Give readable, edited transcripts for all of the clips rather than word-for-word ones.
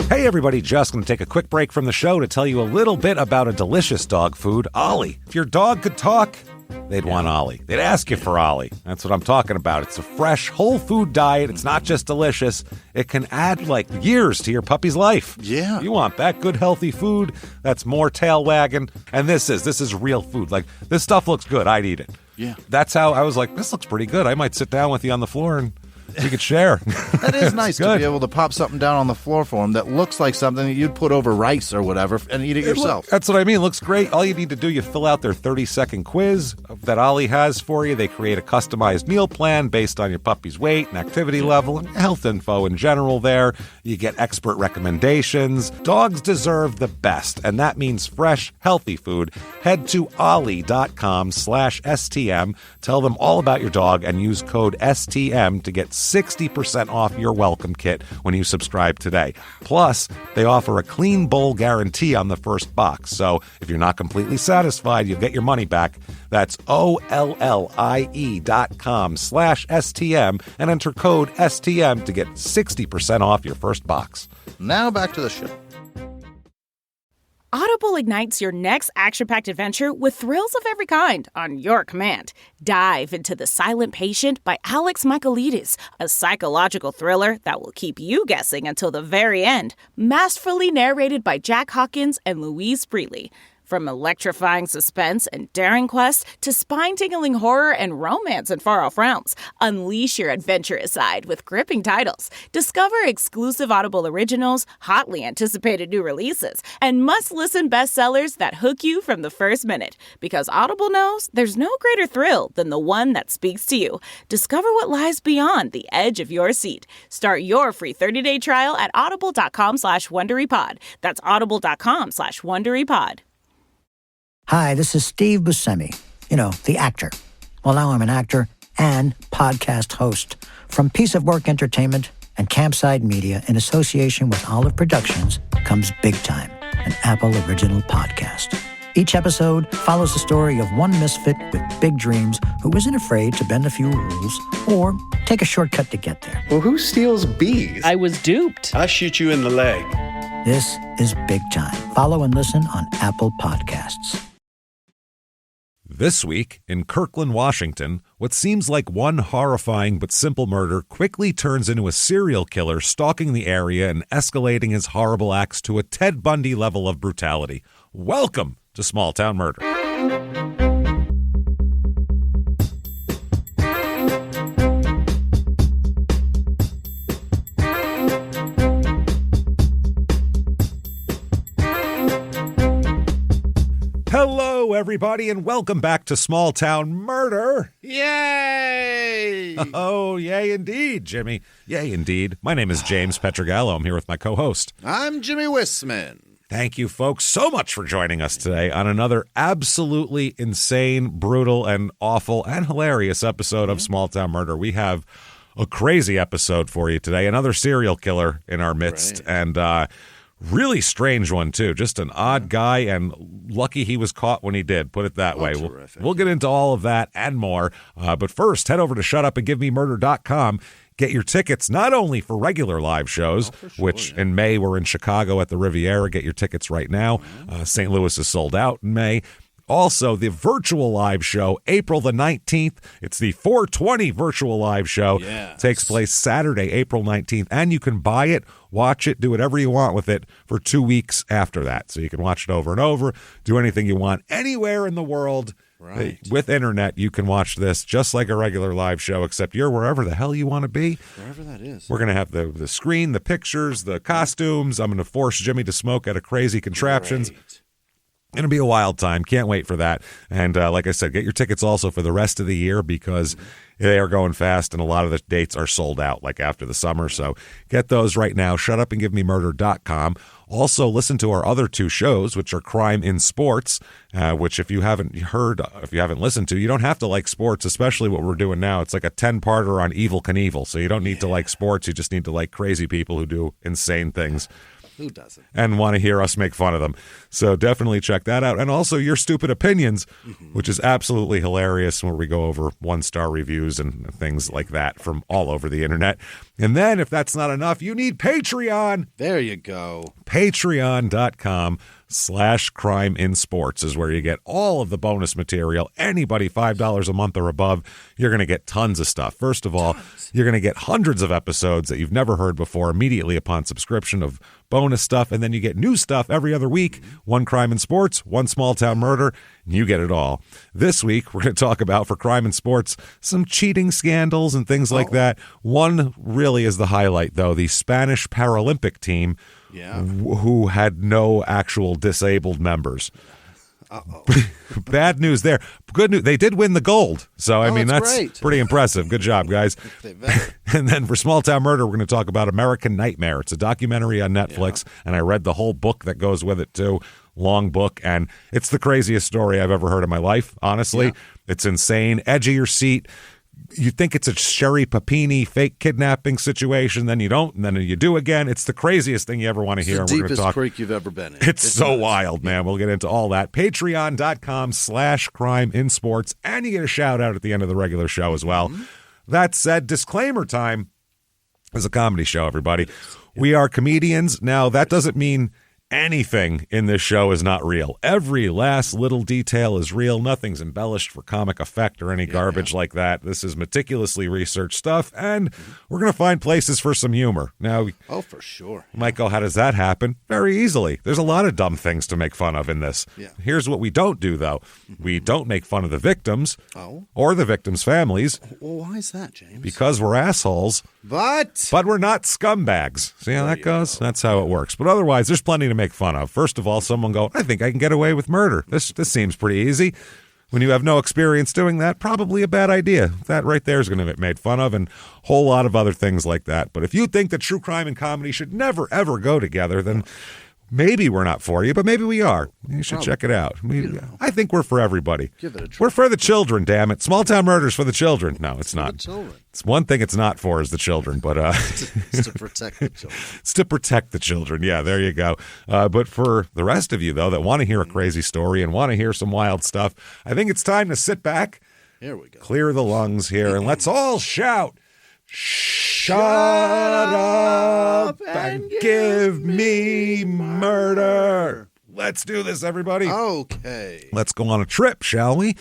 Hey everybody, just going to take a quick break from the show to tell you a little bit about a delicious dog food, Ollie. If your dog could talk, they'd want Ollie. They'd ask you for Ollie. That's what I'm talking about. It's a fresh, whole food diet. It's not just delicious. It can add like years to your puppy's life. Yeah. You want that good, healthy food that's more tail wagging. And this is real food. Like, this stuff looks good. I'd eat it. Yeah. That's how I was like, this looks pretty good. I might sit down with you on the floor and we could share. That is nice to be able to pop something down on the floor for him that looks like something that you'd put over rice or whatever and eat it yourself. That's what I mean. It looks great. All you need to do, you fill out their 30-second quiz that Ollie has for you. They create a customized meal plan based on your puppy's weight and activity level and health info in general there. You get expert recommendations. Dogs deserve the best, and that means fresh, healthy food. Head to ollie.com/STM. Tell them all about your dog and use code STM to get 60% off your welcome kit when you subscribe today. Plus, they offer a clean bowl guarantee on the first box. So if you're not completely satisfied, you'll get your money back. That's OLLIE.com/STM and enter code STM to get 60% off your first box. Now back to the show. Audible ignites your next action-packed adventure with thrills of every kind on your command. Dive into The Silent Patient by Alex Michaelides, a psychological thriller that will keep you guessing until the very end. Masterfully narrated by Jack Hawkins and Louise Brealey. From electrifying suspense and daring quests to spine-tingling horror and romance in far-off realms, unleash your adventurous side with gripping titles. Discover exclusive Audible originals, hotly anticipated new releases, and must-listen bestsellers that hook you from the first minute. Because Audible knows there's no greater thrill than the one that speaks to you. Discover what lies beyond the edge of your seat. Start your free 30-day trial at audible.com/WonderyPod. That's audible.com/WonderyPod. Hi, this is Steve Buscemi, the actor. Well, now I'm an actor and podcast host. From Piece of Work Entertainment and Campside Media in association with Olive Productions comes Big Time, an Apple original podcast. Each episode follows the story of one misfit with big dreams who isn't afraid to bend a few rules or take a shortcut to get there. Well, who steals bees? I was duped. I shoot you in the leg. This is Big Time. Follow and listen on Apple Podcasts. This week, in Kirkland, Washington, what seems like one horrifying but simple murder quickly turns into a serial killer stalking the area and escalating his horrible acts to a Ted Bundy level of brutality. Welcome to Small Town Murder. Hello, everybody, and welcome back to Small Town Murder. Yay! Oh, yay indeed, Jimmy. Yay indeed. My name is James Petrogallo. I'm here with my co-host. I'm Jimmy Wissman. Thank you, folks, so much for joining us today on another absolutely insane, brutal, and awful and hilarious episode of Small Town Murder. We have a crazy episode for you today. Another serial killer in our midst, and really strange one, too. Just an odd guy, and lucky he was caught when he did, put it that way. We'll get into all of that and more. But first, head over to shutupandgivememurder.com. Get your tickets not only for regular live shows, which in May we're in Chicago at the Riviera. Get your tickets right now. St. Louis is sold out in May. Also, the virtual live show, April the 19th. It's the 420 virtual live show. Yes. Takes place Saturday, April 19th. And you can buy it, watch it, do whatever you want with it for 2 weeks after that. So you can watch it over and over, do anything you want anywhere in the world. Right. With internet, you can watch this just like a regular live show, except you're wherever the hell you want to be. Wherever that is. We're going to have the screen, the pictures, the costumes. I'm going to force Jimmy to smoke at a crazy contraptions. Great. Going to be a wild time. Can't wait for that. And like I said, get your tickets also for the rest of the year because they are going fast and a lot of the dates are sold out like after the summer. So get those right now. Shutupandgivememurder.com. Also, listen to our other two shows, which are Crime in Sports, which if you haven't heard, if you haven't listened to, you don't have to like sports, especially what we're doing now. It's like a 10-parter on Evel Knievel. So you don't need to like sports. You just need to like crazy people who do insane things. Who doesn't? And want to hear us make fun of them. So definitely check that out. And also Your Stupid Opinions, which is absolutely hilarious, where we go over 1-star reviews and things like that from all over the internet. And then if that's not enough, you need Patreon. There you go. Patreon.com/crime in sports is where you get all of the bonus material. Anybody $5 a month or above, you're going to get tons of stuff. First of all, you're going to get hundreds of episodes that you've never heard before immediately upon subscription of bonus stuff. And then you get new stuff every other week. One crime in sports, one small town murder, and you get it all. This week, we're going to talk about, for crime in sports, some cheating scandals and things like that. One really is the highlight, though. The Spanish Paralympic team, who had no actual disabled members. Bad news there. Good news, they did win the gold. So, I mean, that's great. Pretty impressive. Good job, guys. And then for Small Town Murder, we're going to talk about American Nightmare. It's a documentary on Netflix, and I read the whole book that goes with it, too. Long book, and it's the craziest story I've ever heard in my life, honestly. It's insane. Edge of your seat. You think it's a Sherry Papini fake kidnapping situation, then you don't, and then you do again. It's the craziest thing you ever want to hear. It's the deepest creek you've ever been in. It's so wild, man. We'll get into all that. Patreon.com/crime in sports, and you get a shout out at the end of the regular show as well. That said, disclaimer time is a comedy show, everybody. We are comedians. Now, that doesn't mean anything in this show is not real. Every last little detail is real. Nothing's embellished for comic effect or any garbage like that. This is meticulously researched stuff, and we're going to find places for some humor. Now, for sure. You might go, how does that happen? Very easily. There's a lot of dumb things to make fun of in this. Here's what we don't do, though. We don't make fun of the victims or the victims' families. Well, why is that, James? Because we're assholes. But we're not scumbags. See how that goes? That's how it works. But otherwise, there's plenty to make fun of. First of all, someone go, I think I can get away with murder. This seems pretty easy. When you have no experience doing that, probably a bad idea. That right there is going to get made fun of, and a whole lot of other things like that. But if you think that true crime and comedy should never, ever go together, then maybe we're not for you, but maybe we are. You should check it out. I think we're for everybody. Give it a try. We're for the children, damn it. Small Town Murder's for the children. No, it's not. The children. It's one thing it's not for is the children, but it's to protect the children. It's to protect the children. Yeah, there you go. But for the rest of you, though, that want to hear a crazy story and want to hear some wild stuff, I think it's time to sit back, here we go, clear the lungs here, and let's all shout, shut up and give me murder. Let's do this, everybody. Okay. Let's go on a trip, shall we?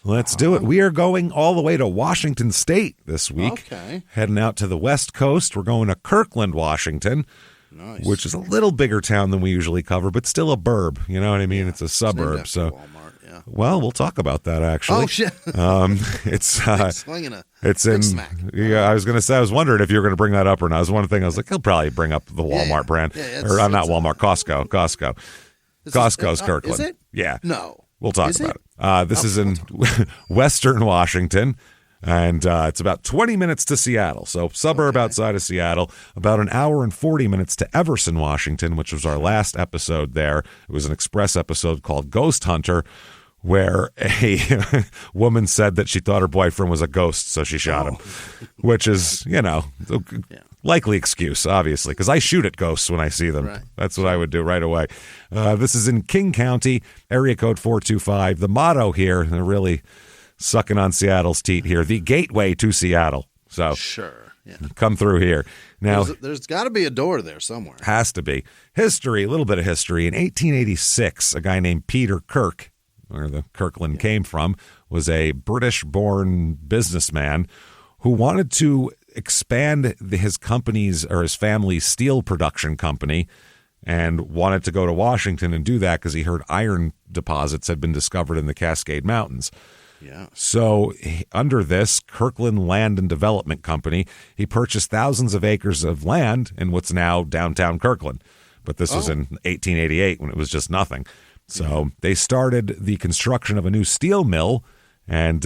Let's do it. We are going all the way to Washington State this week. Okay. Heading out to the West Coast. We're going to Kirkland, Washington. Nice. Which is a little bigger town than we usually cover, but still a burb. You know what I mean? It's a suburb. It's so, Walmart, well, we'll talk about that actually. Oh shit! It's swinging it's in. Smack. Yeah, I was going to say. I was wondering if you were going to bring that up or not. It was one thing I was like, he'll probably bring up the Walmart brand, or not Walmart, Costco. Costco's Kirkland. Is it? Yeah. No. We'll talk about it. This is in Western Washington, and it's about 20 minutes to Seattle, so suburb outside of Seattle, about an hour and 40 minutes to Everson, Washington, which was our last episode there. It was an express episode called Ghost Hunter, where a woman said that she thought her boyfriend was a ghost, so she shot him, which is, likely excuse, obviously, because I shoot at ghosts when I see them. Right. That's what I would do right away. This is in King County, area code 425. The motto here, they're really sucking on Seattle's teat here, the gateway to Seattle. So sure, come through here. Now, there's got to be a door there somewhere. Has to be. History, a little bit of history. In 1886, a guy named Peter Kirk, where the Kirkland came from, was a British-born businessman who wanted to expand his company's or his family's steel production company and wanted to go to Washington and do that because he heard iron deposits had been discovered in the Cascade Mountains. Yeah. So under this Kirkland Land and Development Company, he purchased thousands of acres of land in what's now downtown Kirkland. But this was in 1888 when it was just nothing. So they started the construction of a new steel mill, and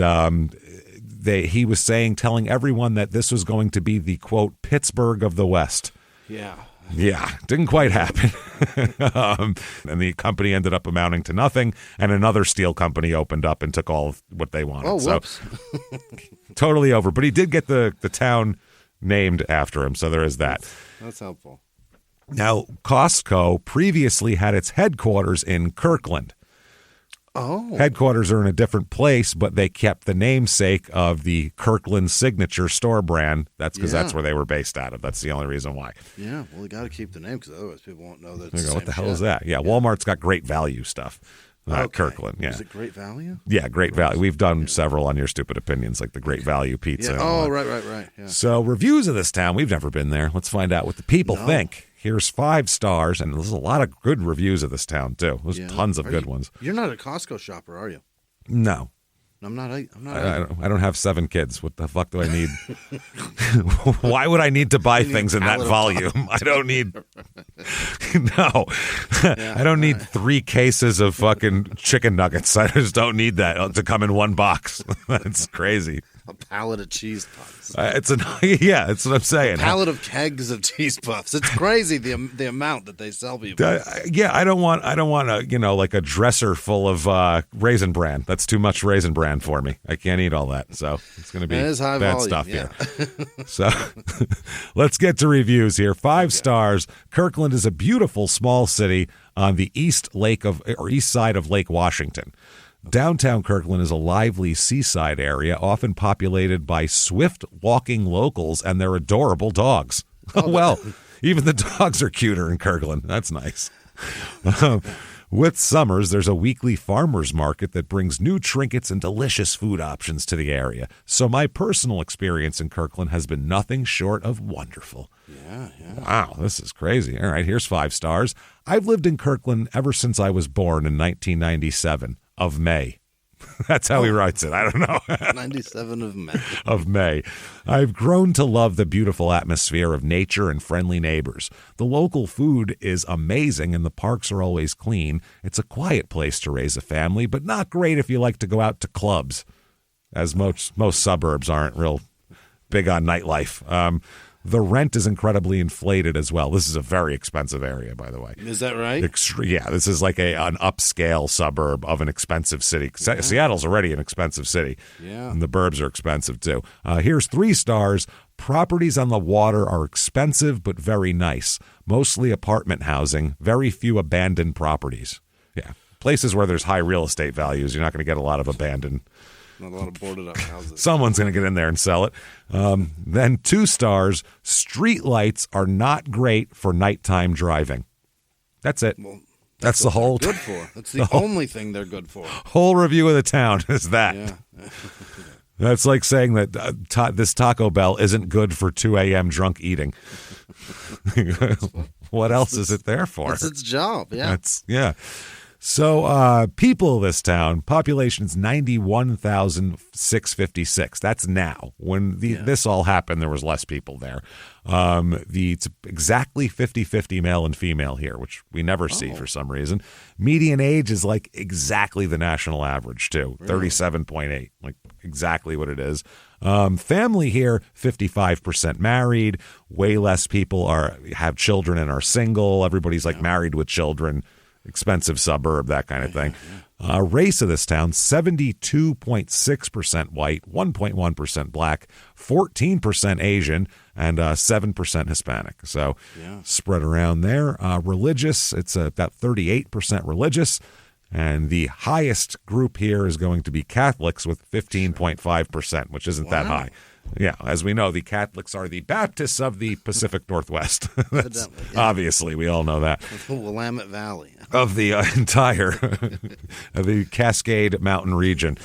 he was telling everyone that this was going to be the, quote, Pittsburgh of the West. Yeah. Yeah, didn't quite happen. And the company ended up amounting to nothing, and another steel company opened up and took all of what they wanted. Oh, whoops. So totally over. But he did get the town named after him, so there is that. That's helpful. Now, Costco previously had its headquarters in Kirkland. Oh. Headquarters are in a different place, but they kept the namesake of the Kirkland signature store brand. That's because that's where they were based out of. That's the only reason why. Yeah, well, you got to keep the name because otherwise people won't know that it's There you the go. same What the hell shit. is that? Yeah, Walmart's got great value stuff. Kirkland, yeah. Is it Great Value? Yeah, Great Value. We've done several on Your Stupid Opinions, like the Great Value Pizza. Yeah. and all Oh, that. right. Yeah. So reviews of this town, we've never been there. Let's find out what the people think. Here's 5 stars, and there's a lot of good reviews of this town, too. There's tons of good ones. You're not a Costco shopper, are you? No. I'm not. I don't have 7 kids. What the fuck do I need? Why would I need to buy things in that volume? I don't need. No, I don't need 3 cases of fucking chicken nuggets. I just don't need that to come in one box. That's crazy. A pallet of cheese puffs. It's what I'm saying. A pallet of kegs of cheese puffs. It's crazy the amount that they sell people. I don't want a like a dresser full of Raisin Bran. That's too much Raisin Bran for me. I can't eat all that. So it's going to be high bad volume, stuff here. So let's get to reviews here. 5 stars. Kirkland is a beautiful small city on the east side of Lake Washington. Downtown Kirkland is a lively seaside area, often populated by swift walking locals and their adorable dogs. Well, even the dogs are cuter in Kirkland. That's nice. With summers, there's a weekly farmers market that brings new trinkets and delicious food options to the area. So my personal experience in Kirkland has been nothing short of wonderful. Yeah. Wow, this is crazy. All right, here's 5 stars. I've lived in Kirkland ever since I was born in 1997 of May. That's how he writes it. I don't know. 97 of May. Of May. I've grown to love the beautiful atmosphere of nature and friendly neighbors. The local food is amazing and the parks are always clean. It's a quiet place to raise a family, but not great if you like to go out to clubs, as most suburbs aren't real big on nightlife. The rent is incredibly inflated as well. This is a very expensive area, by the way. Is that right? Yeah, this is like an upscale suburb of an expensive city. Seattle's already an expensive city. Yeah. And the burbs are expensive, too. Here's 3 stars. Properties on the water are expensive but very nice. Mostly apartment housing, very few abandoned properties. Yeah, places where there's high real estate values, you're not going to get a lot of abandoned. Not a lot of boarded up houses. Someone's going to get in there and sell it. Then 2 stars. Street lights are not great for nighttime driving. That's it. Well, that's the whole. Good for. That's the only thing they're good for. Whole review of the town is that. Yeah. That's like saying that this Taco Bell isn't good for 2 a.m. drunk eating. What else is it there for? That's its job. Yeah. Yeah. So people of this town, population's 91,656. That's now. When this all happened, there was less people there. It's exactly 50-50 male and female here, which we never see for some reason. Median age is like exactly the national average, too. 37.8, like exactly what it is. Family here, 55% married. Way less people have children and are single. Everybody's like married with children. Expensive suburb, that kind of thing. Race of this town, 72.6% white, 1.1% black, 14% Asian, and 7% Hispanic. So spread around there. Religious, it's about 38% religious. And the highest group here is going to be Catholics with 15.5%, which isn't that high. Yeah, as we know, the Catholics are the Baptists of the Pacific Northwest. Obviously, we all know that. The Willamette Valley. Of the entire of the Cascade Mountain region.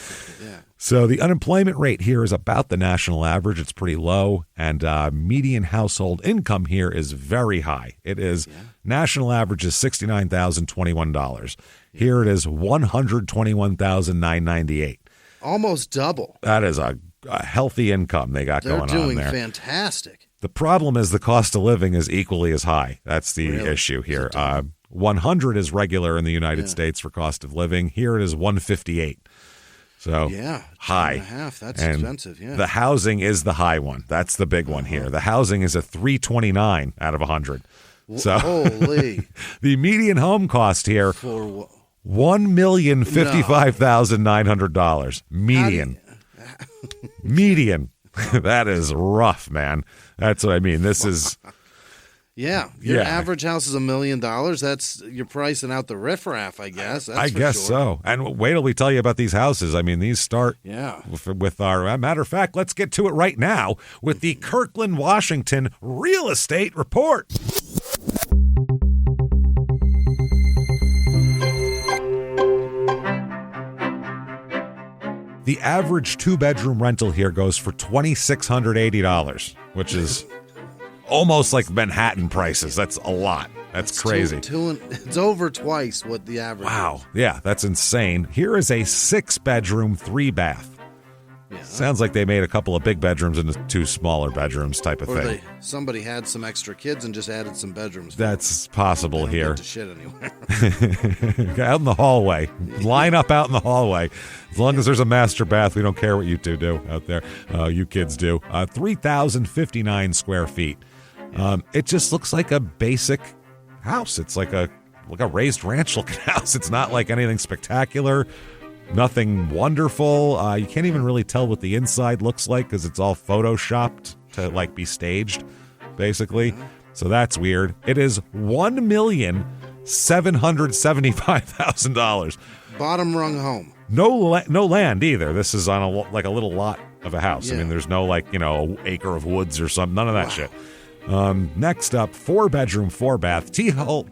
Yeah. So the unemployment rate here is about the national average. It's pretty low. And median household income here is very high. It is national average is $69,021. Here it is $121,998. Almost double. That is a healthy income they got going on there. They're doing fantastic. The problem is the cost of living is equally as high. That's the issue here. 100 is regular in the United States for cost of living. Here it is 158. So high. 2.5. That's and expensive. Yeah. The housing is the high one. That's the big one here. The housing is a 329 out of 100. So holy. The median home cost here for $1,055,900. Median. Median. That is rough, man. That's what I mean. This is Yeah, your Yeah. average house is $1 million. That's you're pricing out the riffraff, I guess. That's I for guess sure. so. And wait till we tell you about these houses. I mean, these start with our matter of fact. Let's get to it right now with the Kirkland, Washington real estate report. The average 2-bedroom rental here goes for $2,680, which is almost like Manhattan prices. That's a lot. That's crazy. It's over twice what the average Wow. is. Yeah, that's insane. Here is a 6-bedroom, 3-bath. Yeah. Sounds like they made a couple of big bedrooms into 2 smaller bedrooms type of Or thing. somebody had some extra kids and just added some bedrooms. That's possible They here. don't get to shit anywhere. Out in the hallway. Line up out in the hallway. As long as there's a master bath, we don't care what you two do out there. You kids do. 3,059 square feet. It just looks like a basic house. It's like a raised ranch looking house. It's not like anything spectacular. Nothing wonderful. You can't even really tell what the inside looks like because it's all photoshopped to like be staged, basically. So that's weird. It is $1,775,000. Bottom rung home. No land either. This is on a little lot of a house. I Yeah. mean, there's no acre of woods or something. None of that shit. Next up, 4-bedroom, 4-bath, T-bowl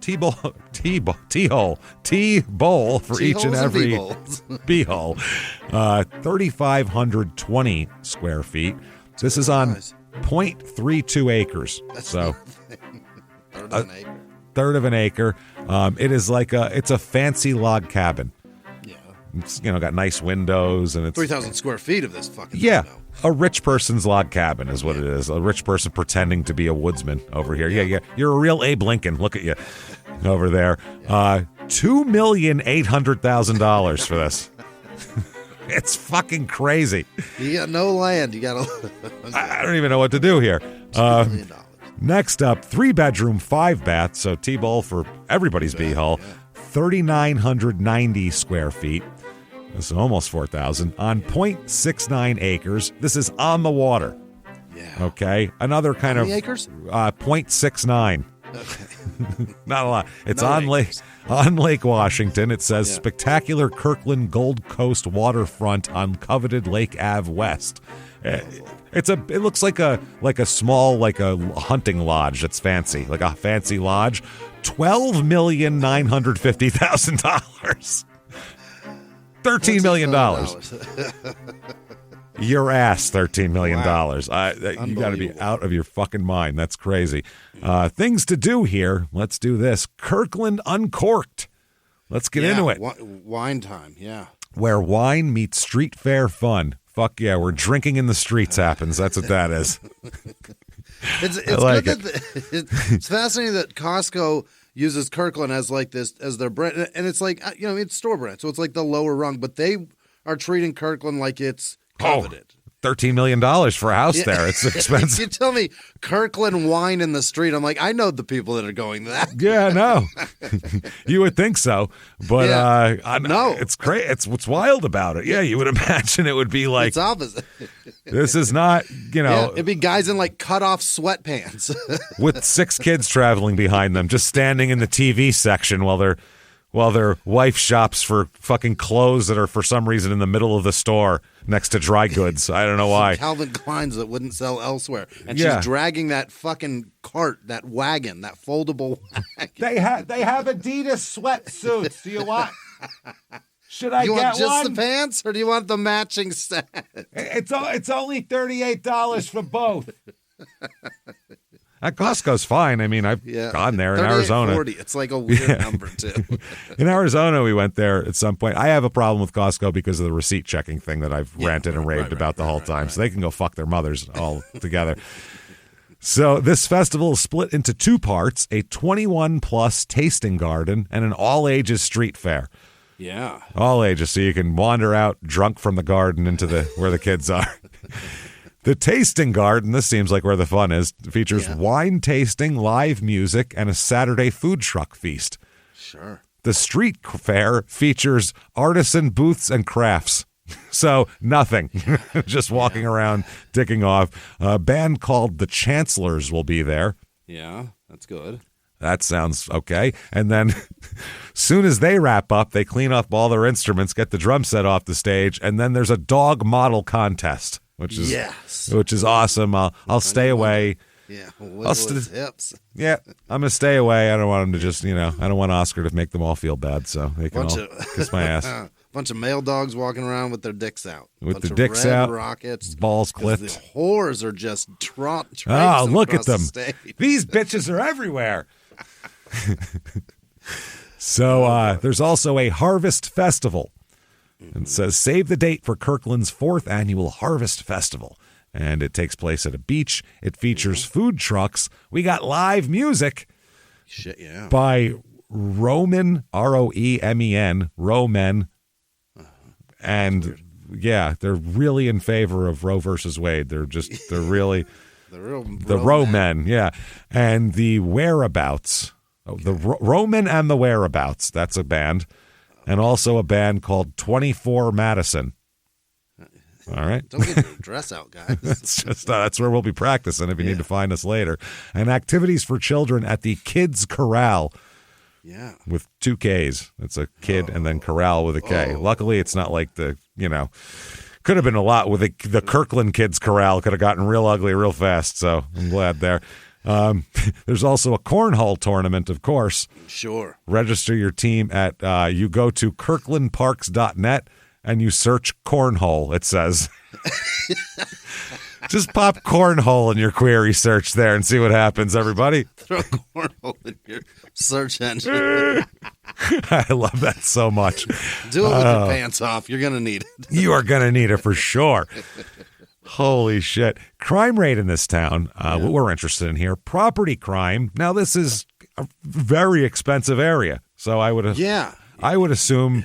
for each and every B-hole. 3,520 square feet. This is on 0.32 acres. So third of an acre. It is it's a fancy log cabin. Yeah. It's got nice windows and it's 3,000 square feet of this fucking yeah. thing, though. A rich person's log cabin is what it is. A rich person pretending to be a woodsman over here. Yeah. You're a real Abe Lincoln. Look at you over there. $2,800,000 for this. It's fucking crazy. You got no land. You got I don't even know what to do here. $2 million. Next up, 3-bedroom, 5-bath. So T-bowl for everybody's B-hole. 3,990 square feet. This is almost 4,000 on 0.69 acres. This is on the water. Yeah. Okay. Another kind How of many acres? 0.69. Okay. Not a lot. It's No on acres. Lake Washington. It says spectacular Kirkland Gold Coast waterfront on coveted Lake Ave West. It looks like a small a hunting lodge that's fancy, like a fancy lodge. $12,950,000. $13 million. Your ass, $13 million. Wow. You got to be out of your fucking mind. That's crazy. Things to do here. Let's do this. Kirkland Uncorked. Let's get into it. Wine time, yeah. Where wine meets street fair fun. Fuck yeah, where drinking in the streets happens. That's what that is. It's like good it's fascinating that Costco uses Kirkland as their brand, and it's it's store brand, so it's like the lower rung, but they are treating Kirkland like it's coveted. $13 million for a house there. It's expensive. You tell me Kirkland wine in the street, I'm like, I know the people that are going to that. Yeah, no. You would think so, but no. It's great. It's what's wild about it. Yeah, you would imagine it would be like It's opposite. this is not, It'd be guys in cut off sweatpants. with 6 kids traveling behind them, just standing in the TV section while their wife shops for fucking clothes that are for some reason in the middle of the store next to dry goods. I don't know why. Calvin Klein's that wouldn't sell elsewhere. And Yeah. she's dragging that fucking cart, that wagon, that foldable wagon. They have Adidas sweatsuits. Do you want? Should I You get want just one? the pants, or do you want the matching set? It's only $38 for both. Costco's fine. I mean, I've gone there in Arizona. $38.40. It's like a weird number, too. In Arizona, we went there at some point. I have a problem with Costco because of the receipt checking thing that I've ranted and raved about the whole time. So they can go fuck their mothers all together. So this festival is split into 2 parts, a 21-plus tasting garden and an all-ages street fair. Yeah. All ages, so you can wander out drunk from the garden into where the kids are. The tasting garden, this seems like where the fun is, features wine tasting, live music, and a Saturday food truck feast. Sure. The street fair features artisan booths and crafts. So nothing, just walking around, ticking off. A band called The Chancellors will be there. Yeah. That's good. That sounds okay. And then soon as they wrap up, they clean up all their instruments, get the drum set off the stage, and then there's a dog model contest, which is awesome. I'll stay away. Yeah, wiggle his hips. Yeah, I'm going to stay away. I don't want him to just, I don't want Oscar to make them all feel bad, so they can all kiss my ass. Bunch of male dogs walking around with their dicks out. With their dicks out, rockets, balls clipped. The whores are just oh, look at them. The These bitches are everywhere. So there's also a Harvest Festival. And it says, save the date for Kirkland's 4th annual Harvest Festival. And it takes place at a beach. It features food trucks. We got live music by Roman, Roemen, Roman. And yeah, they're really in favor of Roe versus Wade. They're really the Romen, yeah. And the Whereabouts, the Roman and the Whereabouts. That's a band, and also a band called 24 Madison. All right, don't get your dress out, guys. that's where we'll be practicing if you need to find us later. And activities for children at the Kids Corral. Yeah. With 2 Ks. It's a kid and then corral with a K. Luckily, it's not like could have been a lot with the Kirkland Kids Corral. Could have gotten real ugly real fast. So I'm glad there. There's also a cornhole tournament, of course. Sure. Register your team at, you go to kirklandparks.net and you search cornhole, it says. Just pop cornhole in your query search there and see what happens, everybody. Throw cornhole in your search engine. I love that so much. Do it with your pants off. You're going to need it. You are going to need it for sure. Holy shit. Crime rate in this town, what we're interested in here, property crime. Now, this is a very expensive area, so I would assume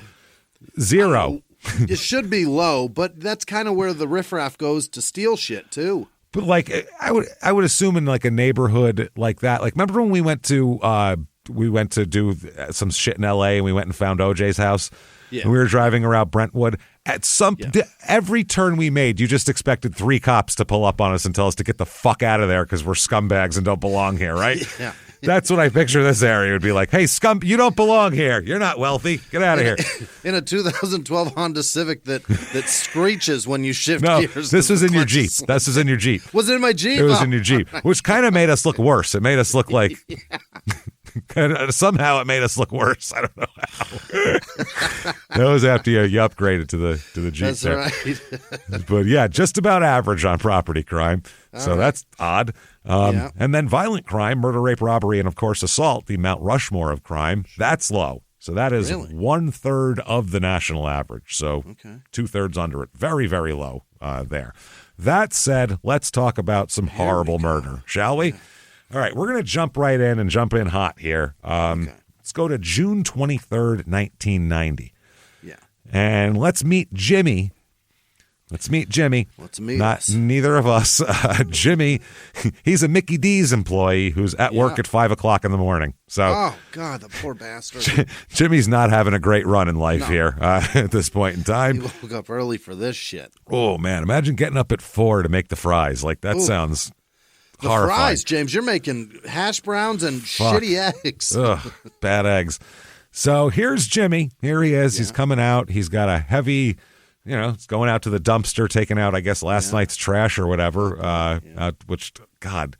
0. It should be low, but that's kind of where the riffraff goes to steal shit too. But like, I would assume in like a neighborhood like that. Like, remember when we went to do some shit in L.A. and we went and found OJ's house? Yeah. And we were driving around Brentwood. At every turn we made, you just expected 3 cops to pull up on us and tell us to get the fuck out of there because we're scumbags and don't belong here, right? Yeah. That's what I picture this area would be like. Hey, scum, you don't belong here. You're not wealthy. Get out of here. In a 2012 Honda Civic that screeches when you shift gears. This was in your Jeep. This was in your Jeep. Was it in my Jeep? It was in your Jeep, which kind of made us look worse. It made us look like... Somehow it made us look worse. I don't know how. That was after you upgraded to the Jeep. That's there. Right. But yeah, just about average on property crime. So that's odd. And then violent crime, murder, rape, robbery, and of course assault, the Mount Rushmore of crime. That's low. So that is 1/3 of the national average. So 2/3 under it. Very, very low there. That said, let's talk about some horrible murder, shall we? Yeah. All right, we're going to jump right in and jump in hot here. Let's go to June 23rd, 1990. Yeah. And let's meet Jimmy. Neither of us. Jimmy, he's a Mickey D's employee who's at work at 5 o'clock in the morning. So, oh, God, the poor bastard. Jimmy's not having a great run in life here at this point in time. He woke up early for this shit. Oh, man, imagine getting up at 4 to make the fries. Like, that sounds... The horrifying. Fries, James, you're making hash browns and shitty eggs. Ugh, bad eggs. So here's Jimmy. Here he is. Yeah. He's coming out. He's got a heavy, he's going out to the dumpster, taking out, I guess, last night's trash or whatever, which, God,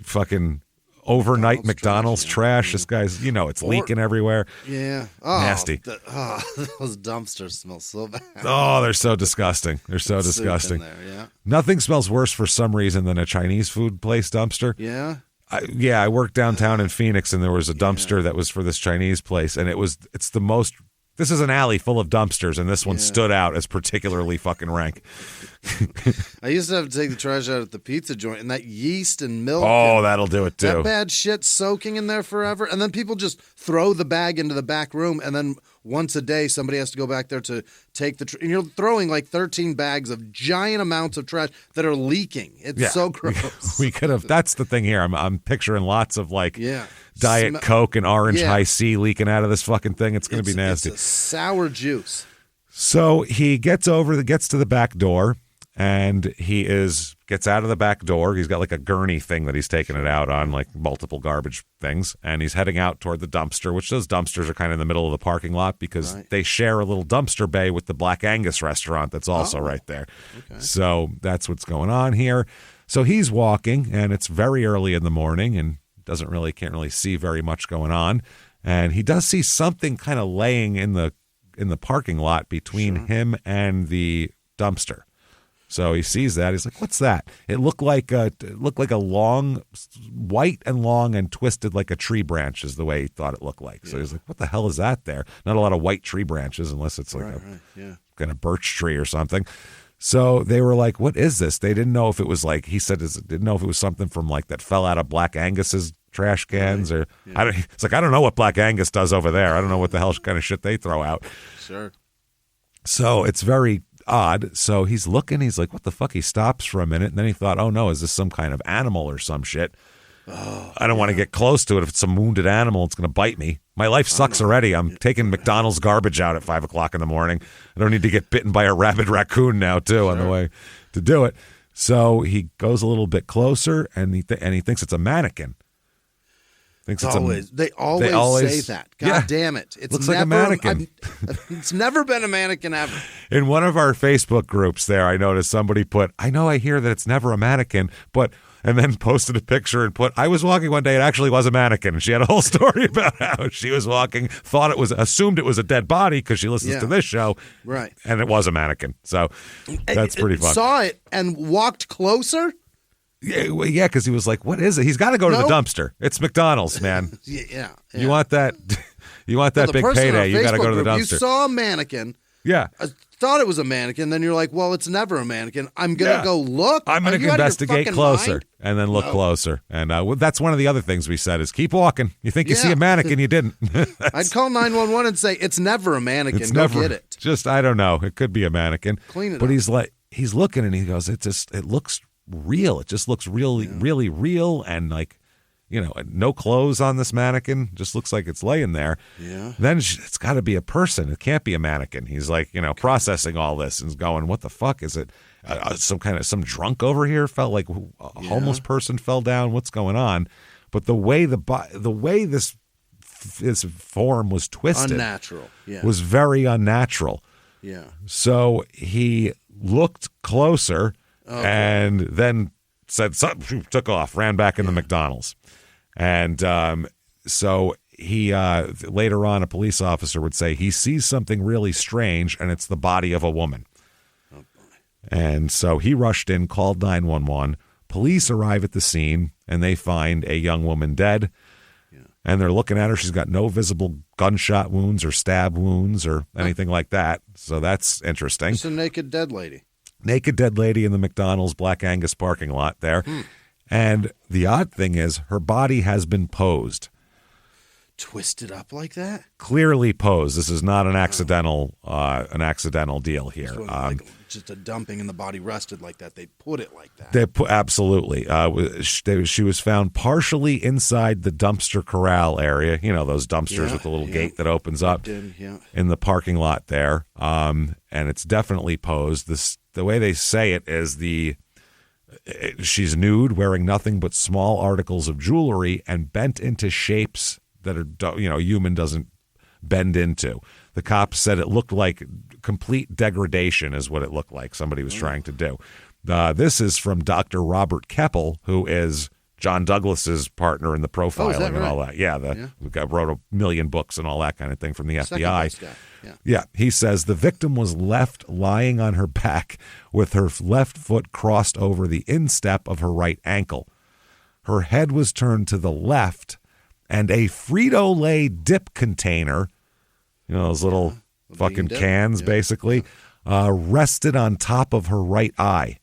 fucking overnight McDonald's trash. This guy's, it's leaking everywhere. Yeah. Oh, nasty. Those dumpsters smell so bad. Oh, they're so disgusting. They're so disgusting. There, yeah. Nothing smells worse for some reason than a Chinese food place dumpster. Yeah. I worked downtown in Phoenix, and there was a dumpster that was for this Chinese place, and it's the most... This is an alley full of dumpsters, and this one stood out as particularly fucking rank. I used to have to take the trash out at the pizza joint, and that yeast and milk. Oh, that'll do it, too. That bad shit soaking in there forever. And then people just throw the bag into the back room, and then once a day, somebody has to go back there to take the and you're throwing like 13 bags of giant amounts of trash that are leaking. It's so gross. We could have. That's the thing here. I'm picturing lots of like Diet Coke and Orange High C leaking out of this fucking thing. It's going to be nasty. It's a sour juice. So he gets to the back door, and he gets out of the back door. He's got like a gurney thing that he's taking it out on, like multiple garbage things, and he's heading out toward the dumpster, which those dumpsters are kind of in the middle of the parking lot because they share a little dumpster bay with the Black Angus restaurant that's also right there. Okay. So that's what's going on here. So he's walking, and it's very early in the morning, and can't really see very much going on. And he does see something kind of laying in the parking lot between him and the dumpster. So he sees that. He's like, "What's that?" It looked like a long, white and long and twisted like a tree branch is the way he thought it looked like. So he's like, "What the hell is that there?" Not a lot of white tree branches unless it's like kind of birch tree or something. So they were like, "What is this?" They didn't know if it was like, he said, didn't know if it was something from like that fell out of Black Angus's trash cans or it's like, I don't know what Black Angus does over there. I don't know what the hell kind of shit they throw out. Sure. So it's very odd. So he's looking, he's like, what the fuck? He stops for a minute, and then he thought, oh no, is this some kind of animal or some shit? I don't want to get close to it. If it's some wounded animal, it's going to bite me. My life sucks already. I'm taking McDonald's garbage out at 5 o'clock in the morning. I don't need to get bitten by a rabid raccoon now too on the way to do it. So he goes a little bit closer, and he thinks it's a mannequin. They always say that. God damn it. It looks like a mannequin. It's never been a mannequin ever. In one of our Facebook groups there, I noticed somebody put, I hear that it's never a mannequin, and then posted a picture and put, I was walking one day, it actually was a mannequin. And she had a whole story about how she was walking, assumed it was a dead body because she listens to this show. Right. And it was a mannequin. So that's pretty fun. Saw it and walked closer? Yeah, because he was like, "What is it?" He's got to go to the dumpster. It's McDonald's, man. Yeah. You want that? You want that big payday? You got to go to the dumpster. You saw a mannequin. Yeah. I thought it was a mannequin. Then you're like, "Well, it's never a mannequin. I'm gonna go look. I'm gonna investigate closer and then look closer." And that's one of the other things we said is keep walking. You think you see a mannequin, you didn't. I'd call 911 and say it's never a mannequin. Go get it. Just I don't know. It could be a mannequin. Clean it up. But he's looking and he goes, it looks real. It just looks really real, and like, no clothes on this mannequin. Just looks like it's laying there. Yeah. Then it's got to be a person. It can't be a mannequin. He's like, processing all this and going, what the fuck is it? Some drunk over here felt like a homeless person fell down. What's going on? But the way this form was twisted, unnatural. Yeah. Was very unnatural. Yeah. So he looked closer. And then said something, took off, ran back in the McDonald's. And so he later on, a police officer would say he sees something really strange, and it's the body of a woman. Oh, boy. And so he rushed in, called 911. Police arrive at the scene, and they find a young woman dead. Yeah. And they're looking at her. She's got no visible gunshot wounds or stab wounds or anything like that. So that's interesting. It's a naked dead lady. Naked dead lady in the McDonald's Black Angus parking lot there. And the odd thing is her body has been posed. Twisted up like that? Clearly posed. This is not an accidental deal here. Like just a dumping and the body rested like that. They put it like that. Absolutely. She was found partially inside the dumpster corral area. Those dumpsters with the little gate that opens up in the parking lot there. And it's definitely posed. The way they say it is she's nude, wearing nothing but small articles of jewelry and bent into shapes that a human doesn't bend into. The cops said it looked like complete degradation is what it looked like somebody was trying to do. This is from Dr. Robert Keppel, who is John Douglas's partner in the profiling and all that. Yeah, wrote a million books and all that kind of thing from the FBI. Yeah, he says the victim was left lying on her back with her left foot crossed over the instep of her right ankle. Her head was turned to the left, and a Frito-Lay dip container, those little fucking cans basically, rested on top of her right eye.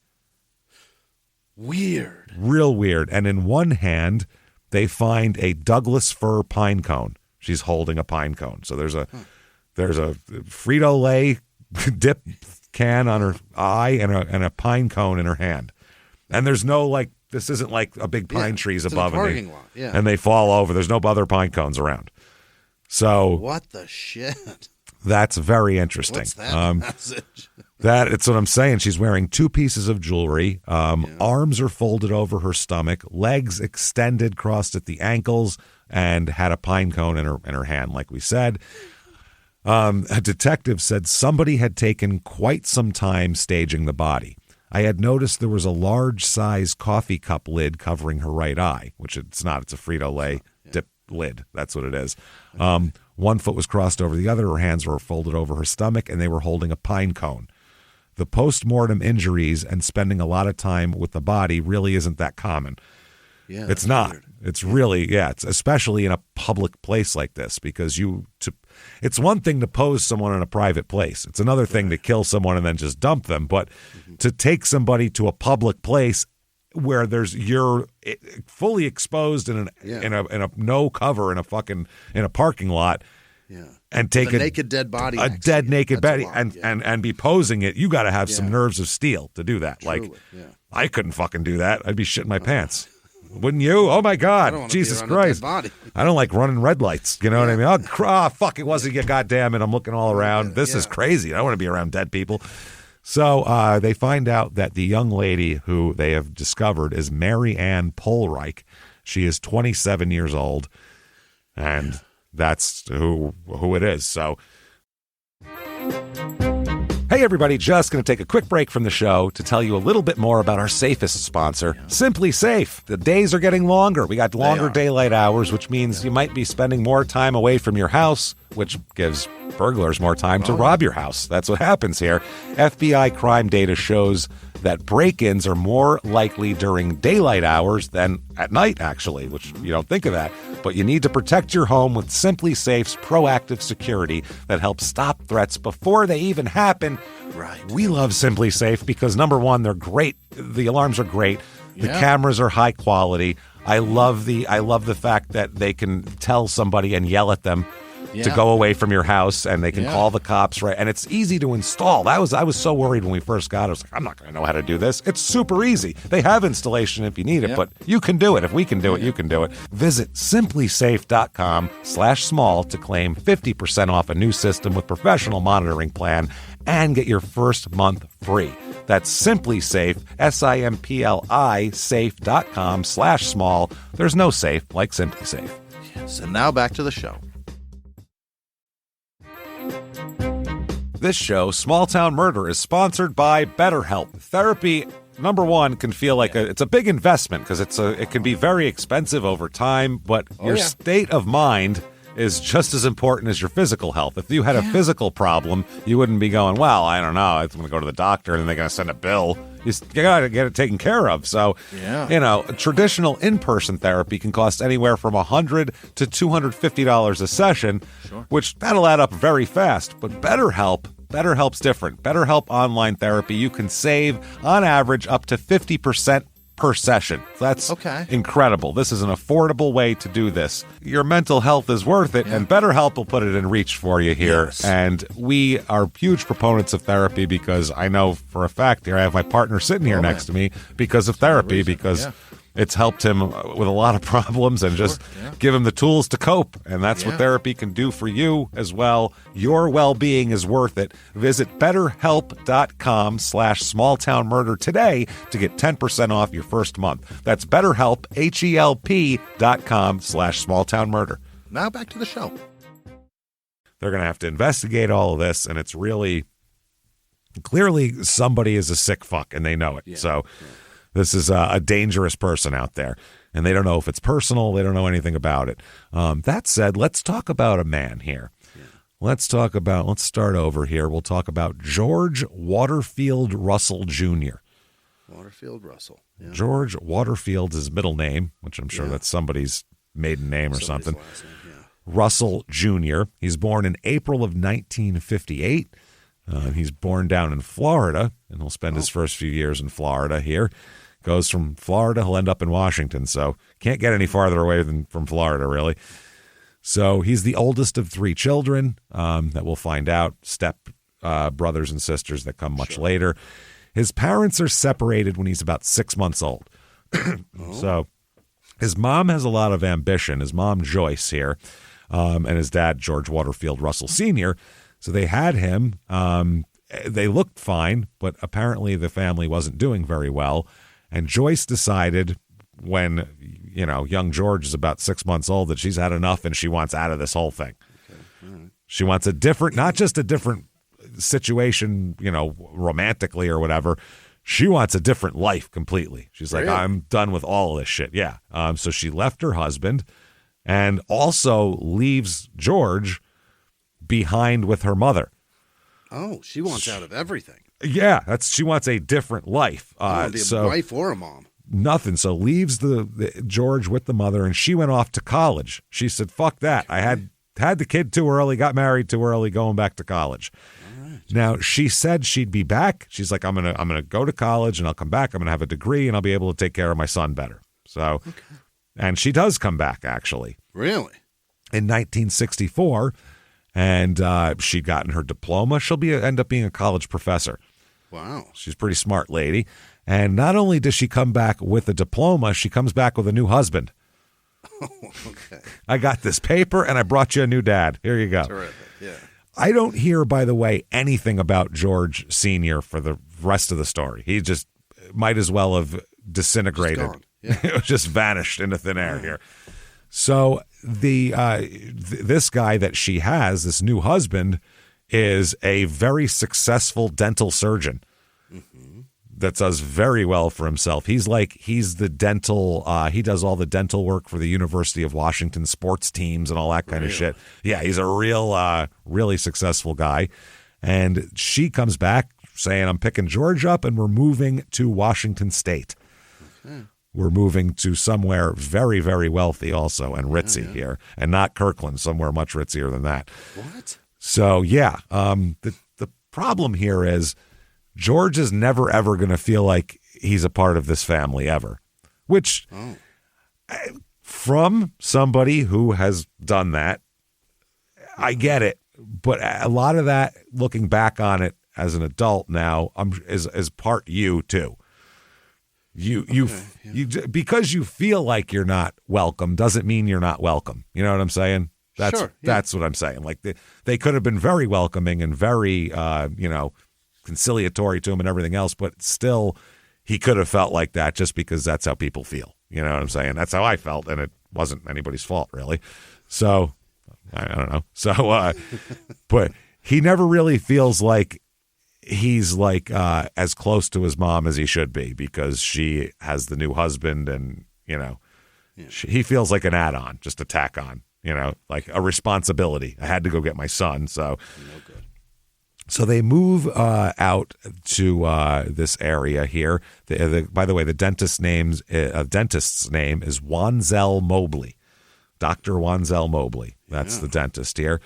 Weird. Real weird. And in one hand, they find a Douglas fir pine cone. She's holding a pine cone. So there's a Frito-Lay dip can on her eye and a pine cone in her hand. And there's no this isn't like a big pine trees above and they fall over. There's no other pine cones around. So what the shit? That's very interesting. What's that message? It's what I'm saying. She's wearing 2 pieces of jewelry. Arms are folded over her stomach, legs extended, crossed at the ankles, and had a pine cone in her hand, like we said. A detective said somebody had taken quite some time staging the body. I had noticed there was a large-size coffee cup lid covering her right eye, which it's not. It's a Frito-Lay dip lid. That's what it is. 1 foot was crossed over the other. Her hands were folded over her stomach, and they were holding a pine cone. The post-mortem injuries and spending a lot of time with the body really isn't that common. Yeah, it's not. Weird. It's really, it's especially in a public place like this, because it's one thing to pose someone in a private place. It's another thing to kill someone and then just dump them. But to take somebody to a public place where you're fully exposed in a no cover in a parking lot, and take a naked dead body, naked body, and be posing it, you got to have some nerves of steel to do that. Truly, I couldn't fucking do that. I'd be shitting my pants. Wouldn't you? Oh my God, Jesus Christ! I don't like running red lights. You know what I mean? Oh, fuck! It wasn't you. Goddamn it! I'm looking all around. This is crazy. I don't want to be around dead people. So they find out that the young lady who they have discovered is Mary Ann Polreich. She is 27 years old, and that's who it is. So, hey everybody, just going to take a quick break from the show to tell you a little bit more about our safest sponsor, Simply Safe. The days are getting longer. We got longer daylight hours, which means you might be spending more time away from your house, which gives burglars more time to rob your house. That's what happens here. FBI crime data shows that break-ins are more likely during daylight hours than at night, actually, which you don't think of that. But you need to protect your home with Simply Safe's proactive security that helps stop threats before they even happen. Right. We love Simply Safe because, number one, they're great. The alarms are great. The cameras are high quality. I love the fact that they can tell somebody and yell at them to go away from your house, and they can call the cops, right? And it's easy to install. I was so worried when we first got it. I was like, I'm not going to know how to do this. It's super easy. They have installation if you need it, but you can do it. If we can do it, you can do it. Visit simplysafe.com/small to claim 50% off a new system with professional monitoring plan and get your first month free. That's Simply Safe, SIMPLI safe.com/small. There's no safe like Simply Safe. Yes, and now back to the show. This show, Small Town Murder, is sponsored by BetterHelp. Therapy, number one, can feel like it's a big investment because it can be very expensive over time, but your state of mind is just as important as your physical health. If you had a physical problem, you wouldn't be going, well, I don't know, I'm going to go to the doctor and they're going to send a bill. You got to get it taken care of. So, traditional in-person therapy can cost anywhere from $100 to $250 a session, which that'll add up very fast. But BetterHelp's different. BetterHelp online therapy, you can save, on average, up to 50% per session. That's incredible. This is an affordable way to do this. Your mental health is worth it, and BetterHelp will put it in reach for you here. Yes. And we are huge proponents of therapy because I know for a fact here, I have my partner sitting here next to me because of therapy, because it's helped him with a lot of problems and just give him the tools to cope. And that's what therapy can do for you as well. Your well-being is worth it. Visit BetterHelp.com/smalltownmurder today to get 10% off your first month. That's BetterHelp, HELP.com/smalltownmurder. Now back to the show. They're going to have to investigate all of this, and it's really, clearly somebody is a sick fuck, and they know it. This is a dangerous person out there, and they don't know if it's personal. They don't know anything about it. That said, let's talk about a man here. Let's start over here. We'll talk about George Waterfield Russell Jr. Waterfield Russell. Yeah. George Waterfield's his middle name, which I'm sure that's somebody's maiden name or something. Last name, Russell Jr. He's born in April of 1958. He's born down in Florida, and he'll spend his first few years in Florida here. Goes from Florida, he'll end up in Washington, so can't get any farther away than from Florida, really. So he's the oldest of 3 children that we'll find out, step brothers and sisters that come much later. His parents are separated when he's about 6 months old. So his mom has a lot of ambition, his mom Joyce here, and his dad George Waterfield Russell Sr., so they had him they looked fine, but apparently the family wasn't doing very well. And Joyce decided when, young George is about 6 months old that she's had enough and she wants out of this whole thing. Okay. Right. She wants not just a different situation, romantically or whatever. She wants a different life completely. She's like, I'm done with all of this shit. Yeah. So she left her husband and also leaves George behind with her mother. Oh, she wants out of everything. Yeah, she wants a different life. Be a wife or a mom. Nothing. So leaves the George with the mother, and she went off to college. She said, "Fuck that! I had the kid too early, got married too early, going back to college." All right. Now she said she'd be back. She's like, "I'm gonna go to college, and I'll come back. I'm gonna have a degree, and I'll be able to take care of my son better." So, and she does come back actually. Really? In 1964. And she'd gotten her diploma. She'll end up being a college professor. Wow. She's a pretty smart lady. And not only does she come back with a diploma, she comes back with a new husband. Oh, okay. I got this paper, and I brought you a new dad. Here you go. Terrific, yeah. I don't hear, by the way, anything about George Sr. for the rest of the story. He just might as well have disintegrated. Just gone. Yeah. Just vanished into thin air here. So this guy that she has, this new husband, is a very successful dental surgeon that does very well for himself. He's the dental, he does all the dental work for the University of Washington sports teams and all that kind of shit. Yeah, he's a really successful guy. And she comes back saying, I'm picking George up and we're moving to Washington State. Okay. We're moving to somewhere very, very wealthy also and ritzy here, and not Kirkland, somewhere much ritzier than that. What? So, the problem here is George is never, ever going to feel like he's a part of this family ever, which from somebody who has done that, I get it. But a lot of that, looking back on it as an adult now, is part you, too. Because you feel like you're not welcome doesn't mean you're not welcome. You know what I'm saying? That's what I'm saying. Like they could have been very welcoming and very conciliatory to him and everything else, but still he could have felt like that just because that's how people feel. You know what I'm saying? That's how I felt, and it wasn't anybody's fault really. So I don't know. So but he never really feels like he's like as close to his mom as he should be because she has the new husband and, he feels like an add-on, just a tack on, like a responsibility. I had to go get my son. So, no good. So they move out to this area here. By the way, the dentist's name is Wanzel Mobley, Dr. Wanzel Mobley. That's the dentist here.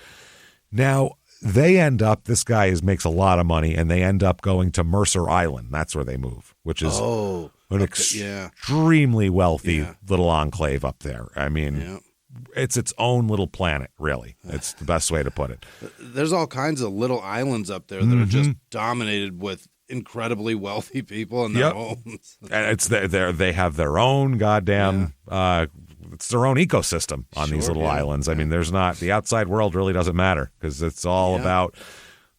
Now, this guy makes a lot of money, and they end up going to Mercer Island. That's where they move, which is an extremely wealthy little enclave up there. I mean, it's its own little planet, really. It's the best way to put it. There's all kinds of little islands up there that are just dominated with incredibly wealthy people and their homes. And it's they have their own goddamn it's their own ecosystem on these little islands. I mean, there's not, the outside world really doesn't matter because it's all about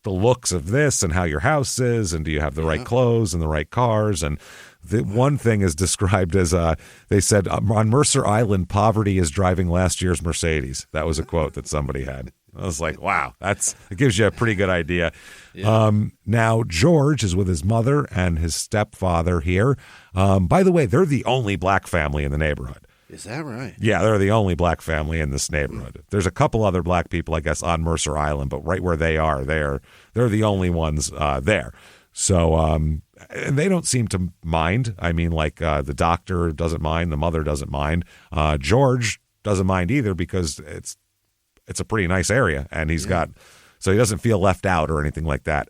the looks of this and how your house is and do you have the right clothes and the right cars. And the one thing is described as they said on Mercer Island, poverty is driving last year's Mercedes. That was a quote that somebody had. I was like, wow, it gives you a pretty good idea. Yeah. Now, George is with his mother and his stepfather here. By the way, they're the only black family in the neighborhood. Is that right? Yeah, they're the only black family in this neighborhood. There's a couple other black people, I guess, on Mercer Island, but right where they are, they're the only ones there. So, and they don't seem to mind. I mean, like the doctor doesn't mind, the mother doesn't mind. George doesn't mind either because it's a pretty nice area, and so he doesn't feel left out or anything like that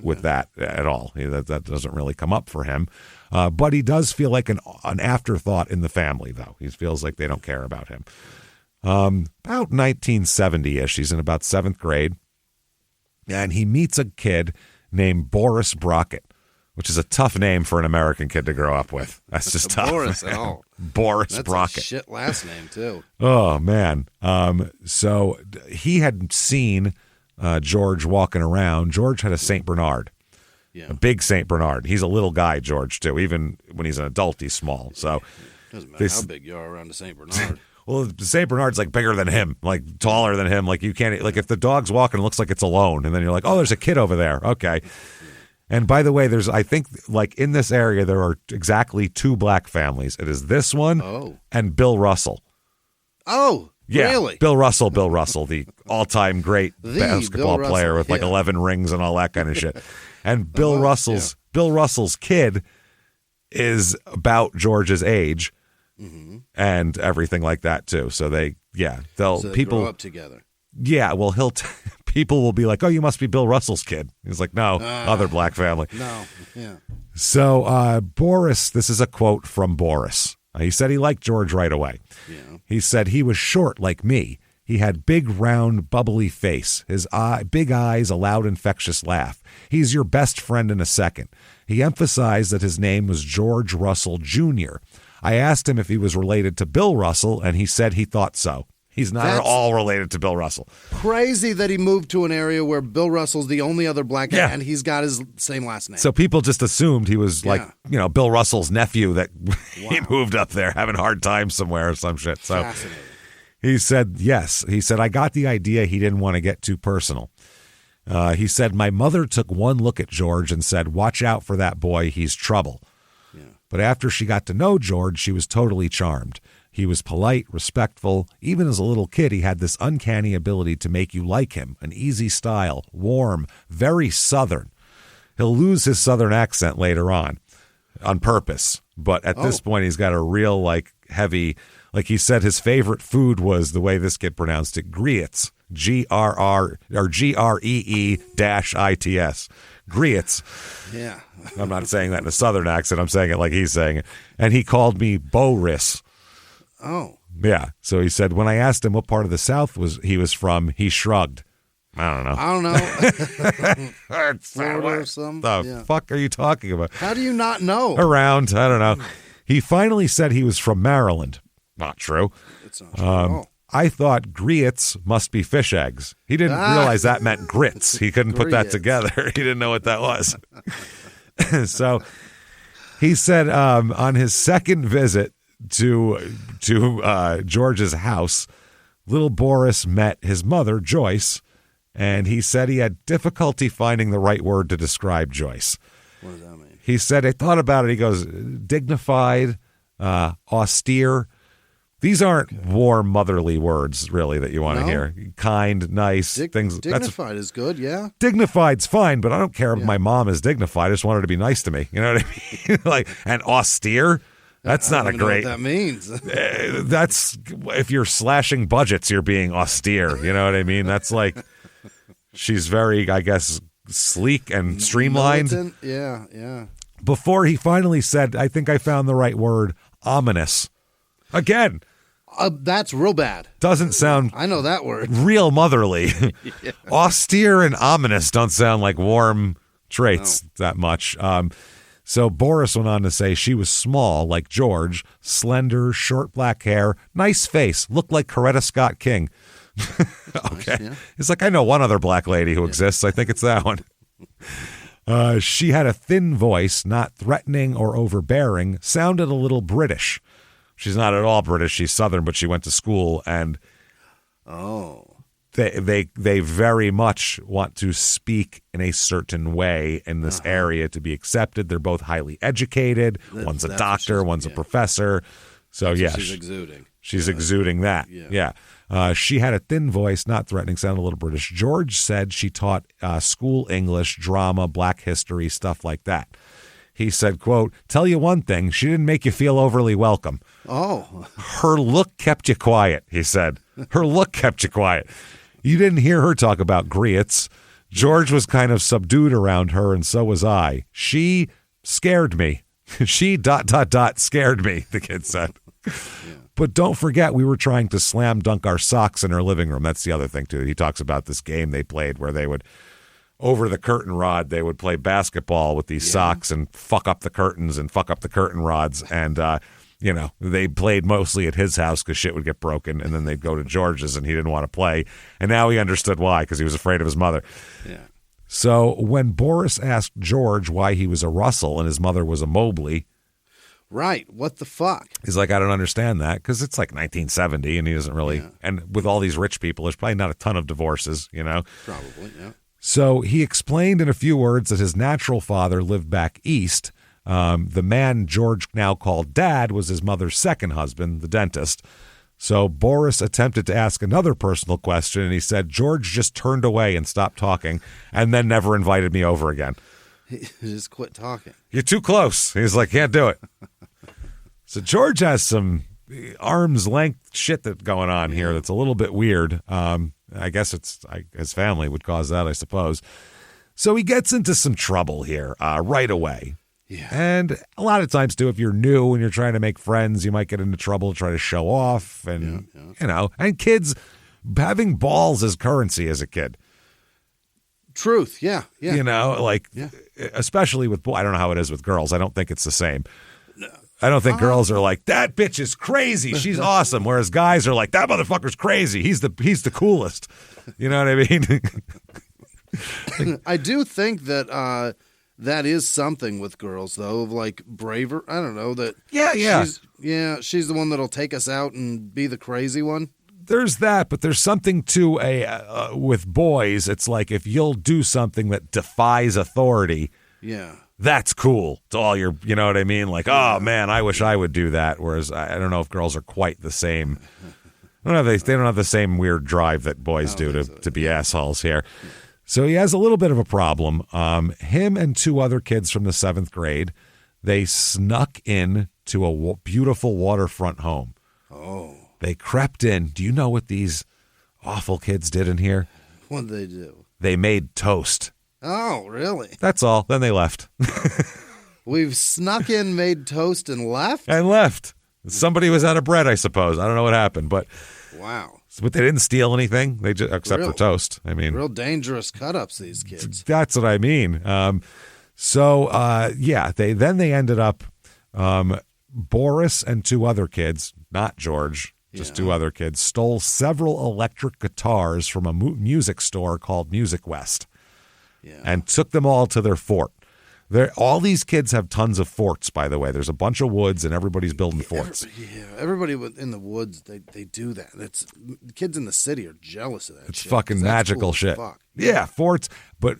with that at all. That doesn't really come up for him. But he does feel like an afterthought in the family, though. He feels like they don't care about him. About 1970-ish, he's in about 7th grade, and he meets a kid named Boris Brockett, which is a tough name for an American kid to grow up with. That's just tough. Boris at all. Boris Brockett. That's a shit last name, too. Oh, man. So he had seen George walking around. George had a St. Bernard. Yeah. A big St. Bernard. He's a little guy, George, too. Even when he's an adult, he's small. So Doesn't matter how big you are around a St. Bernard. well, the St. Bernard's like bigger than him, like taller than him. Like you can't, like if the dog's walking, it looks like it's alone. And then you're like, oh, there's a kid over there. Okay. And by the way, I think like in this area, there are exactly 2 black families. It is this one and Bill Russell. Oh, yeah, really? Bill Russell, the all-time great basketball Bill player Russell, with like yeah. 11 rings and all that kind of shit. And Bill Russell's kid is about George's age and everything like that too. So they grow up together. Yeah, well, people will be like, "Oh, you must be Bill Russell's kid." He's like, "No, other black family." No, yeah. So Boris, this is a quote from Boris. He said he liked George right away. Yeah. He said he was short like me. He had big, round, bubbly face, big eyes, a loud, infectious laugh. He's your best friend in a second. He emphasized that his name was George Russell Jr. I asked him if he was related to Bill Russell, and he said he thought so. He's not at all related to Bill Russell. Crazy that he moved to an area where Bill Russell's the only other black guy, and he's got his same last name. So people just assumed he was like, Bill Russell's nephew that he moved up there having a hard time somewhere or some shit. So Fascinating. he said, yes. He said, I got the idea he didn't want to get too personal. He said, my mother took one look at George and said, watch out for that boy. He's trouble. Yeah. But after she got to know George, she was totally charmed. He was polite, respectful. Even as a little kid, he had this uncanny ability to make you like him. An easy style, warm, very Southern. He'll lose his Southern accent later on purpose. But at this point, he's got a real, heavy, he said his favorite food was, the way this kid pronounced it, grits. Gree-its. Grits. Yeah. I'm not saying that in a Southern accent. I'm saying it like he's saying it. And he called me Boris. Oh. Yeah. So he said, when I asked him what part of the South he was from, he shrugged. I don't know. Florida or something. The fuck are you talking about? How do you not know? Around. I don't know. He finally said he was from Maryland. Not true. It's not true at all. I thought grits must be fish eggs. He didn't realize that meant grits. He couldn't put that together. He didn't know what that was. So he said on his second visit to George's house, little Boris met his mother, Joyce, and he said he had difficulty finding the right word to describe Joyce. What does that mean? He said, he thought about it. He goes, dignified, austere. These aren't warm, motherly words, really, that you want to hear. Kind, nice things. Dignified is good, yeah. Dignified's fine, but I don't care if my mom is dignified. I just want her to be nice to me. You know what I mean? And austere. That's not a great. Know what that means. That's if you're slashing budgets, you're being austere. You know what I mean? That's like she's very, I guess, sleek and streamlined. Militant. Yeah. Before he finally said, I think I found the right word, ominous. Again. That's real bad. Doesn't sound. I know that word. Real motherly. Yeah. Austere and ominous don't sound like warm traits that much. So Boris went on to say she was small, like George, slender, short black hair, nice face, looked like Coretta Scott King. Okay. Nice, yeah. It's like, I know one other black lady who exists. I think it's that one. She had a thin voice, not threatening or overbearing, sounded a little British. She's not at all British. She's Southern, but she went to school, and they very much want to speak in a certain way in this area to be accepted. They're both highly educated. One's a doctor, one's a professor. So she's exuding. She's exuding that. Yeah. She had a thin voice, not threatening, sounded a little British. George said she taught school English, drama, black history, stuff like that. He said, quote, tell you one thing, she didn't make you feel overly welcome. Oh. Her look kept you quiet, he said. Her look kept you quiet. You didn't hear her talk about grits. George was kind of subdued around her, and so was I. She scared me. She ... scared me, the kid said. Yeah. But don't forget, we were trying to slam dunk our socks in her living room. That's the other thing, too. He talks about this game they played where they would, over the curtain rod, they would play basketball with these socks and fuck up the curtains and fuck up the curtain rods. And, they played mostly at his house because shit would get broken. And then they'd go to George's and he didn't want to play. And now he understood why, because he was afraid of his mother. Yeah. So when Boris asked George why he was a Russell and his mother was a Mobley, Right. What the fuck? he's like, I don't understand that, because it's like 1970 and he doesn't really, and with all these rich people, there's probably not a ton of divorces, you know? Probably, yeah. So he explained in a few words that his natural father lived back east. The man George now called Dad was his mother's second husband, the dentist. So Boris attempted to ask another personal question, and he said, George just turned away and stopped talking and then never invited me over again. He just quit talking. You're too close. He's like, can't do it. So George has some arm's length shit that's going on here that's a little bit weird. I guess his family would cause that, I suppose. So he gets into some trouble here right away. Yeah. And a lot of times, too, if you're new and you're trying to make friends, you might get into trouble, try to show off. And, you know, and kids having balls as currency as a kid. Truth, yeah. You know, like, especially with, I don't know how it is with girls. I don't think it's the same. I don't think girls are like, that bitch is crazy. She's awesome. Whereas guys are like, that motherfucker's crazy. He's the coolest. You know what I mean? I do think that that is something with girls, though, of like braver. I don't know that. Yeah. She's the one that'll take us out and be the crazy one. There's that, but there's something to with boys. It's like if you'll do something that defies authority. Yeah. That's cool to all your, you know what I mean? Like, oh, man, I wish I would do that. Whereas I don't know if girls are quite the same. They don't have the same weird drive that boys do to be assholes here. So he has a little bit of a problem. Him and two other kids from the 7th grade, they snuck in to a beautiful waterfront home. Oh. They crept in. Do you know what these awful kids did in here? What did they do? They made toast. Oh, really? That's all. Then they left. We've snuck in, made toast, and left? And left. Somebody was out of bread, I suppose. I don't know what happened, but wow. But they didn't steal anything. They just except for toast. I mean, real dangerous cut-ups, these kids. That's what I mean. They ended up Boris and two other kids, not George, just two other kids, stole several electric guitars from a music store called Music West. Yeah. And took them all to their fort. All these kids have tons of forts, by the way. There's a bunch of woods, and everybody's building forts. Everybody in the woods, they do that. Kids in the city are jealous of that. It's fucking magical shit. Fuck. Yeah, forts. But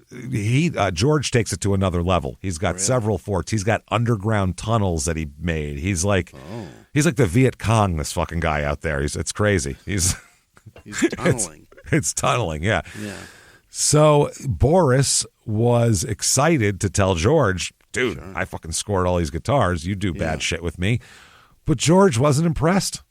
George takes it to another level. He's got several forts. He's got underground tunnels that he made. He's like the Viet Cong. This fucking guy out there. It's crazy. He's tunneling. It's tunneling. Yeah. Yeah. So Boris was excited to tell George, dude, I fucking scored all these guitars. You do bad shit with me. But George wasn't impressed.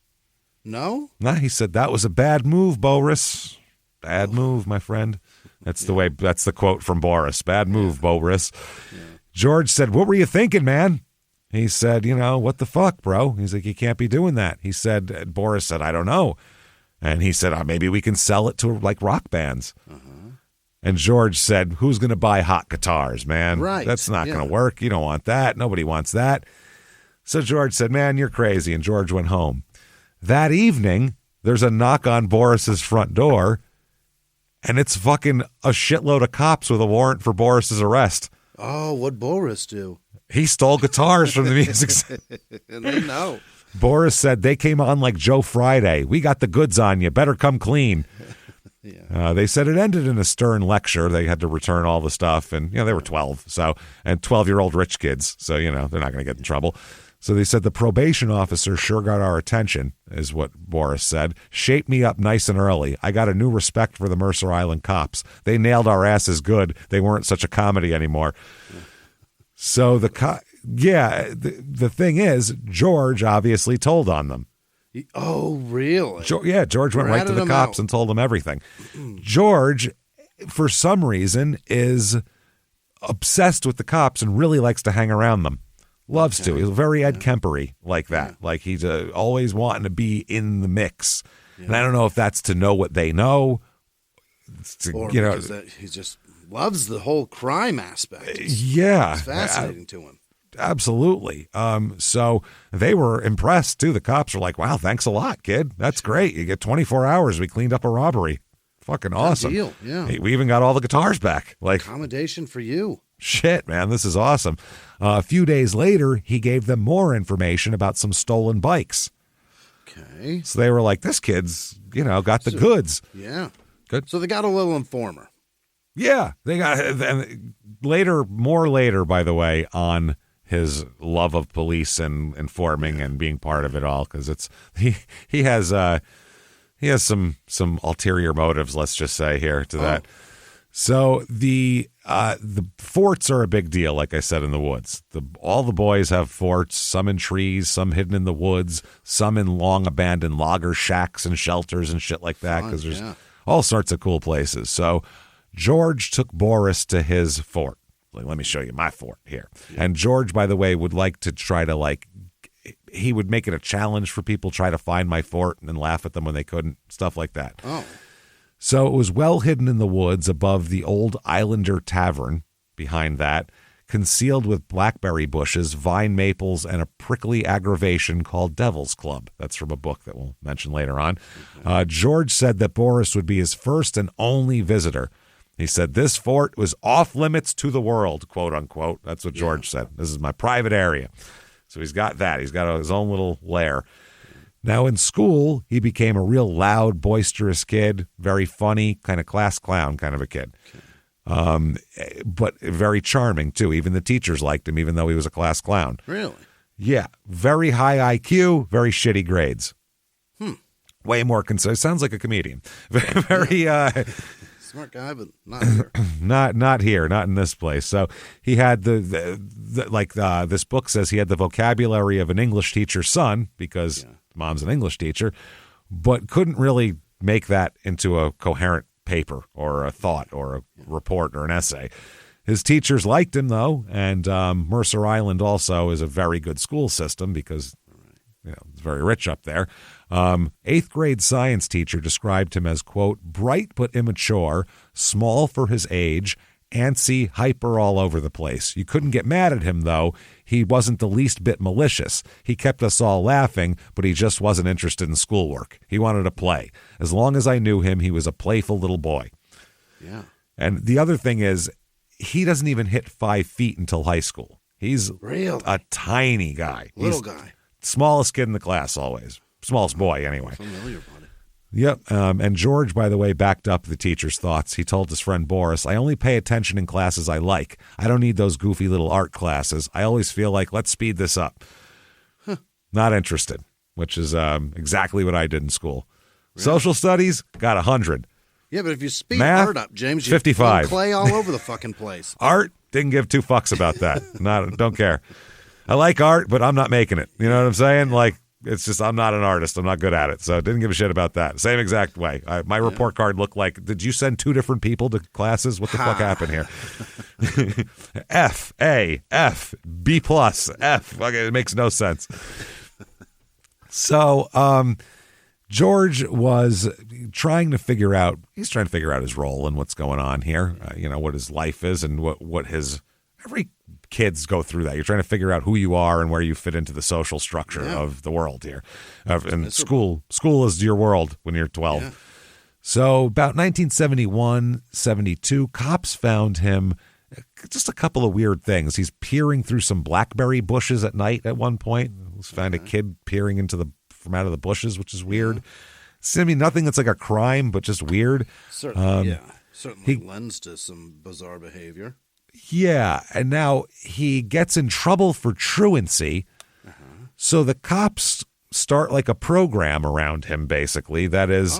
No? Nah, he said, that was a bad move, Boris. Bad move, my friend. That's the quote from Boris. Bad move, Boris. Yeah. George said, what were you thinking, man? He said, what the fuck, bro? He's like, you can't be doing that. He said, Boris said, I don't know. And he said, maybe we can sell it to like rock bands. Uh-huh. And George said, who's going to buy hot guitars, man? Right. That's not going to work. You don't want that. Nobody wants that. So George said, man, you're crazy. And George went home. That evening, there's a knock on Boris's front door, and it's fucking a shitload of cops with a warrant for Boris's arrest. Oh, what'd Boris do? He stole guitars from the music. And they know. Boris said, they came on like Joe Friday. We got the goods on you. Better come clean. Yeah. They said it ended in a stern lecture. They had to return all the stuff, and they were 12, and 12-year-old rich kids, so they're not going to get in trouble. So they said the probation officer sure got our attention, is what Boris said. Shaped me up nice and early. I got a new respect for the Mercer Island cops. They nailed our asses good. They weren't such a comedy anymore. So the thing is, George obviously told on them. Oh, really? George went right to the cops and told them everything. George, for some reason, is obsessed with the cops and really likes to hang around them. Loves to. He's very Ed Kemper-y like that. Yeah. Like he's always wanting to be in the mix. Yeah. And I don't know if that's to know what they know. Or because he just loves the whole crime aspect. Yeah. It's fascinating to him. Absolutely. So they were impressed too. The cops were like, wow, thanks a lot, kid. That's great. You get 24 hours. We cleaned up a robbery. fucking awesome. Deal. Yeah. Hey, we even got all the guitars back. Like, accommodation for you. shit, man, this is awesome. A few days later, he gave them more information about some stolen bikes. Okay. So they were like, this kid's, got the goods. Yeah. Good. So they got a little informer. Yeah, they got, and more later, by the way, on his love of police and informing and being part of it all, because he has some ulterior motives, let's just say here to that. So the forts are a big deal, like I said, in the woods. All the boys have forts, some in trees, some hidden in the woods, some in long abandoned logger shacks and shelters and shit like that, because there's all sorts of cool places. So George took Boris to his fort. Like, let me show you my fort here. Yeah. And George, by the way, would like to try to he would make it a challenge for people, try to find my fort and then laugh at them when they couldn't, stuff like that. Oh. So it was well hidden in the woods above the old Islander Tavern. Behind that, concealed with blackberry bushes, vine maples, and a prickly aggravation called Devil's Club. That's from a book that we'll mention later on. George said that Boris would be his first and only visitor. He said, this fort was off limits to the world, quote unquote. That's what George said. This is my private area. So he's got that. He's got his own little lair. Now in school, he became a real loud, boisterous kid, very funny, kind of class clown kind of a kid. But very charming, too. Even the teachers liked him, even though he was a class clown. Really? Yeah. Very high IQ, very shitty grades. Way more concerned. Sounds like a comedian. Very smart guy, but not here. not here, not in this place. So he had this book says he had the vocabulary of an English teacher's son, because mom's an English teacher, but couldn't really make that into a coherent paper or a thought or a report or an essay. His teachers liked him, though, and Mercer Island also is a very good school system because it's very rich up there. 8th grade science teacher described him as, quote, bright but immature, small for his age, antsy, hyper all over the place. You couldn't get mad at him, though. He wasn't the least bit malicious. He kept us all laughing, but he just wasn't interested in schoolwork. He wanted to play. As long as I knew him, he was a playful little boy. Yeah. And the other thing is, he doesn't even hit 5 feet until high school. He's a tiny guy. Little guy. Smallest kid in the class always. Smallest boy, anyway. Familiar about it. Yep. And George, by the way, backed up the teacher's thoughts. He told his friend Boris, I only pay attention in classes I like. I don't need those goofy little art classes. I always feel like, let's speed this up. Not interested, which is exactly what I did in school. Really? Social studies, got 100. Yeah, but if you speed Math, art up, James, you 55. clay all over the fucking place. Art, didn't give 2 fucks about that. Don't care. I like art, but I'm not making it. You know what I'm saying? Like, it's just, I'm not an artist. I'm not good at it. So didn't give a shit about that. Same exact way. My report card looked like, did you send 2 different people to classes? What the fuck happened here? F, A, F, B plus, F. Okay, it makes no sense. So George was trying to figure out his role and what's going on here, what his life is and what his, every kids go through that. You're trying to figure out who you are and where you fit into the social structure of the world here. And school is your world when you're 12. Yeah. So about 1971, 72, cops found him, just a couple of weird things. He's peering through some blackberry bushes at night at one point. Found a kid peering from out of the bushes, which is weird. I mean, nothing that's like a crime, but just weird. Certainly lends to some bizarre behavior. Yeah, and now he gets in trouble for truancy, so the cops start like a program around him, basically, that is,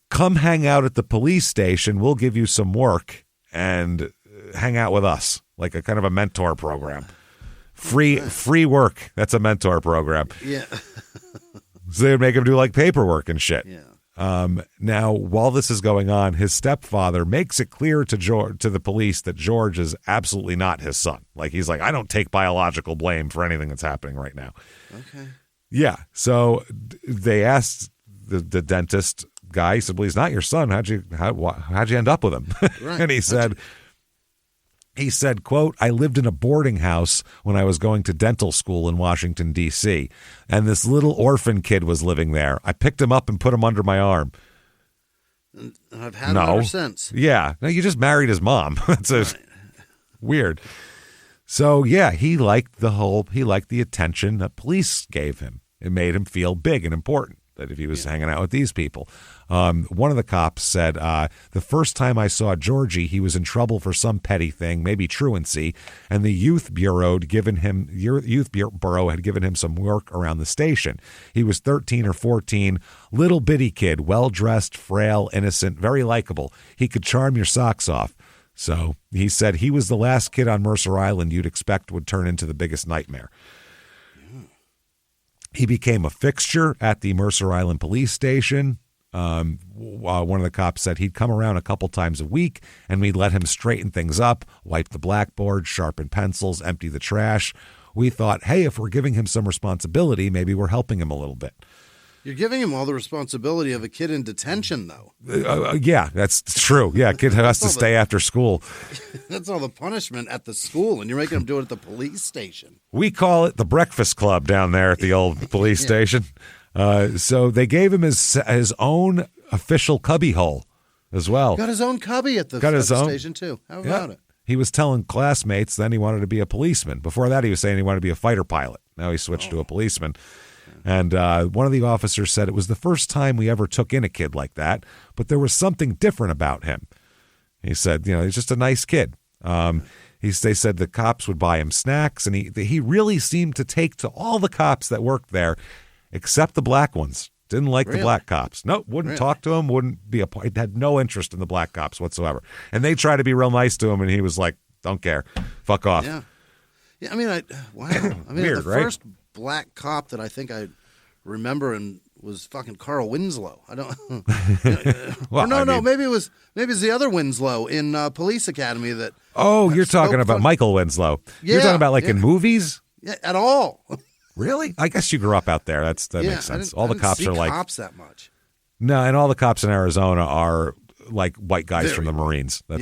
come hang out at the police station, we'll give you some work, and hang out with us, like a kind of a mentor program. Free work, that's a mentor program. Yeah. So they would make him do like paperwork and shit. Yeah. Now, while this is going on, his stepfather makes it clear to the police that George is absolutely not his son. Like, he's like, I don't take biological blame for anything that's happening right now. Okay. Yeah. So they asked the dentist guy, he said, well, he's not your son. How'd you end up with him? Right. And he said, quote, I lived in a boarding house when I was going to dental school in Washington, D.C., and this little orphan kid was living there. I picked him up and put him under my arm. And I've had it ever since. Yeah. No, you just married his mom. That's weird. So, yeah, he liked the attention that police gave him. It made him feel big and important that if he was hanging out with these people. One of the cops said, the first time I saw Georgie, he was in trouble for some petty thing, maybe truancy, and the youth bureau had given him some work around the station. He was 13 or 14, little bitty kid, well-dressed, frail, innocent, very likable. He could charm your socks off. So he said he was the last kid on Mercer Island you'd expect would turn into the biggest nightmare. He became a fixture at the Mercer Island police station. One of the cops said he'd come around a couple times a week and we'd let him straighten things up, wipe the blackboard, sharpen pencils, empty the trash. We thought, hey, if we're giving him some responsibility, maybe we're helping him a little bit. You're giving him all the responsibility of a kid in detention, though. Yeah, that's true. Yeah, kid has to stay after school. That's all the punishment at the school, and you're making him do it at the police station. We call it the Breakfast Club down there at the old police station. So they gave him his own official cubby hole as well. Got his own cubby at the station, too. How about it? He was telling classmates then he wanted to be a policeman. Before that, he was saying he wanted to be a fighter pilot. Now he switched to a policeman. And one of the officers said it was the first time we ever took in a kid like that, but there was something different about him. He said, he's just a nice kid. They said the cops would buy him snacks, and he really seemed to take to all the cops that worked there, except the black ones. Didn't like the black cops. No, wouldn't talk to him, wouldn't be had no interest in the black cops whatsoever. And they tried to be real nice to him, and he was like, don't care. Fuck off. Yeah. I mean, Weird, the first black cop that I think I remember and was fucking Carl Winslow. I don't. Maybe it was the other Winslow in Police Academy that. Oh, you're talking about Michael Winslow. Yeah, you're talking about in movies. Yeah, at all. Really? I guess you grew up out there. That makes sense. All the cops are like cops that much. No, and all the cops in Arizona are like white guys from the Marines. They're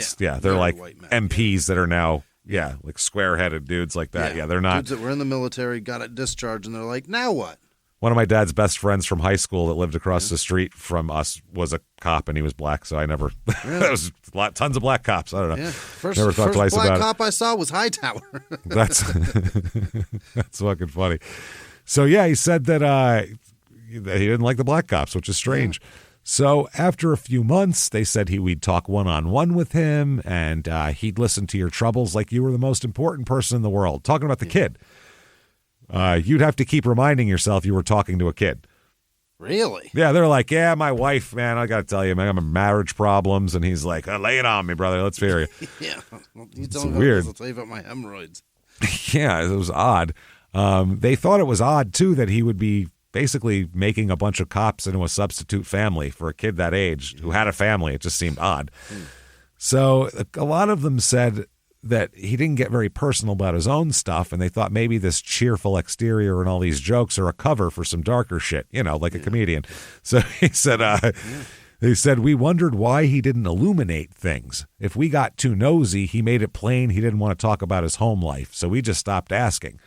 like MPs that are now. Yeah, like square-headed dudes like that. Yeah, they're not. Dudes that were in the military, got it discharged, and they're like, now what? One of my dad's best friends from high school that lived across the street from us was a cop, and he was black, so I never. There was tons of black cops. I don't know. Yeah. Never thought twice about it. First black cop I saw was Hightower. That's fucking funny. So, yeah, he said that he didn't like the black cops, which is strange. Yeah. So after a few months, they said we'd talk one-on-one with him, and he'd listen to your troubles like you were the most important person in the world. Talking about the kid. You'd have to keep reminding yourself you were talking to a kid. Really? Yeah, they're like, yeah, my wife, man, I got to tell you, man, I'm having marriage problems. And he's like, lay it on me, brother. Let's hear you. Yeah. It's weird. I'll tell you about my hemorrhoids. Yeah, it was odd. They thought it was odd, too, that he would be basically making a bunch of cops into a substitute family for a kid that age who had a family. It just seemed odd. So a lot of them said that he didn't get very personal about his own stuff, and they thought maybe this cheerful exterior and all these jokes are a cover for some darker shit, like a comedian. So he said, they said, we wondered why he didn't illuminate things. If we got too nosy, he made it plain he didn't want to talk about his home life, so we just stopped asking.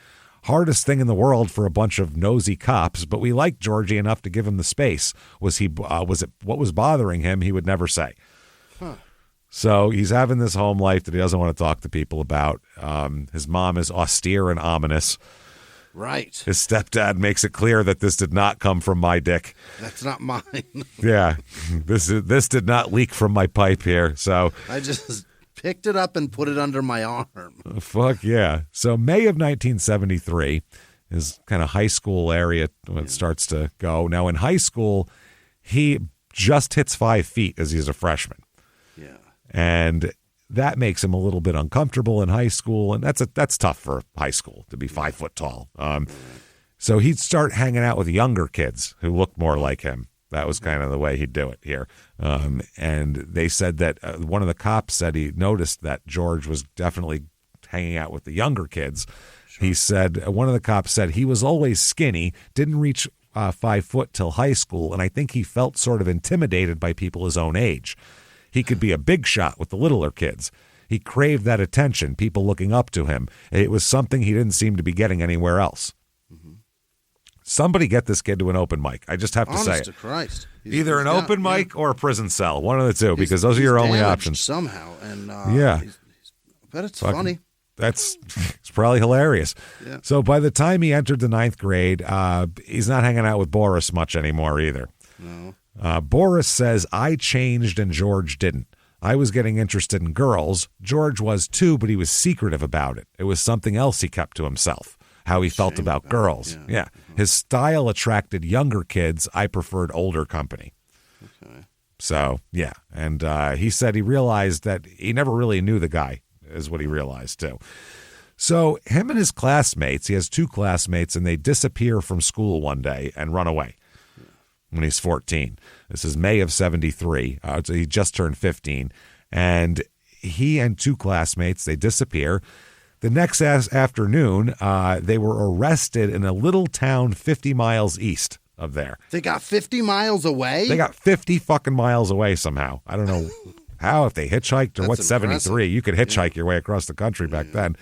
Hardest thing in the world for a bunch of nosy cops, but we liked Georgie enough to give him the space. Was it what was bothering him? He would never say. Huh. So he's having this home life that he doesn't want to talk to people about. His mom is austere and ominous. Right. His stepdad makes it clear that this did not come from my dick. That's not mine. Yeah, this did not leak from my pipe here. So I just picked it up and put it under my arm. Fuck yeah. So May of 1973 is kind of high school area when it starts to go. Now in high school, he just hits 5 feet as he's a freshman. Yeah. And that makes him a little bit uncomfortable in high school. And that's tough for high school to be 5 foot tall. So he'd start hanging out with younger kids who looked more like him. That was kind of the way he'd do it here. And they said that one of the cops said he noticed that George was definitely hanging out with the younger kids. Sure. He said, one of the cops said he was always skinny, didn't reach 5 foot till high school, and I think he felt sort of intimidated by people his own age. He could be a big shot with the littler kids. He craved that attention, people looking up to him. It was something he didn't seem to be getting anywhere else. Mm-hmm. Somebody get this kid to an open mic. I just have to say it. Honest to Christ. Either an open mic or a prison cell, one of the two, because those are He's your only damaged options. somehow. And Yeah. I bet it's funny. It's probably hilarious. Yeah. So by the time he entered the 9th grade, he's not hanging out with Boris much anymore either. No. Boris says, I changed and George didn't. I was getting interested in girls. George was too, but he was secretive about it. It was something else he kept to himself, how he felt about girls. Yeah. His style attracted younger kids. I preferred older company. Okay. So, yeah. And he said he realized that he never really knew the guy, is what he realized too. So him and his classmates, he has 2 classmates, and they disappear from school one day and run away when he's 14. This is May of 73. So he just turned 15. And he and 2 classmates, they disappear. The next afternoon, they were arrested in a little town 50 miles east of there. They got 50 miles away? They got 50 fucking miles away somehow. I don't know how, if they hitchhiked or what's 73. You could hitchhike your way across the country back then.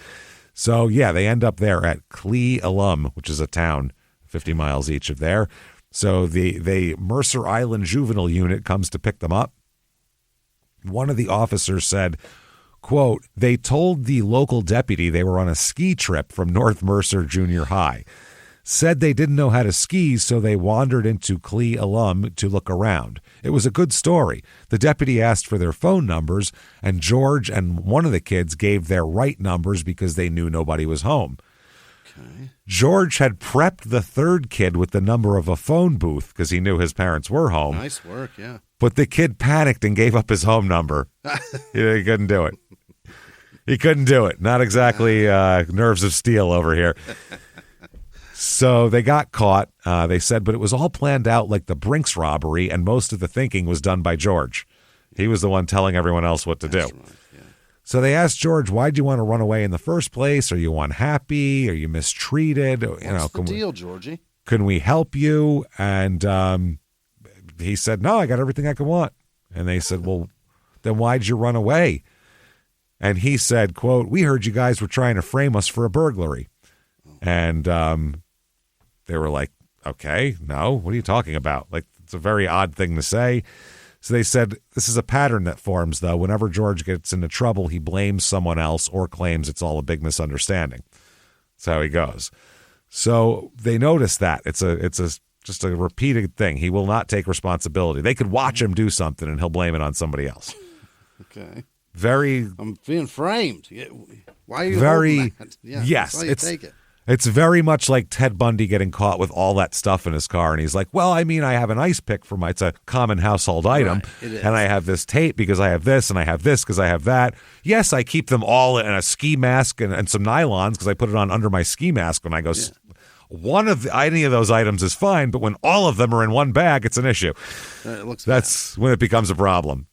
So, yeah, they end up there at Clee Alum, which is a town 50 miles each of there. So the Mercer Island Juvenile Unit comes to pick them up. One of the officers said, quote, they told the local deputy they were on a ski trip from North Mercer Junior High. Said they didn't know how to ski, so they wandered into Clee Alum to look around. It was a good story. The deputy asked for their phone numbers, and George and one of the kids gave their right numbers because they knew nobody was home. Okay. George had prepped the 3rd kid with the number of a phone booth because he knew his parents were home. Nice work, yeah. But the kid panicked and gave up his home number. He couldn't do it. He couldn't do it. Not exactly nerves of steel over here. So they got caught, they said, but it was all planned out like the Brinks robbery, and most of the thinking was done by George. He was the one telling everyone else what to do. Right, yeah. So they asked George, why'd you want to run away in the first place? Are you unhappy? Are you mistreated? What's the deal, Georgie? Can we help you? And he said, no, I got everything I could want. And they said, well, then why'd you run away? And he said, quote, we heard you guys were trying to frame us for a burglary. And they were like, okay, no, what are you talking about? Like, it's a very odd thing to say. So they said, this is a pattern that forms, though. Whenever George gets into trouble, he blames someone else or claims it's all a big misunderstanding. That's how he goes. So they noticed that. It's just a repeated thing. He will not take responsibility. They could watch him do something, and he'll blame it on somebody else. Okay. I'm being framed. Why are you holding that? Yeah, yes, take it. It's very much like Ted Bundy getting caught with all that stuff in his car. And he's like, well, I mean, I have an ice pick for it's a common household item. Right, it is. And I have this tape because I have this, and I have this because I have that. Yes, I keep them all in a ski mask and some nylons because I put it on under my ski mask when I go. Yeah. Any of those items is fine, but when all of them are in one bag, it's an issue. That's when it becomes a problem.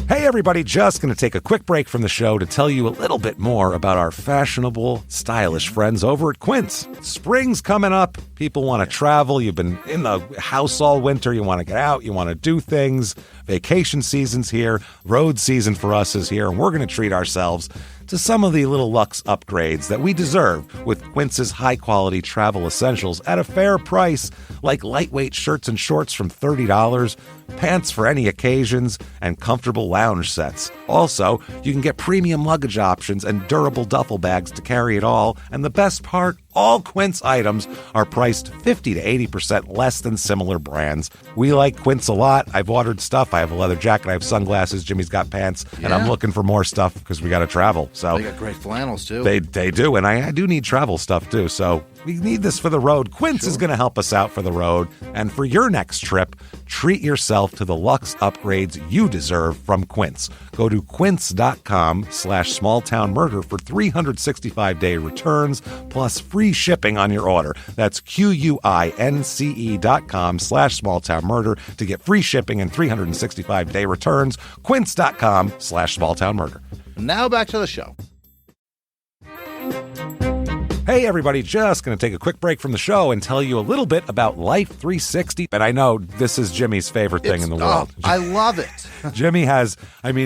Hey, everybody, just going to take a quick break from the show to tell you a little bit more about our fashionable, stylish friends over at Quince. Spring's coming up. People want to travel. You've been in the house all winter. You want to get out. You want to do things. Vacation season's here. Road season for us is here, and we're going to treat ourselves to some of the little luxe upgrades that we deserve with Quince's high-quality travel essentials at a fair price, like lightweight shirts and shorts from $30, pants for any occasions, and comfortable lounge sets. Also, you can get premium luggage options and durable duffel bags to carry it all, and the best part, all Quince items are priced 50 to 80% less than similar brands. We like Quince a lot. I've ordered stuff. I have a leather jacket. I have sunglasses. Jimmy's got pants. Yeah. And I'm looking for more stuff because we got to travel. So they got great flannels, too. They do. And I do need travel stuff, too. So we need this for the road. Quince is going to help us out for the road. And for your next trip, treat yourself to the luxe upgrades you deserve from Quince. Go to quince.com/smalltownmurder for 365-day returns plus free shipping on your order. That's QUINCE.com/smalltownmurder to get free shipping and 365-day returns. Quince.com/smalltownmurder. Now back to the show. Hey, everybody, just going to take a quick break from the show and tell you a little bit about Life 360. And I know this is Jimmy's favorite thing in the world. I love it. Jimmy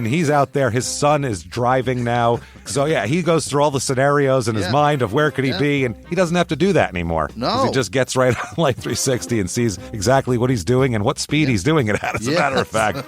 he's out there. His son is driving now. So, yeah, he goes through all the scenarios in his mind of where could he be, and he doesn't have to do that anymore. No. He just gets right on Life 360 and sees exactly what he's doing and what speed he's doing it at, as a matter of fact.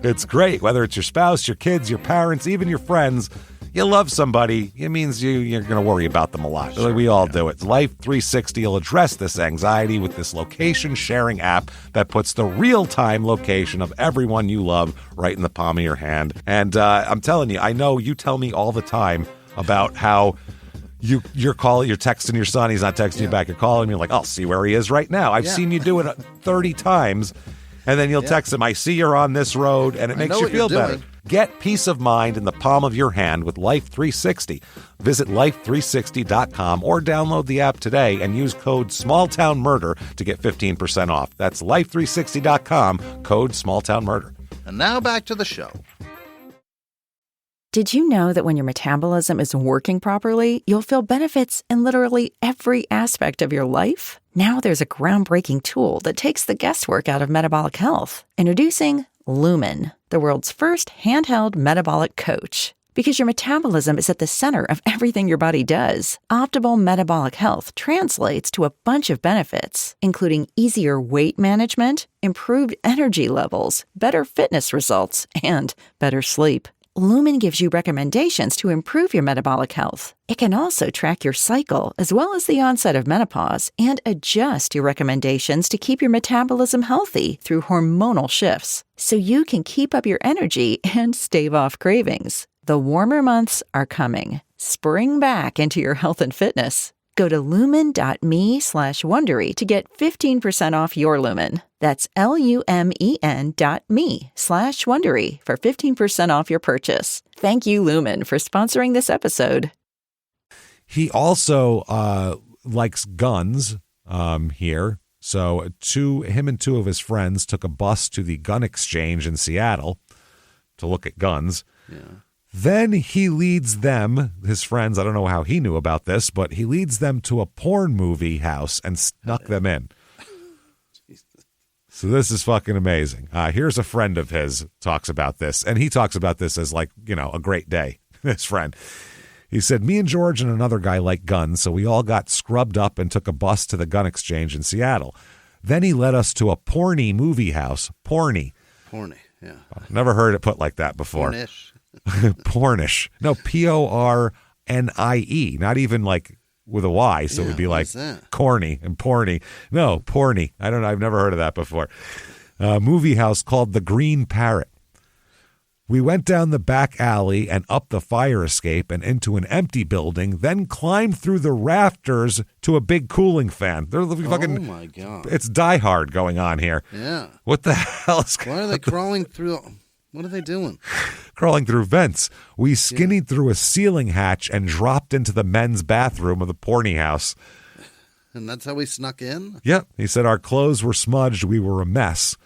It's great. Whether it's your spouse, your kids, your parents, even your friends, you love somebody, it means you're going to worry about them a lot. Sure, we all do it. Life 360 will address this anxiety with this location-sharing app that puts the real-time location of everyone you love right in the palm of your hand. And I'm telling you, I know you tell me all the time about how you're texting your son, he's not texting you back, you're calling him, you're like, I'll see where he is right now. I've seen you do it 30 times. And then you'll text him, I see you're on this road, and it makes you feel better. Get peace of mind in the palm of your hand with Life 360. Visit life360.com or download the app today and use code SmallTownMurder to get 15% off. That's life360.com, code SmallTownMurder. And now back to the show. Did you know that when your metabolism is working properly, you'll feel benefits in literally every aspect of your life? Now there's a groundbreaking tool that takes the guesswork out of metabolic health. Introducing Lumen, the world's first handheld metabolic coach. Because your metabolism is at the center of everything your body does, optimal metabolic health translates to a bunch of benefits, including easier weight management, improved energy levels, better fitness results, and better sleep. Lumen gives you recommendations to improve your metabolic health. It can also track your cycle as well as the onset of menopause and adjust your recommendations to keep your metabolism healthy through hormonal shifts, so you can keep up your energy and stave off cravings. The warmer months are coming. Spring back into your health and fitness. Go to lumen.me/Wondery to get 15% off your Lumen. That's lumen.me/Wondery for 15% off your purchase. Thank you, Lumen, for sponsoring this episode. He also likes guns here. So him and two of his friends took a bus to the gun exchange in Seattle to look at guns. Yeah. Then he leads them, his friends, I don't know how he knew about this, but he leads them to a porn movie house and snuck them in. So this is fucking amazing. Here's a friend of his talks about this, and he talks about this as like, a great day, his friend. He said, me and George and another guy like guns, so we all got scrubbed up and took a bus to the gun exchange in Seattle. Then he led us to a porny movie house. Porny. Porny, yeah. Never heard it put like that before. Pornish. Pornish. No, Pornie. Not even like with a Y, so it would be like corny and porny. No, porny. I've never heard of that before. Movie house called The Green Parrot. We went down the back alley and up the fire escape and into an empty building, then climbed through the rafters to a big cooling fan. They're fucking, oh my God. It's Die Hard going on here. Yeah. What the hell is Why are they crawling through? What are they doing? Crawling through vents. We skinnied through a ceiling hatch and dropped into the men's bathroom of the porny house. And that's how we snuck in? Yep. He said our clothes were smudged. We were a mess.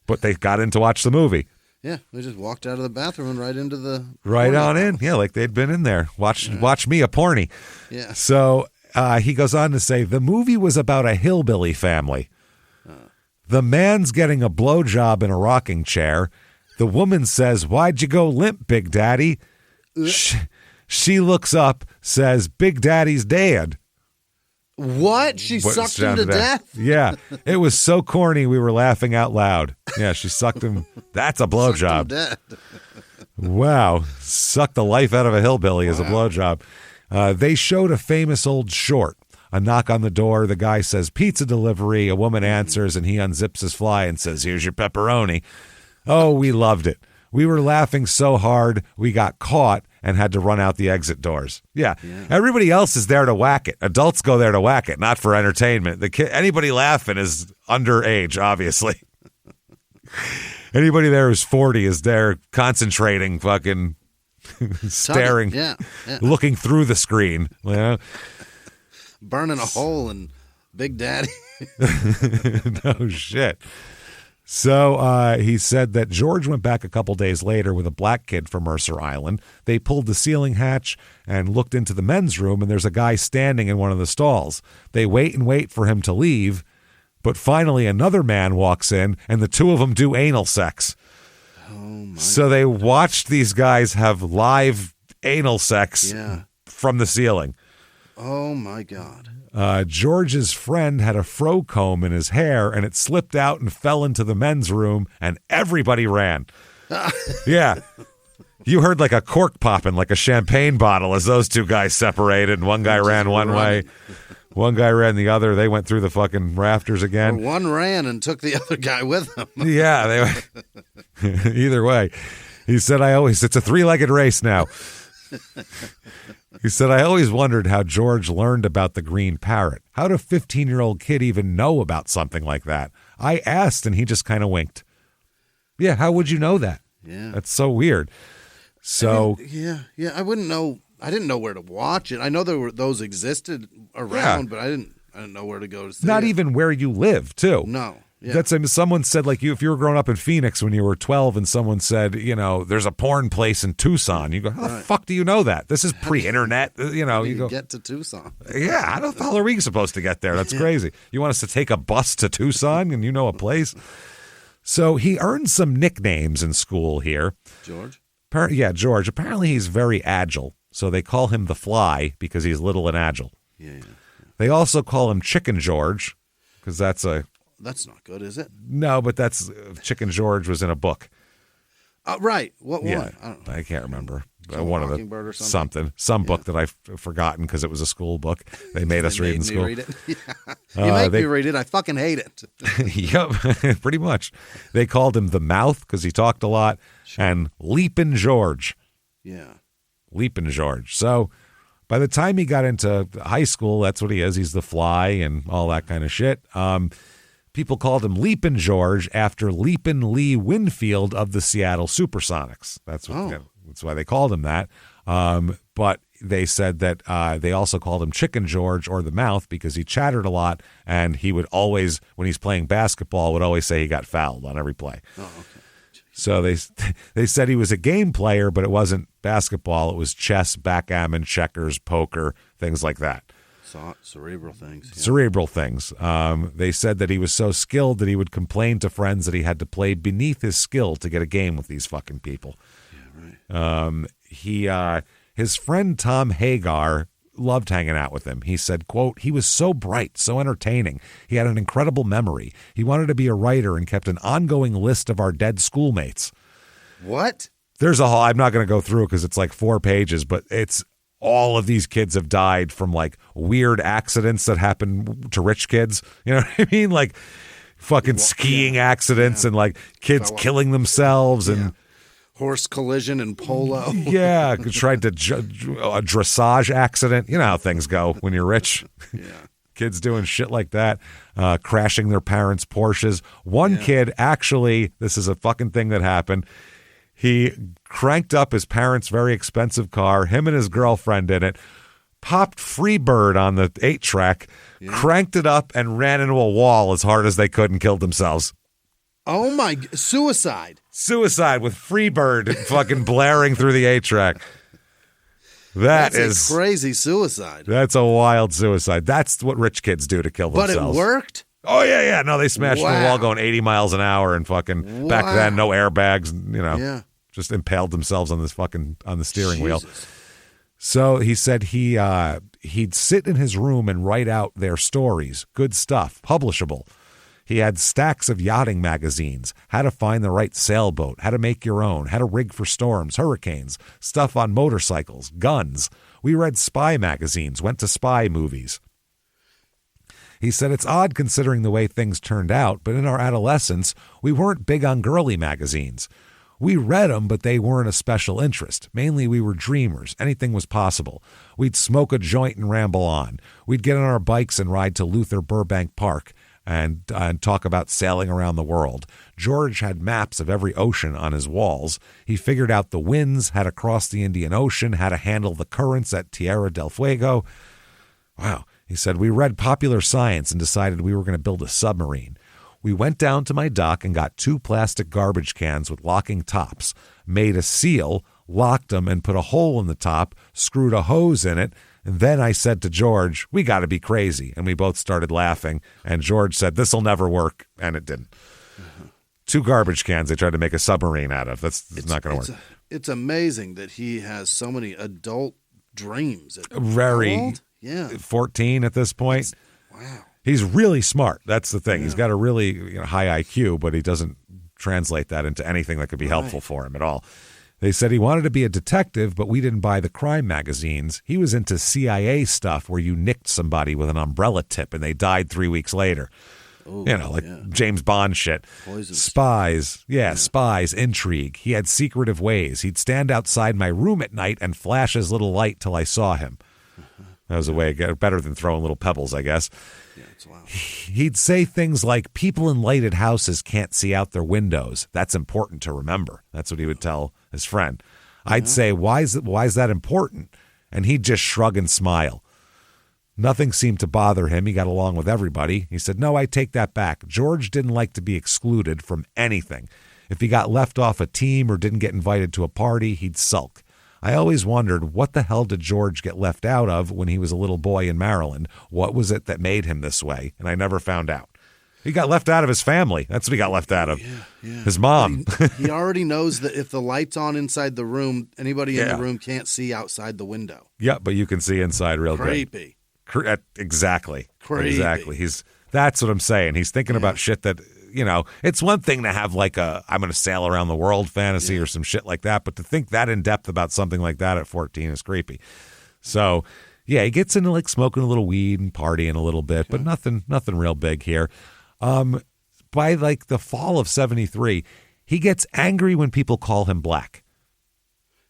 But they got in to watch the movie. Yeah. We just walked out of the bathroom and right into the... Right on in. Yeah, like they'd been in there. Watch me, a porny. Yeah. So he goes on to say, the movie was about a hillbilly family. The man's getting a blowjob in a rocking chair. The woman says, why'd you go limp, Big Daddy? She looks up, says, Big Daddy's dead. What? She sucked him to death? Yeah. It was so corny we were laughing out loud. Yeah, she sucked him. That's a blowjob. Wow. Sucked the life out of a hillbilly as a blowjob. They showed a famous old short. A knock on the door. The guy says, pizza delivery. A woman answers, and he unzips his fly and says, here's your pepperoni. Oh, we loved it. We were laughing so hard, we got caught and had to run out the exit doors. Yeah. Everybody else is there to whack it. Adults go there to whack it, not for entertainment. Anybody laughing is underage, obviously. Anybody there who's 40 is there concentrating, fucking staring, looking through the screen. You know? Burning a hole in Big Daddy. No shit. So he said that George went back a couple days later with a black kid from Mercer Island. They pulled the ceiling hatch and looked into the men's room, and there's a guy standing in one of the stalls. They wait and wait for him to leave, but finally another man walks in, and the two of them do anal sex. So they watched these guys have live anal sex from the ceiling. Oh, my God. George's friend had a fro comb in his hair, and it slipped out and fell into the men's room, and everybody ran. Yeah. You heard like a cork popping, like a champagne bottle, as those two guys separated, and one guy ran one way, one guy ran the other. They went through the fucking rafters again. Or one ran and took the other guy with him. Yeah, either way. He said, it's a three-legged race now. He said, I always wondered how George learned about the green parrot. How did a 15-year-old kid even know about something like that? I asked, and he just kind of winked. Yeah, how would you know that? Yeah. That's so weird. So I wouldn't know. I didn't know where to watch it. I know those existed around, but I didn't know where to go to see not it. even where you live, too. No. Yeah. That's someone said, like, if you were growing up in Phoenix when you were 12 and someone said, there's a porn place in Tucson, you go, how the fuck do you know that? This is pre-internet. You go, get to Tucson. Yeah, how the hell are we supposed to get there? That's crazy. You want us to take a bus to Tucson and you know a place? So he earned some nicknames in school here. George? George. Apparently he's very agile. So they call him the Fly because he's little and agile. Yeah. They also call him Chicken George because that's not good, is it? No, but that's Chicken George was in a book. Right. What one? Yeah, I can't remember. One of the some book that I've forgotten because it was a school book. They made us read in school. Read it. Yeah. You make me read it. I fucking hate it. Yep, pretty much. They called him the Mouth because he talked a lot, and Leapin' George. Yeah, Leapin' George. So by the time he got into high school, that's what he is. He's the Fly and all that kind of shit. People called him Leapin' George after Leapin' Lee Winfield of the Seattle Supersonics. That's why they called him that. But they said that they also called him Chicken George or the Mouth because he chattered a lot, and he would always, when he's playing basketball, would always say he got fouled on every play. Oh, okay. So they said he was a game player, but it wasn't basketball. It was chess, backgammon, checkers, poker, things like that. Cerebral things. Yeah. Cerebral things. They said that he was so skilled that he would complain to friends that he had to play beneath his skill to get a game with these fucking people. Yeah, right. His friend Tom Hagar loved hanging out with him. He said, quote, he was so bright, so entertaining. He had an incredible memory. He wanted to be a writer and kept an ongoing list of our dead schoolmates. What? There's a whole, I'm not going to go through it because it's like 4 pages, but it's all of these kids have died from like weird accidents that happen to rich kids. You know what I mean? Like fucking skiing accidents and like kids killing themselves and horse collision and polo. Yeah. Tried to a dressage accident. You know how things go when you're rich. Yeah. Kids doing shit like that, crashing their parents' Porsches. One kid actually, this is a fucking thing that happened. He cranked up his parents' very expensive car, him and his girlfriend in it, popped Freebird on the 8-track, cranked it up, and ran into a wall as hard as they could and killed themselves. Oh, my, suicide. Suicide with Freebird fucking blaring through the 8-track. That's a crazy suicide. That's a wild suicide. That's what rich kids do to kill themselves. But it worked? Oh, yeah. No, they smashed the wall going 80 miles an hour and fucking back then, no airbags, just impaled themselves on the steering wheel. So he said he'd sit in his room and write out their stories, good stuff, publishable. He had stacks of yachting magazines, how to find the right sailboat, how to make your own, how to rig for storms, hurricanes, stuff on motorcycles, guns. We read spy magazines, went to spy movies. He said it's odd considering the way things turned out, but in our adolescence, we weren't big on girly magazines. We read them, but they weren't a special interest. Mainly we were dreamers. Anything was possible. We'd smoke a joint and ramble on. We'd get on our bikes and ride to Luther Burbank Park and talk about sailing around the world. George had maps of every ocean on his walls. He figured out the winds, how to cross the Indian Ocean, how to handle the currents at Tierra del Fuego. Wow. He said, we read popular science and decided we were going to build a submarine. We went down to my dock and got 2 plastic garbage cans with locking tops, made a seal, locked them, and put a hole in the top, screwed a hose in it, and then I said to George, we got to be crazy. And we both started laughing, and George said, this'll never work, and it didn't. 2 garbage cans they tried to make a submarine out of. It's not going to work. It's amazing that he has so many adult dreams. Very, yeah, 14 at this point. Wow. He's really smart. That's the thing. Yeah. He's got a really high IQ, but he doesn't translate that into anything that could be helpful for him at all. They said he wanted to be a detective, but we didn't buy the crime magazines. He was into CIA stuff where you nicked somebody with an umbrella tip and they died 3 weeks later. Ooh, James Bond shit. Poison. Spies. Spies, intrigue. He had secretive ways. He'd stand outside my room at night and flash his little light till I saw him. That was a way to get better than throwing little pebbles, I guess. Yeah, it's loud. He'd say things like, people in lighted houses can't see out their windows. That's important to remember. That's what he would tell his friend. I'd say, why is that important? And he'd just shrug and smile. Nothing seemed to bother him. He got along with everybody. He said, no, I take that back. George didn't like to be excluded from anything. If he got left off a team or didn't get invited to a party, he'd sulk. I always wondered, what the hell did George get left out of when he was a little boy in Maryland? What was it that made him this way? And I never found out. He got left out of his family. That's what he got left out of. Yeah. His mom. He already knows that if the light's on inside the room, anybody in the room can't see outside the window. Yeah, but you can see inside real Creepy. Good. Exactly. Creepy. Exactly. That's what I'm saying. He's thinking about shit that, it's one thing to have like I'm going to sail around the world fantasy or some shit like that, but to think that in depth about something like that at 14 is creepy. So, he gets into like smoking a little weed and partying a little bit, but nothing real big here. By like the fall of 73, he gets angry when people call him black.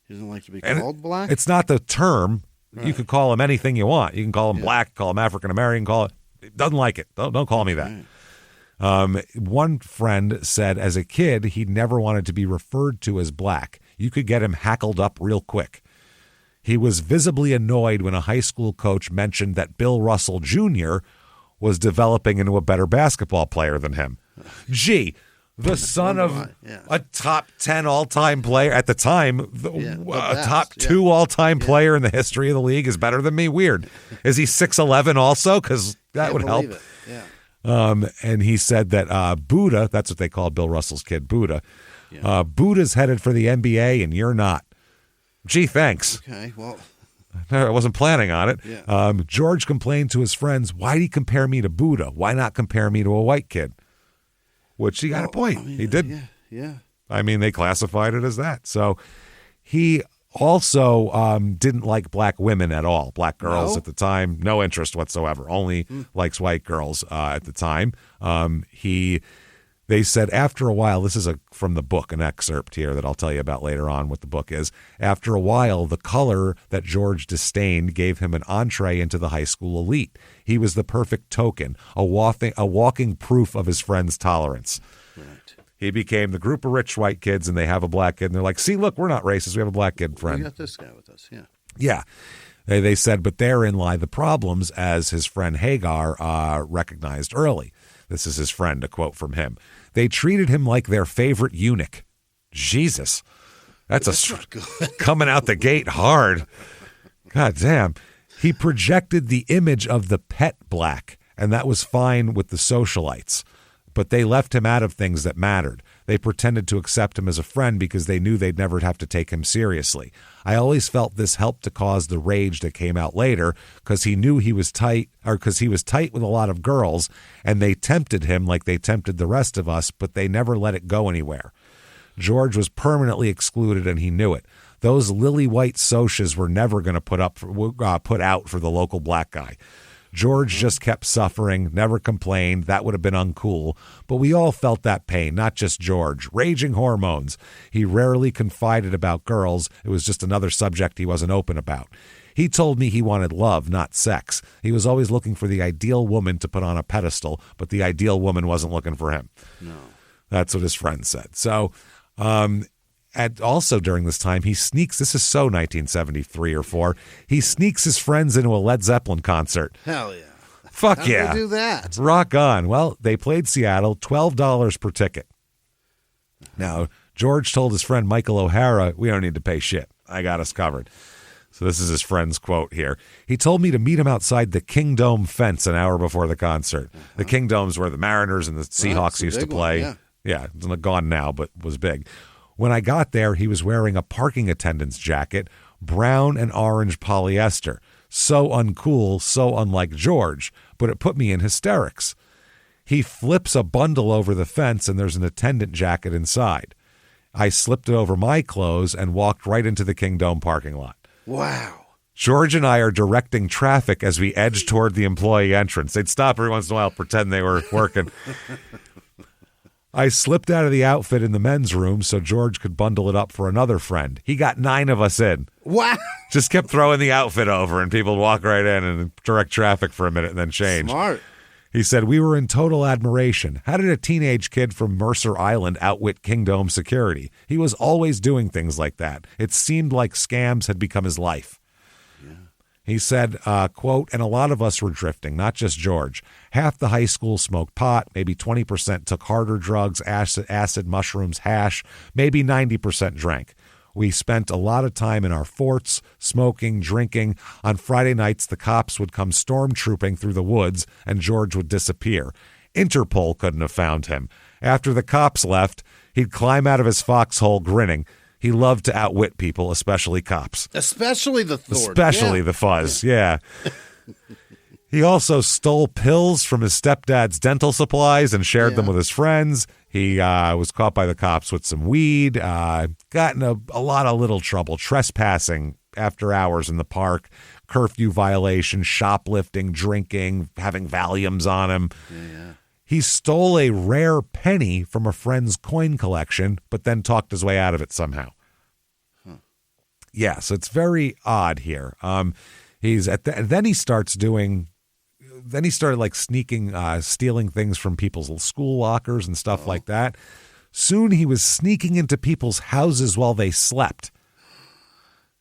He doesn't like to be called black? It's not the term. Right. You could call him anything you want. You can call him black, call him African American, doesn't like it. Don't call me that. Right. One friend said as a kid, he never wanted to be referred to as black. You could get him hackled up real quick. He was visibly annoyed when a high school coach mentioned that Bill Russell Jr. was developing into a better basketball player than him. Gee, the son of a top 10 all-time player at the time, a top 2 all-time player in the history of the league is better than me. Weird. Is he 6'11" also? Because that would help. And he said that Buddha, that's what they called Bill Russell's kid, Buddha. Buddha's headed for the NBA and you're not. Gee, thanks. Okay, well. I wasn't planning on it. Yeah. George complained to his friends, why did he compare me to Buddha? Why not compare me to a white kid? Which he got a point. He did. Yeah. I mean, they classified it as that. So he also didn't like black women at all. Black girls at the time, no interest whatsoever. Only likes white girls at the time. They said after a while, this is from the book, an excerpt here that I'll tell you about later on what the book is. After a while, the color that George disdained gave him an entree into the high school elite. He was the perfect token, a walking proof of his friends' tolerance. Right. He became the group of rich white kids, and they have a black kid, and they're like, see, look, we're not racist. We have a black kid friend. We got this guy with us, Yeah. They said, but therein lie the problems, as his friend Hagar recognized early. This is his friend, a quote from him. They treated him like their favorite eunuch. Jesus. That's coming out the gate hard. God damn. He projected the image of the pet black, and that was fine with the socialites. But they left him out of things that mattered. They pretended to accept him as a friend because they knew they'd never have to take him seriously. I always felt this helped to cause the rage that came out later because he knew he was tight, or because he was tight with a lot of girls, and they tempted him like they tempted the rest of us, but they never let it go anywhere. George was permanently excluded, and he knew it. Those lily white socias were never going to put out for the local black guy. George just kept suffering, never complained. That would have been uncool. But we all felt that pain, not just George. Raging hormones. He rarely confided about girls. It was just another subject he wasn't open about. He told me he wanted love, not sex. He was always looking for the ideal woman to put on a pedestal, but the ideal woman wasn't looking for him. No. That's what his friend said. So, also during this time, he sneaks, this is so 1973 or 4, he sneaks his friends into a Led Zeppelin concert. Hell yeah. Fuck How'd yeah. they do that? Rock on. Well, they played Seattle, $12 per ticket. Now, George told his friend Michael O'Hara, we don't need to pay shit. I got us covered. So this is his friend's quote here. He told me to meet him outside the King Dome fence an hour before the concert. The King Dome's where the Mariners and the Seahawks used to play. One, yeah, it's gone now, but was big. When I got there, he was wearing a parking attendant's jacket, brown and orange polyester. So uncool, so unlike George, but it put me in hysterics. He flips a bundle over the fence and there's an attendant jacket inside. I slipped it over my clothes and walked right into the King Dome parking lot. Wow. George and I are directing traffic as we edge toward the employee entrance. They'd stop every once in a while, pretend they were working. I slipped out of the outfit in the men's room so George could bundle it up for another friend. He got 9 of us in. Wow. Just kept throwing the outfit over and people would walk right in and direct traffic for a minute and then change. Smart. He said, we were in total admiration. How did a teenage kid from Mercer Island outwit King Dome security? He was always doing things like that. It seemed like scams had become his life. Yeah. He said, quote, and a lot of us were drifting, not just George. Half the high school smoked pot, maybe 20% took harder drugs, acid, mushrooms, hash, maybe 90% drank. We spent a lot of time in our forts, smoking, drinking. On Friday nights, the cops would come stormtrooping through the woods, and George would disappear. Interpol couldn't have found him. After the cops left, he'd climb out of his foxhole grinning. He loved to outwit people, especially cops. Especially the Thord. Especially the fuzz, yeah. He also stole pills from his stepdad's dental supplies and shared them with his friends. He was caught by the cops with some weed, got in a lot of little trouble, trespassing after hours in the park, curfew violation, shoplifting, drinking, having Valiums on him. Yeah. He stole a rare penny from a friend's coin collection, but then talked his way out of it somehow. Huh. Yeah, so it's very odd here. Then he starts doing... Then he started like sneaking, stealing things from people's school lockers and stuff like that. Soon he was sneaking into people's houses while they slept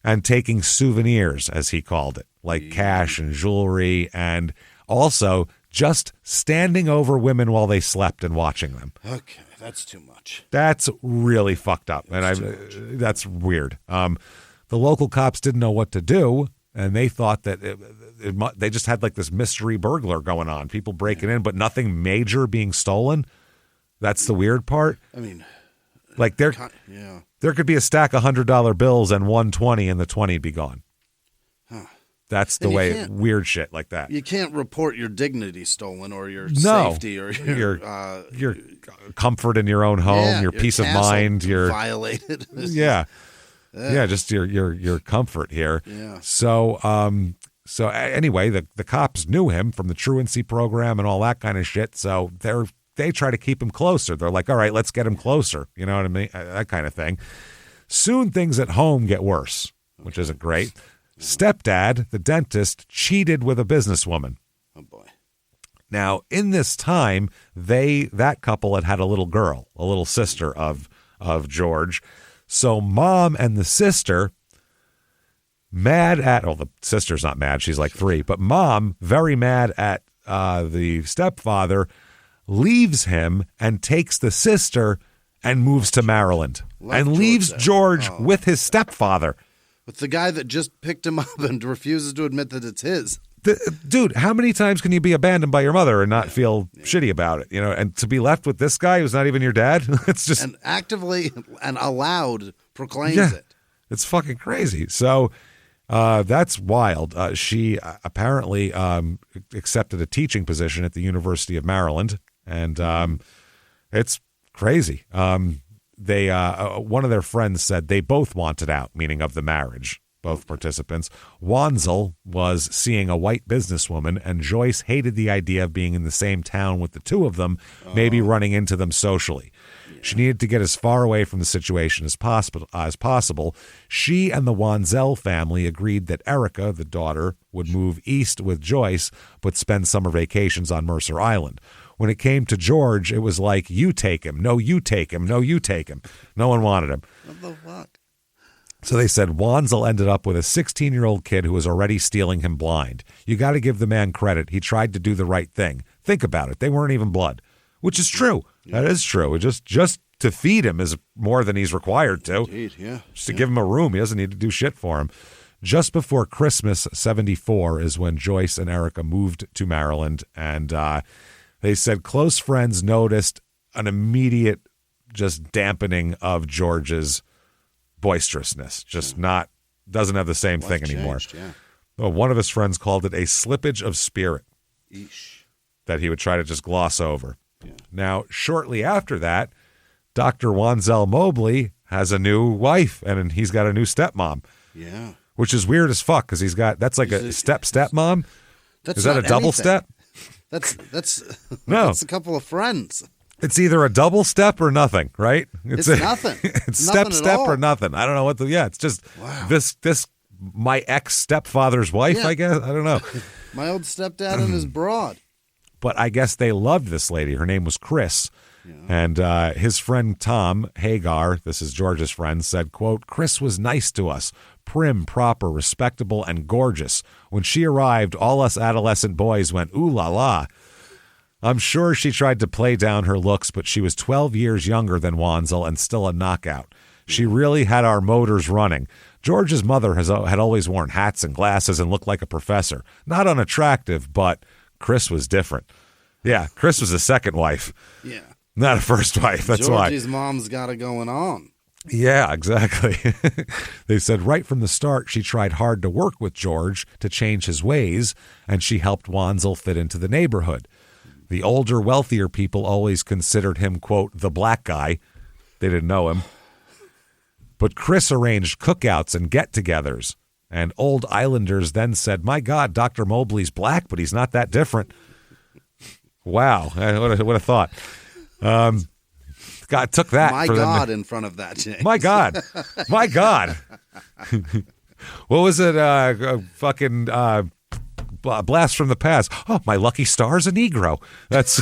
and taking souvenirs, as he called it, like cash and jewelry, and also just standing over women while they slept and watching them. Okay, that's too much. That's really fucked up, and that's weird. The local cops didn't know what to do, and they thought that they just had like this mystery burglar going on, people breaking in, but nothing major being stolen. That's the weird part. I mean, like there could be a stack of $100 bills and 120 and the 20 would be gone. Huh. That's the way, weird shit like that. You can't report your dignity stolen or your safety or your comfort in your own home, your peace of mind, your violated. Just your comfort here. Yeah. So anyway, the cops knew him from the truancy program and all that kind of shit. So they try to keep him closer. They're like, all right, let's get him closer. You know what I mean? That kind of thing. Soon things at home get worse, which isn't great. Stepdad, the dentist, cheated with a businesswoman. Oh boy. Now, in this time, that couple had a little girl, a little sister of George. So mom and the sister, the sister's not mad, she's like 3, but mom, very mad at the stepfather, leaves him and takes the sister and moves to Maryland and leaves George with his stepfather. With the guy that just picked him up and refuses to admit that it's his. Dude, how many times can you be abandoned by your mother and not feel shitty about it? You know, and to be left with this guy who's not even your dad, it's just... And actively and aloud proclaims it. It's fucking crazy. So that's wild. She apparently accepted a teaching position at the University of Maryland, and it's crazy. One of their friends said they both wanted out, meaning of the marriage, both participants. Wanzel was seeing a white businesswoman, and Joyce hated the idea of being in the same town with the two of them, maybe running into them socially. She needed to get as far away from the situation as possible. She and the Wanzel family agreed that Erica, the daughter, would move east with Joyce, but spend summer vacations on Mercer Island. When it came to George, it was like, you take him. No, you take him. No, you take him. No one wanted him. What the fuck? So they said Wanzel ended up with a 16-year-old kid who was already stealing him blind. You got to give the man credit. He tried to do the right thing. Think about it. They weren't even blood, which is true. Yeah. That is true. Just to feed him is more than he's required to. Indeed, yeah. Just to give him a room. He doesn't need to do shit for him. Just before Christmas 74 is when Joyce and Erica moved to Maryland, and they said close friends noticed an immediate just dampening of George's boisterousness. Just doesn't have the same thing anymore. Yeah. Well, one of his friends called it a slippage of spirit. Eesh. That he would try to just gloss over. Yeah. Now, shortly after that, Dr. Wanzel Mobley has a new wife, and he's got a new stepmom. Yeah. Which is weird as fuck, because that's like a stepmom. Is that a double anything. step? That's No. That's a couple of friends. It's either a double step or nothing, right? It's nothing. It's Nothing step at all. or nothing. I don't know what it's just this my ex-stepfather's wife, Yeah. I guess. I don't know. My old stepdad and his broad. But I guess they loved this lady. Her name was Chris. Yeah. And his friend Tom Hagar, this is George's friend, said, quote, Chris was nice to us, prim, proper, respectable, and gorgeous. When she arrived, all us adolescent boys went, ooh la la. I'm sure she tried to play down her looks, but she was 12 years younger than Wanzel and still a knockout. She really had our motors running. George's mother had always worn hats and glasses and looked like a professor. Not unattractive, but Chris was different. Yeah, Chris was a second wife. Yeah. Not a first wife, that's why. Georgie's mom's got it going on. Yeah, exactly. They said right from the start she tried hard to work with George to change his ways, and she helped Wanzel fit into the neighborhood. The older, wealthier people always considered him, quote, the black guy. They didn't know him. But Chris arranged cookouts and get-togethers, and old islanders then said, my God, Dr. Mobley's black, but he's not that different. Wow, what a thought. God took that. My for God them in front of that, James. My God. My God. What was it? Fucking blast from the past. Oh, my lucky star's a Negro. That's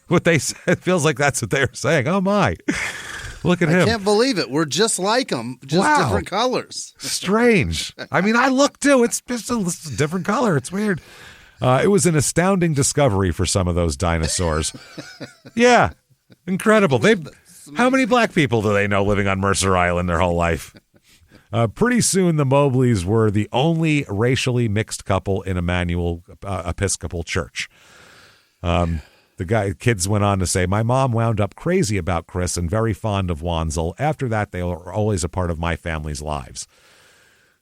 what they said. It feels like that's what they were saying. Oh, my. Look at him. I can't believe it. We're just like them, just different colors. Strange. I mean, I look too. It's just a different color. It's weird. It was an astounding discovery for some of those dinosaurs. Yeah. Incredible. How many black people do they know living on Mercer Island their whole life? Pretty soon, the Mobleys were the only racially mixed couple in Emmanuel Episcopal Church. Kids went on to say, my mom wound up crazy about Chris and very fond of Wanzel. After that, they were always a part of my family's lives.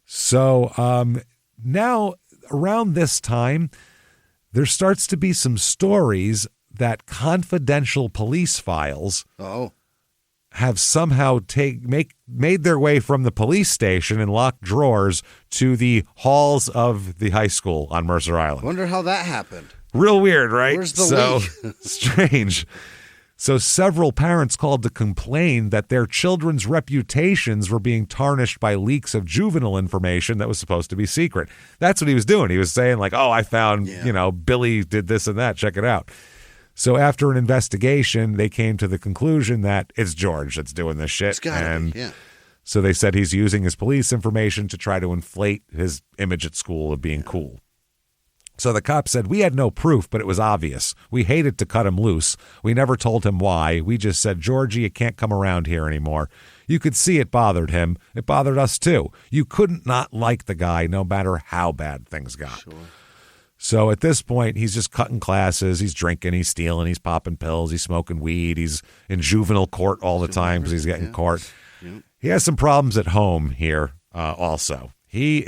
So now, around this time, there starts to be some stories that confidential police files have somehow made their way from the police station in locked drawers to the halls of the high school on Mercer Island. Wonder how that happened. Real weird, right? Where's the leak? Strange. So several parents called to complain that their children's reputations were being tarnished by leaks of juvenile information that was supposed to be secret. That's what he was doing. He was saying like, oh, I found, Billy did this and that. Check it out. So after an investigation, they came to the conclusion that it's George that's doing this shit. It's gotta be, yeah. So they said he's using his police information to try to inflate his image at school of being cool. So the cop said, we had no proof, but it was obvious. We hated to cut him loose. We never told him why. We just said, Georgie, you can't come around here anymore. You could see it bothered him. It bothered us too. You couldn't not like the guy no matter how bad things got. Sure. So at this point, he's just cutting classes. He's drinking, he's stealing, he's popping pills, he's smoking weed. He's in juvenile court all the time because he's getting caught. Yeah. He has some problems at home here also. He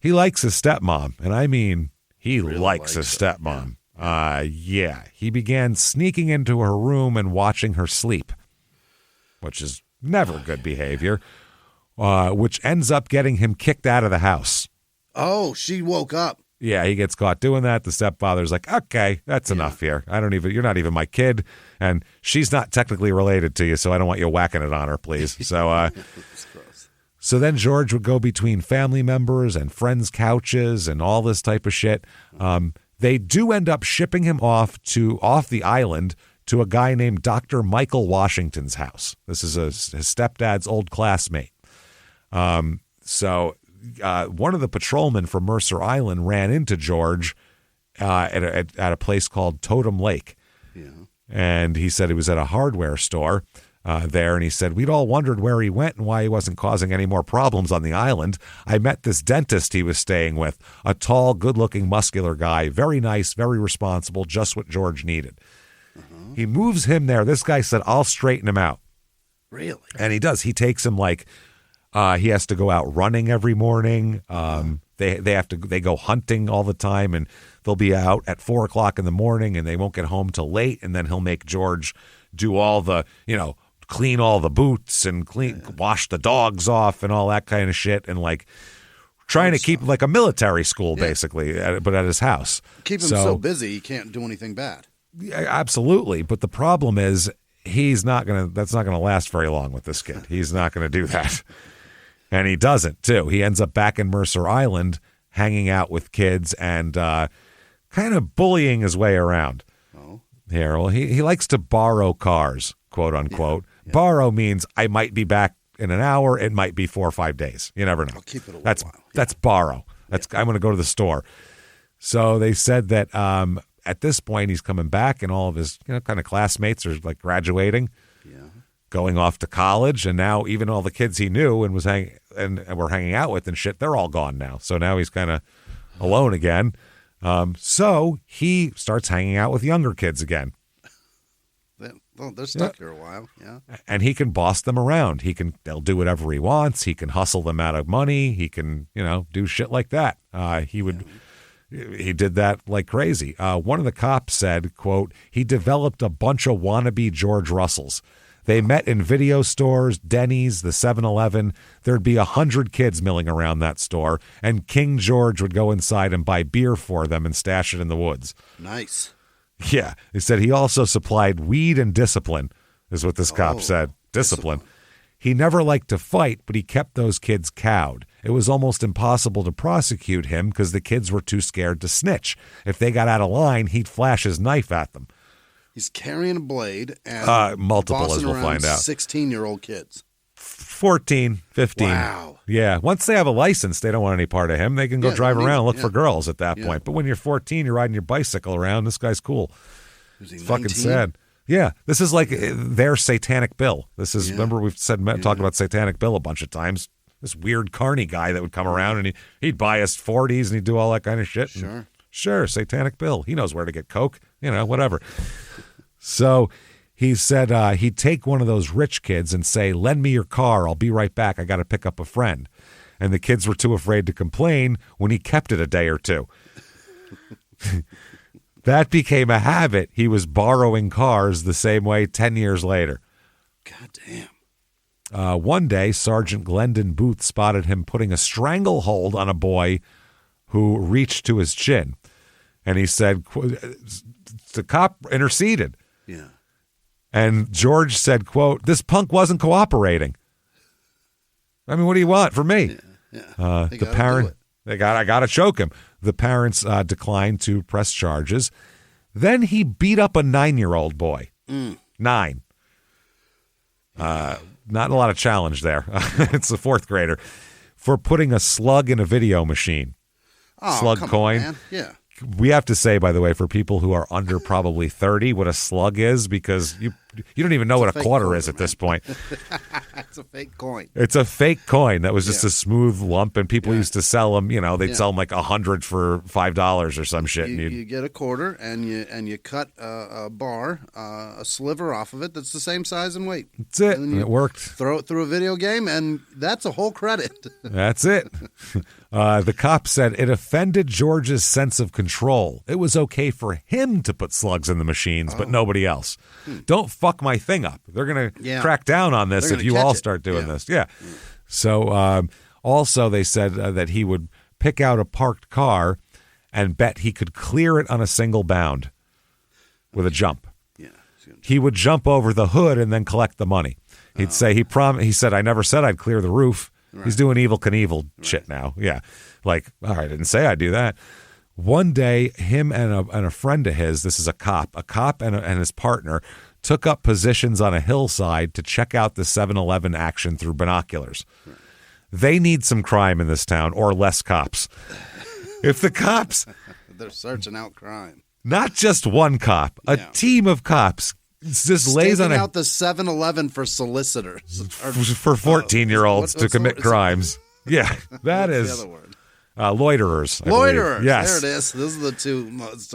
likes his stepmom, and I mean he really likes his stepmom. Yeah. He began sneaking into her room and watching her sleep, which is never good behavior, which ends up getting him kicked out of the house. Oh, she woke up. Yeah, he gets caught doing that. The stepfather's like, okay, that's enough here. You're not even my kid, and she's not technically related to you, so I don't want you whacking it on her, please. So, That's gross. So then George would go between family members and friends' couches and all this type of shit. They do end up shipping him off the island to a guy named Dr. Michael Washington's house. This is his stepdad's old classmate. So one of the patrolmen from Mercer Island ran into George at a place called Totem Lake. Yeah. And he said he was at a hardware store there, and he said, we'd all wondered where he went and why he wasn't causing any more problems on the island. I met this dentist he was staying with, a tall, good-looking, muscular guy, very nice, very responsible, just what George needed. He moves him there. This guy said, I'll straighten him out. Really? And he does. He takes him he has to go out running every morning. They go hunting all the time, and they'll be out at 4:00 in the morning, and they won't get home till late. And then he'll make George do all the, clean all the boots and wash the dogs off and all that kind of shit. And trying to keep like a military school, basically, but at his house. Keep him so busy he can't do anything bad. Yeah, absolutely. But the problem is that's not going to last very long with this kid. He's not going to do that. And he doesn't, too. He ends up back in Mercer Island hanging out with kids and kind of bullying his way around. Oh. Here, well, he likes to borrow cars, quote unquote. Yeah. Borrow means I might be back in an hour. It might be 4 or 5 days. You never know. I'll keep it a while. That's borrow. I'm going to go to the store. So they said that at this point he's coming back, and all of his kind of classmates are like graduating, going off to college, and now even all the kids he knew and were hanging out with and shit, they're all gone now. So now he's kind of alone again. So he starts hanging out with younger kids again. They're stuck here a while, and he can boss them around. They'll do whatever he wants. He can hustle them out of money. He can, do shit like that. He did that like crazy. One of the cops said, quote, he developed a bunch of wannabe George Russells. They met in video stores, Denny's, the 7-Eleven. There'd be 100 kids milling around that store, and King George would go inside and buy beer for them and stash it in the woods. Nice. Yeah. He said he also supplied weed and discipline, is what this cop said. Discipline. He never liked to fight, but he kept those kids cowed. It was almost impossible to prosecute him because the kids were too scared to snitch. If they got out of line, he'd flash his knife at them. He's carrying a blade and multiple, as we'll find out. 16-year-old kids. 14, 15. Wow. Yeah. Once they have a license, they don't want any part of him. They can go drive around and look for girls at that point. But when you're 14, you're riding your bicycle around. This guy's cool. Was he it's 19? Fucking sad. Yeah. This is like their Satanic Bill. This is, remember we've talked about Satanic Bill a bunch of times. This weird carny guy that would come around and he'd buy us 40s and he'd do all that kind of shit. Sure. Satanic Bill. He knows where to get Coke, whatever. So he said he'd take one of those rich kids and say, lend me your car. I'll be right back. I got to pick up a friend. And the kids were too afraid to complain when he kept it a day or two. That became a habit. He was borrowing cars the same way 10 years later. God damn. One day, Sergeant Glendon Booth spotted him putting a stranglehold on a boy who reached to his chin. And he said, the cop interceded. Yeah. And George said, quote, this punk wasn't cooperating. I mean, what do you want from me? Yeah. The parent, I got to choke him. The parents declined to press charges. Then he beat up a 9-year-old boy. 9. Not a lot of challenge there. It's a 4th grader for putting a slug in a video machine. Oh, slug come coin. on, man. Yeah. We have to say, by the way, for people who are under probably 30, what a slug is, because you don't even know what a quarter is at this point. It's a fake coin. It's a fake coin that was just a smooth lump, and people used to sell them. They'd sell them like 100 for $5 or some shit. You get a quarter, and you cut a bar, a sliver off of it that's the same size and weight. That's it. And it worked. Throw it through a video game, and that's a whole credit. That's it. The cop said it offended George's sense of control. It was okay for him to put slugs in the machines, but nobody else. Don't fuck my thing up. They're going to crack down on this if you all start doing this. Yeah. So also they said that he would pick out a parked car and bet he could clear it on a single bound with a jump. Yeah. He would jump over the hood and then collect the money. He'd say, he said, I never said I'd clear the roof. Right. He's doing Evel Knievel shit now. Yeah. Like, all right, I didn't say I'd do that. One day, him and a friend of his, this is a cop and his partner, took up positions on a hillside to check out the 7-Eleven action through binoculars. Right. they need some crime in this town or less cops. If the cops... They're searching out crime. Not just one cop, a team of cops just lays on out the 7-Eleven for solicitors. For 14-year-olds to commit crimes. Yeah, that is... the other word? Loiterers. Loiterers. Yes. There it is. Those are the two most...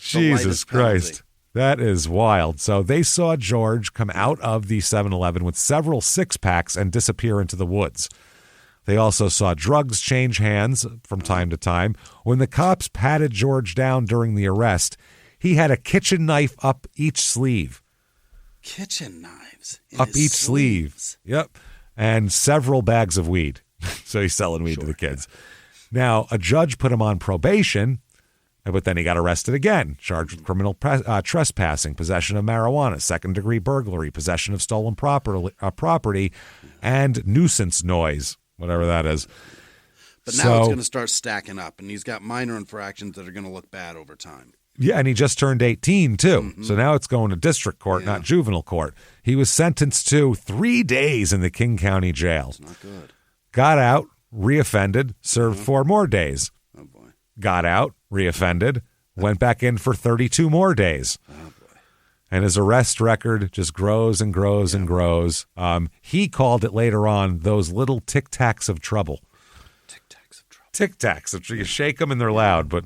Jesus Christ. That is wild. So they saw George come out of the 7-Eleven with several six-packs and disappear into the woods. They also saw drugs change hands from time to time. When the cops patted George down during the arrest, he had a kitchen knife up each sleeve. Kitchen knives? Up each sleeve. Yep. And several bags of weed. So he's selling weed to the kids. Now, a judge put him on probation, but then he got arrested again, charged with criminal trespassing, possession of marijuana, second-degree burglary, possession of stolen property, and nuisance noise, whatever that is. But now it's going to start stacking up, and he's got minor infractions that are going to look bad over time. Yeah, and he just turned 18, too. Mm-hmm. So now it's going to district court, not juvenile court. He was sentenced to 3 days in the King County Jail. That's not good. Got out, reoffended, served 4 more days. Oh, boy. Got out, reoffended, went back in for 32 more days. Oh, boy. And his arrest record just grows and grows and grows. He called it later on those little tic-tacs of trouble. Tic-tacs of trouble. Tic-tacs. You shake them and they're loud, but,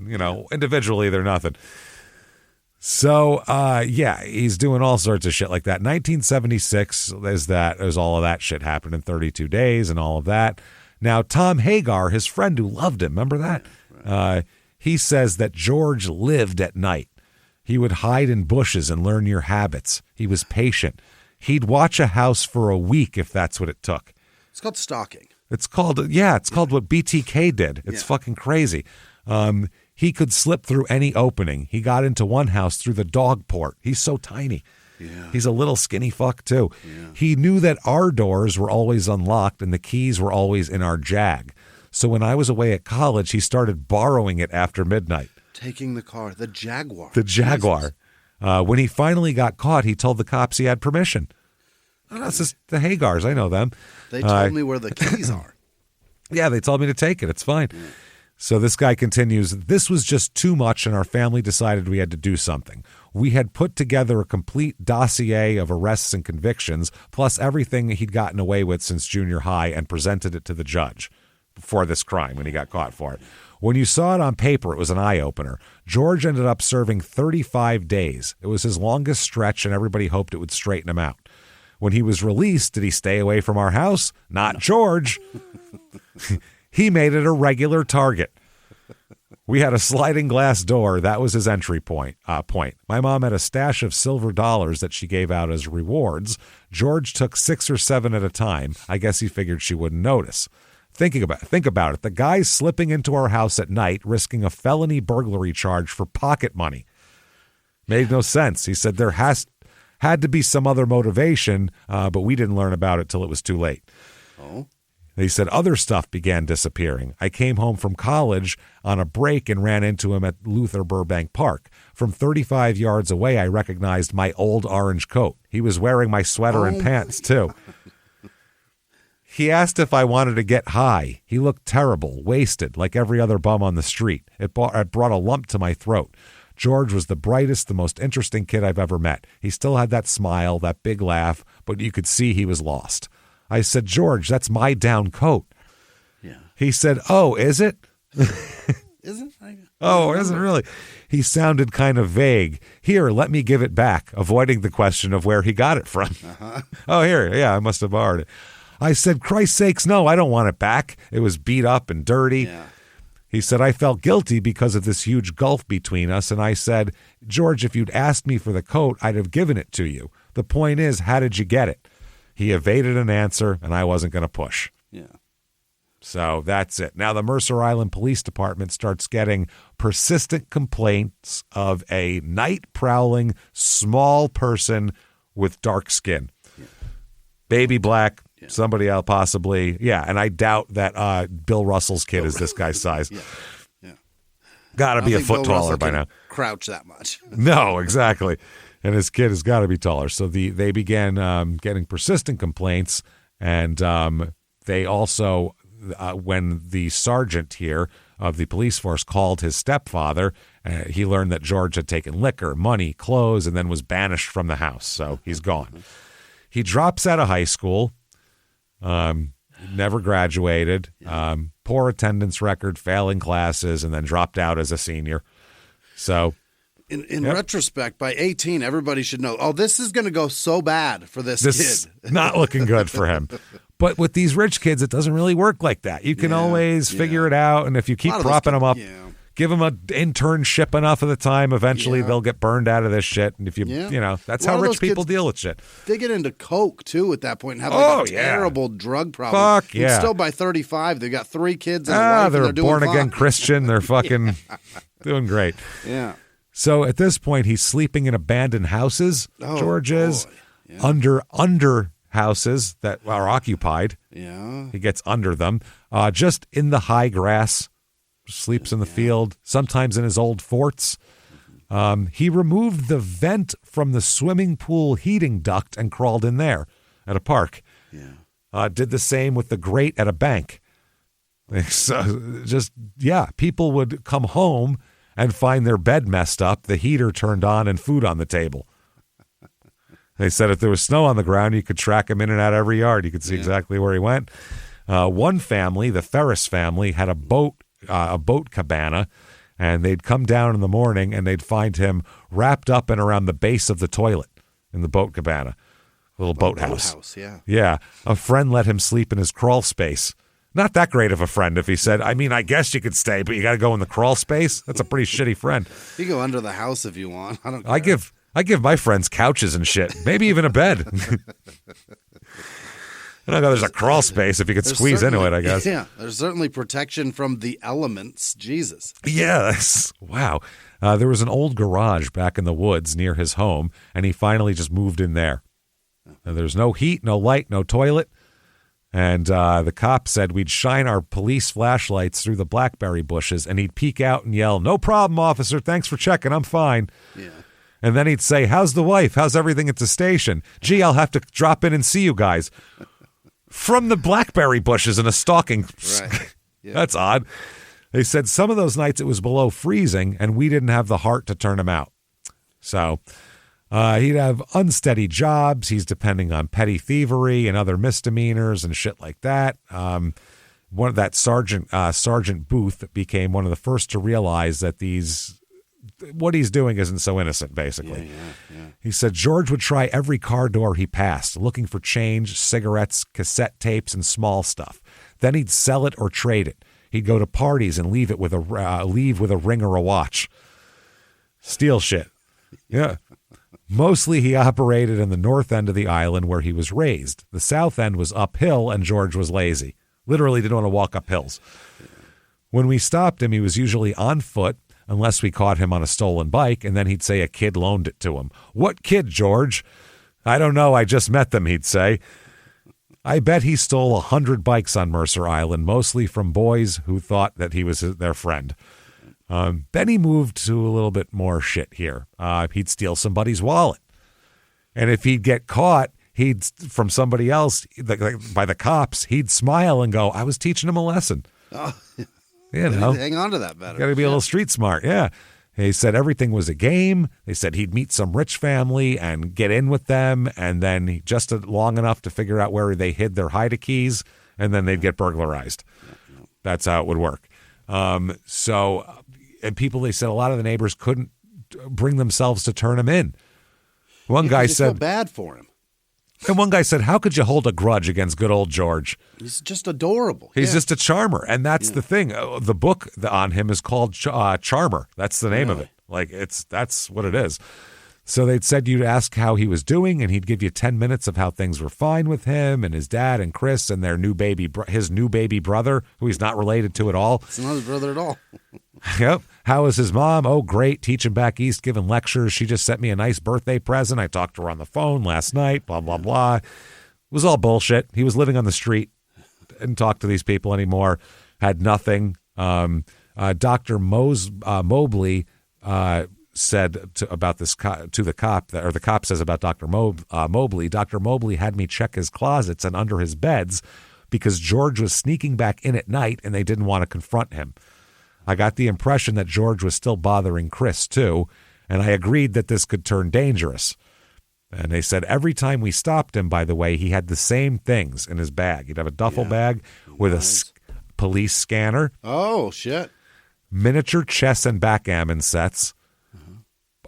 individually they're nothing. So, he's doing all sorts of shit like that. 1976, there's all of that shit happened in 32 days and all of that. Now, Tom Hagar, his friend who loved him, remember that? Right. He says that George lived at night. He would hide in bushes and learn your habits. He was patient. He'd watch a house for a week if that's what it took. It's called stalking. It's called what BTK did. It's fucking crazy. He could slip through any opening. He got into one house through the dog port. He's so tiny. Yeah. He's a little skinny fuck, too. Yeah. He knew that our doors were always unlocked and the keys were always in our Jag. So when I was away at college, he started borrowing it after midnight. Taking the car, the Jaguar. The Jaguar. When he finally got caught, he told the cops he had permission. Oh, that's just the Hagars. I know them. They told me where the keys are. Yeah, they told me to take it. It's fine. Yeah. So this guy continues, this was just too much and our family decided we had to do something. We had put together a complete dossier of arrests and convictions, plus everything he'd gotten away with since junior high, and presented it to the judge for this crime when he got caught for it. When you saw it on paper, it was an eye-opener. George ended up serving 35 days. It was his longest stretch, and everybody hoped it would straighten him out. When he was released, did he stay away from our house? Not George. He made it a regular target. We had a sliding glass door. That was his entry point. My mom had a stash of silver dollars that she gave out as rewards. George took 6 or 7 at a time. I guess he figured she wouldn't notice. Think about it. The guy's slipping into our house at night, risking a felony burglary charge for pocket money. Made no sense. He said there had to be some other motivation, but we didn't learn about it till it was too late. Oh. He said other stuff began disappearing. I came home from college on a break and ran into him at Luther Burbank Park. From 35 yards away, I recognized my old orange coat. He was wearing my sweater and pants, too. He asked if I wanted to get high. He looked terrible, wasted, like every other bum on the street. It brought a lump to my throat. George was the brightest, the most interesting kid I've ever met. He still had that smile, that big laugh, but you could see he was lost. I said, George, that's my down coat. Yeah. He said, oh, is it? Isn't? Oh, is it really? He sounded kind of vague. Here, let me give it back, avoiding the question of where he got it from. Uh-huh. Oh, here. Yeah, I must have borrowed it. I said, Christ's sakes, no, I don't want it back. It was beat up and dirty. Yeah. He said, I felt guilty because of this huge gulf between us. And I said, George, if you'd asked me for the coat, I'd have given it to you. The point is, how did you get it? He evaded an answer, and I wasn't going to push. Yeah. So that's it. Now the Mercer Island Police Department starts getting persistent complaints of a night-prowling, small person with dark skin. Yeah. Baby black, somebody else possibly. Yeah, and I doubt that Bill Russell's kid is this guy's size. Yeah. Got to be a foot taller by now. Crouch that much. No, exactly. And his kid has got to be taller. So they began getting persistent complaints, and They also, when the sergeant here of the police force called his stepfather, he learned that George had taken liquor, money, clothes, and then was banished from the house. So he's gone. He drops out of high school, never graduated, poor attendance record, failing classes, and then dropped out as a senior. So in retrospect, by 18, everybody should know, oh, this is going to go so bad for this kid. Not looking good for him. But with these rich kids, it doesn't really work like that. You can always figure it out, and if you keep propping them up, give them an internship enough of the time, eventually they'll get burned out of this shit. And if you know, that's how rich people deal with shit. They get into coke too at that point and have a terrible drug problem. Fuck yeah! And still by 35, they got 3 kids and a wife. They're and they're born doing again fine. Christian. They're fucking doing great. Yeah. So at this point, he's sleeping in abandoned houses. George is under houses that are occupied. Yeah. He gets under them, just in the high grass. Sleeps in the field, sometimes in his old forts. He removed the vent from the swimming pool heating duct and crawled in there at a park. Yeah. Did the same with the grate at a bank. So people would come home and find their bed messed up, the heater turned on, and food on the table. They said if there was snow on the ground, you could track him in and out every yard. You could see exactly where he went. One family, the Ferris family, had a boat cabana, and they'd come down in the morning and they'd find him wrapped up and around the base of the toilet in the boat cabana, little boathouse. Yeah. A friend let him sleep in his crawl space. Not that great of a friend if he said, I mean, I guess you could stay, but you got to go in the crawl space. That's a pretty shitty friend. You go under the house if you want. I don't care. I give my friends couches and shit, maybe even a bed. I don't know, there's a crawl space if you could squeeze into it, I guess. Yeah, there's certainly protection from the elements. Jesus. Yeah, wow. There was an old garage back in the woods near his home, and he finally just moved in there. There's no heat, no light, no toilet. And the cop said we'd shine our police flashlights through the blackberry bushes, and he'd peek out and yell, "No problem, officer. Thanks for checking. I'm fine." Yeah. And then he'd say, "How's the wife? How's everything at the station? Gee, I'll have to drop in and see you guys." From the blackberry bushes in a stalking. Right. Yeah. That's odd. They said some of those nights it was below freezing, and we didn't have the heart to turn him out. So he'd have unsteady jobs. He's depending on petty thievery and other misdemeanors and shit like that. One of that Sergeant Booth became one of the first to realize that what he's doing isn't so innocent, basically. Yeah. He said George would try every car door he passed, looking for change, cigarettes, cassette tapes, and small stuff. Then he'd sell it or trade it. He'd go to parties and leave with a ring or a watch. Steal shit. Yeah. Mostly he operated in the north end of the island where he was raised. The south end was uphill, and George was lazy. Literally didn't want to walk up hills. When we stopped him, he was usually on foot, unless we caught him on a stolen bike, and then he'd say a kid loaned it to him. "What kid, George?" "I don't know. I just met them," he'd say. I bet he stole 100 bikes on Mercer Island, mostly from boys who thought that he was their friend. Then he moved to a little bit more shit here. He'd steal somebody's wallet. And if he'd get caught, from somebody else, by the cops, he'd smile and go, "I was teaching him a lesson." Oh, you know, hang on to that better. Got to be a little street smart. Yeah. He said everything was a game. They said he'd meet some rich family and get in with them, and then just long enough to figure out where they hid their hide keys, and then they'd get burglarized. That's how it would work. And people, they said a lot of the neighbors couldn't bring themselves to turn him in. One guy said, feel bad for him. And one guy said, "How could you hold a grudge against good old George? He's just adorable. He's just a charmer." And that's the thing. The book on him is called Charmer. That's the name of it. That's what it is. So they'd said you'd ask how he was doing, and he'd give you 10 minutes of how things were fine with him and his dad and Chris and their his new baby brother, who he's not related to at all. It's not his brother at all. Yep. How is his mom? "Oh, great. Teaching back east, giving lectures. She just sent me a nice birthday present. I talked to her on the phone last night, blah, blah, blah." It was all bullshit. He was living on the street. Didn't talk to these people anymore. Had nothing. Dr. Mobley said about this to the cop, or the cop says about Dr. Mobley, "Dr. Mobley had me check his closets and under his beds because George was sneaking back in at night and they didn't want to confront him. I got the impression that George was still bothering Chris, too, and I agreed that this could turn dangerous. And they said every time we stopped him, by the way, he had the same things in his bag. He'd have a duffel bag with a police scanner. Oh, shit. Miniature chess and backgammon sets,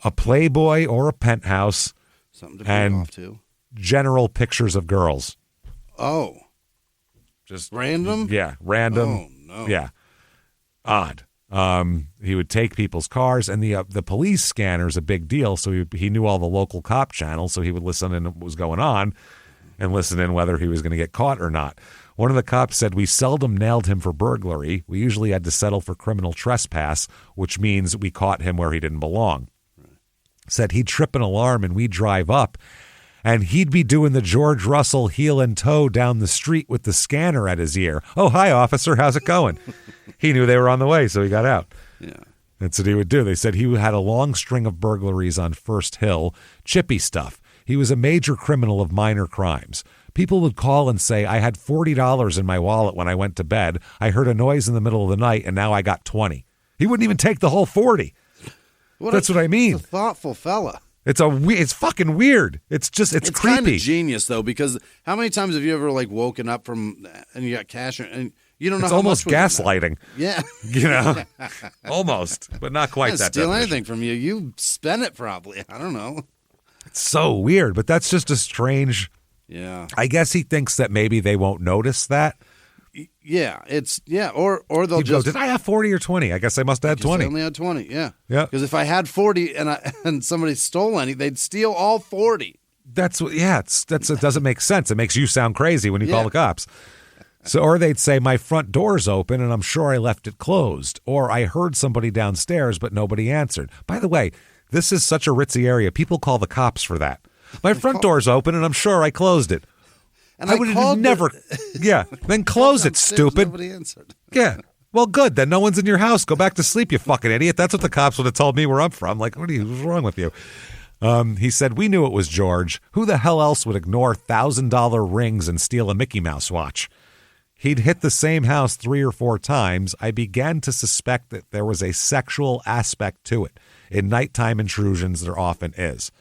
a Playboy or a Penthouse, something to pay off to. General pictures of girls. Oh. Just random? Yeah, random. Oh, no. Yeah. Odd. He would take people's cars, and the police scanner is a big deal, so he knew all the local cop channels, so he would listen in what was going on and listen in whether he was going to get caught or not. One of the cops said, we seldom nailed him for burglary. We usually had to settle for criminal trespass, which means we caught him where he didn't belong. Said he'd trip an alarm and we'd drive up, and he'd be doing the George Russell heel and toe down the street with the scanner at his ear. Oh, hi, officer. How's it going? He knew they were on the way, so he got out. Yeah. That's what he would do. They said he had a long string of burglaries on First Hill, chippy stuff. He was a major criminal of minor crimes. People would call and say, I had $40 in my wallet when I went to bed. I heard a noise in the middle of the night, and now I got 20. He wouldn't even take the whole 40. That's what I mean. He's a thoughtful fella. It's fucking weird. It's creepy. It's kind of genius, though, because how many times have you ever woken up from and you got cash and you don't know? It's how almost much gaslighting. Yeah, almost, but not quite that. Steal definition. anything from you, you spend it probably. I don't know. It's so weird, but that's just a strange. Yeah, I guess he thinks that maybe they won't notice that. Yeah, or they'll just go, did I have 40 or 20? I guess I must have had 20. I only had 20. Yeah. Because if I had 40 and somebody stole any, they'd steal all 40. That's what. Yeah, it doesn't make sense. It makes you sound crazy when you call the cops. So, or they'd say my front door's open and I'm sure I left it closed, or I heard somebody downstairs but nobody answered. By the way, this is such a ritzy area. People call the cops for that. My front door's open and I'm sure I closed it. And I would have never. Yeah, then close it, stupid. Nobody answered. Yeah. Well, good. Then no one's in your house. Go back to sleep, you fucking idiot. That's what the cops would have told me where I'm from. Like, what's wrong with you? He said, we knew it was George. Who the hell else would ignore $1,000 rings and steal a Mickey Mouse watch? He'd hit the same house 3 or 4 times. I began to suspect that there was a sexual aspect to it. In nighttime intrusions, there often is.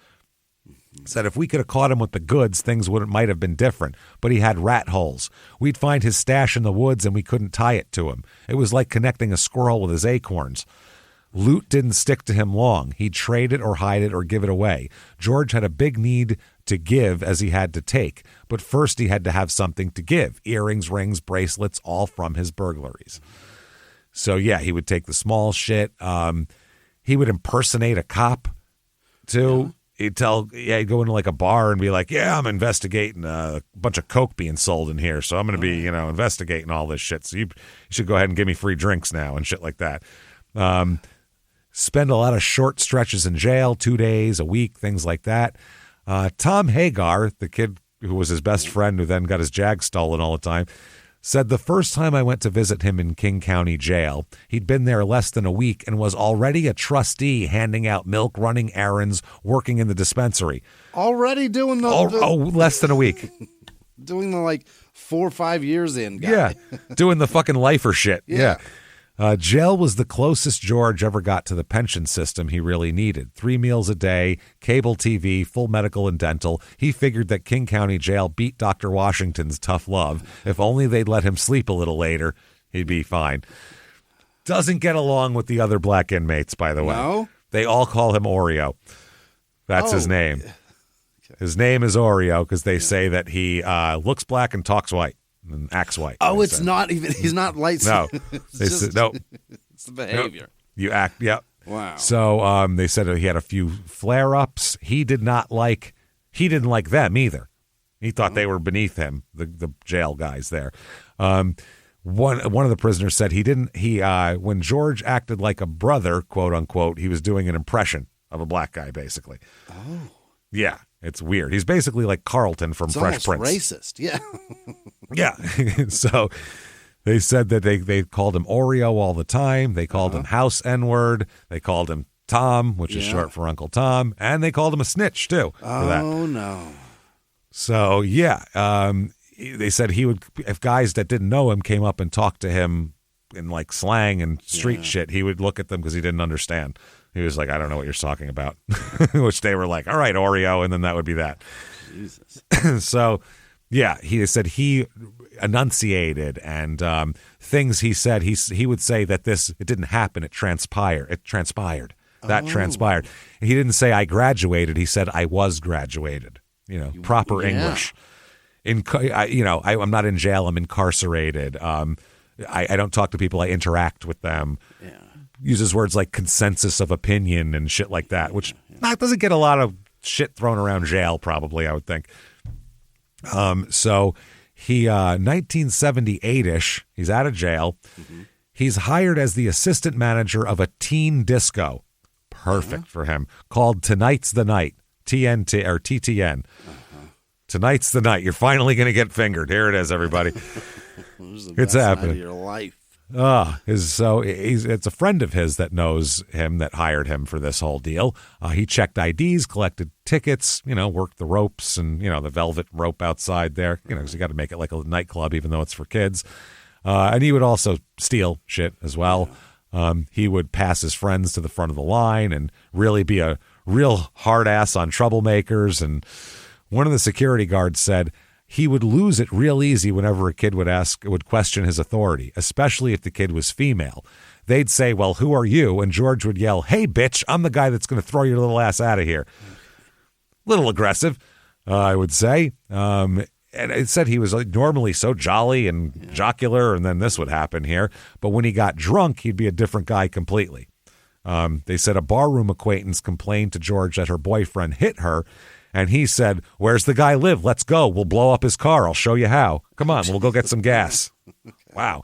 Said if we could have caught him with the goods, things might have been different. But he had rat holes. We'd find his stash in the woods and we couldn't tie it to him. It was like connecting a squirrel with his acorns. Loot didn't stick to him long. He'd trade it or hide it or give it away. George had a big need to give as he had to take. But first he had to have something to give. Earrings, rings, bracelets, all from his burglaries. So yeah, he would take the small shit. He would impersonate a cop too. He'd he'd go into like a bar and be like, yeah, I'm investigating a bunch of coke being sold in here. So I'm going to be, investigating all this shit. So you should go ahead and give me free drinks now and shit like that. Spend a lot of short stretches in jail, 2 days, a week, things like that. Tom Hagar, the kid who was his best friend who then got his Jag stolen all the time, said the first time I went to visit him in King County Jail, he'd been there less than a week and was already a trustee handing out milk, running errands, working in the dispensary. Already doing less than a week. Doing the 4 or 5 years in guy. Yeah, doing the fucking lifer shit. Yeah. Jail was the closest George ever got to the pension system he really needed. 3 meals a day, cable TV, full medical and dental. He figured that King County Jail beat Dr. Washington's tough love. If only they'd let him sleep a little later, he'd be fine. Doesn't get along with the other black inmates, by the way. No? They all call him Oreo. That's his name. Okay. His name is Oreo because they say that he looks black and talks white. And acts white. Oh, it's not even. He's not light. No, no. It's the behavior. Nope. You act. Yep. Wow. So they said he had a few flare-ups. He didn't like them either. He thought they were beneath him. The jail guys there. One of the prisoners said when George acted like a brother, quote unquote, he was doing an impression of a black guy, basically. Oh. Yeah. It's weird. He's basically like Carlton from Fresh Prince. Racist, yeah. Yeah. So they said that they called him Oreo all the time. They called him House N-word. They called him Tom, which is short for Uncle Tom. And they called him a snitch, too, for that. Oh, no. So, yeah. they said he would, if guys that didn't know him came up and talked to him in like slang and street shit, he would look at them because he didn't understand. He was like, I don't know what you're talking about, which they were like, all right, Oreo. And then that would be that. Jesus. So, yeah, he said he enunciated and things he said, he would say that it didn't happen. It transpired. That transpired. He didn't say I graduated. He said I was graduated. Proper English. I'm not in jail. I'm incarcerated. I don't talk to people. I interact with them. Yeah. Uses words like consensus of opinion and shit like that, which doesn't get a lot of shit thrown around jail, probably, I would think. So he, 1978-ish, he's out of jail. Mm-hmm. He's hired as the assistant manager of a teen disco. Perfect for him. Called Tonight's the Night, TNT or TTN. Tonight's the night. You're finally going to get fingered. Here it is, everybody. It's happening. Night of your life. It's a friend of his that knows him that hired him for this whole deal. He checked IDs, collected tickets, worked the ropes and, the velvet rope outside there, because you got to make it like a nightclub, even though it's for kids. And he would also steal shit as well. He would pass his friends to the front of the line and really be a real hard ass on troublemakers. And one of the security guards said he would lose it real easy whenever a kid would question his authority, especially if the kid was female. They'd say, well, who are you? And George would yell, hey, bitch, I'm the guy that's going to throw your little ass out of here. Little aggressive, I would say. And it said he was normally so jolly and jocular, and then this would happen here. But when he got drunk, he'd be a different guy completely. They said a barroom acquaintance complained to George that her boyfriend hit her, and he said, where's the guy live? Let's go. We'll blow up his car. I'll show you how. Come on, we'll go get some gas. Wow.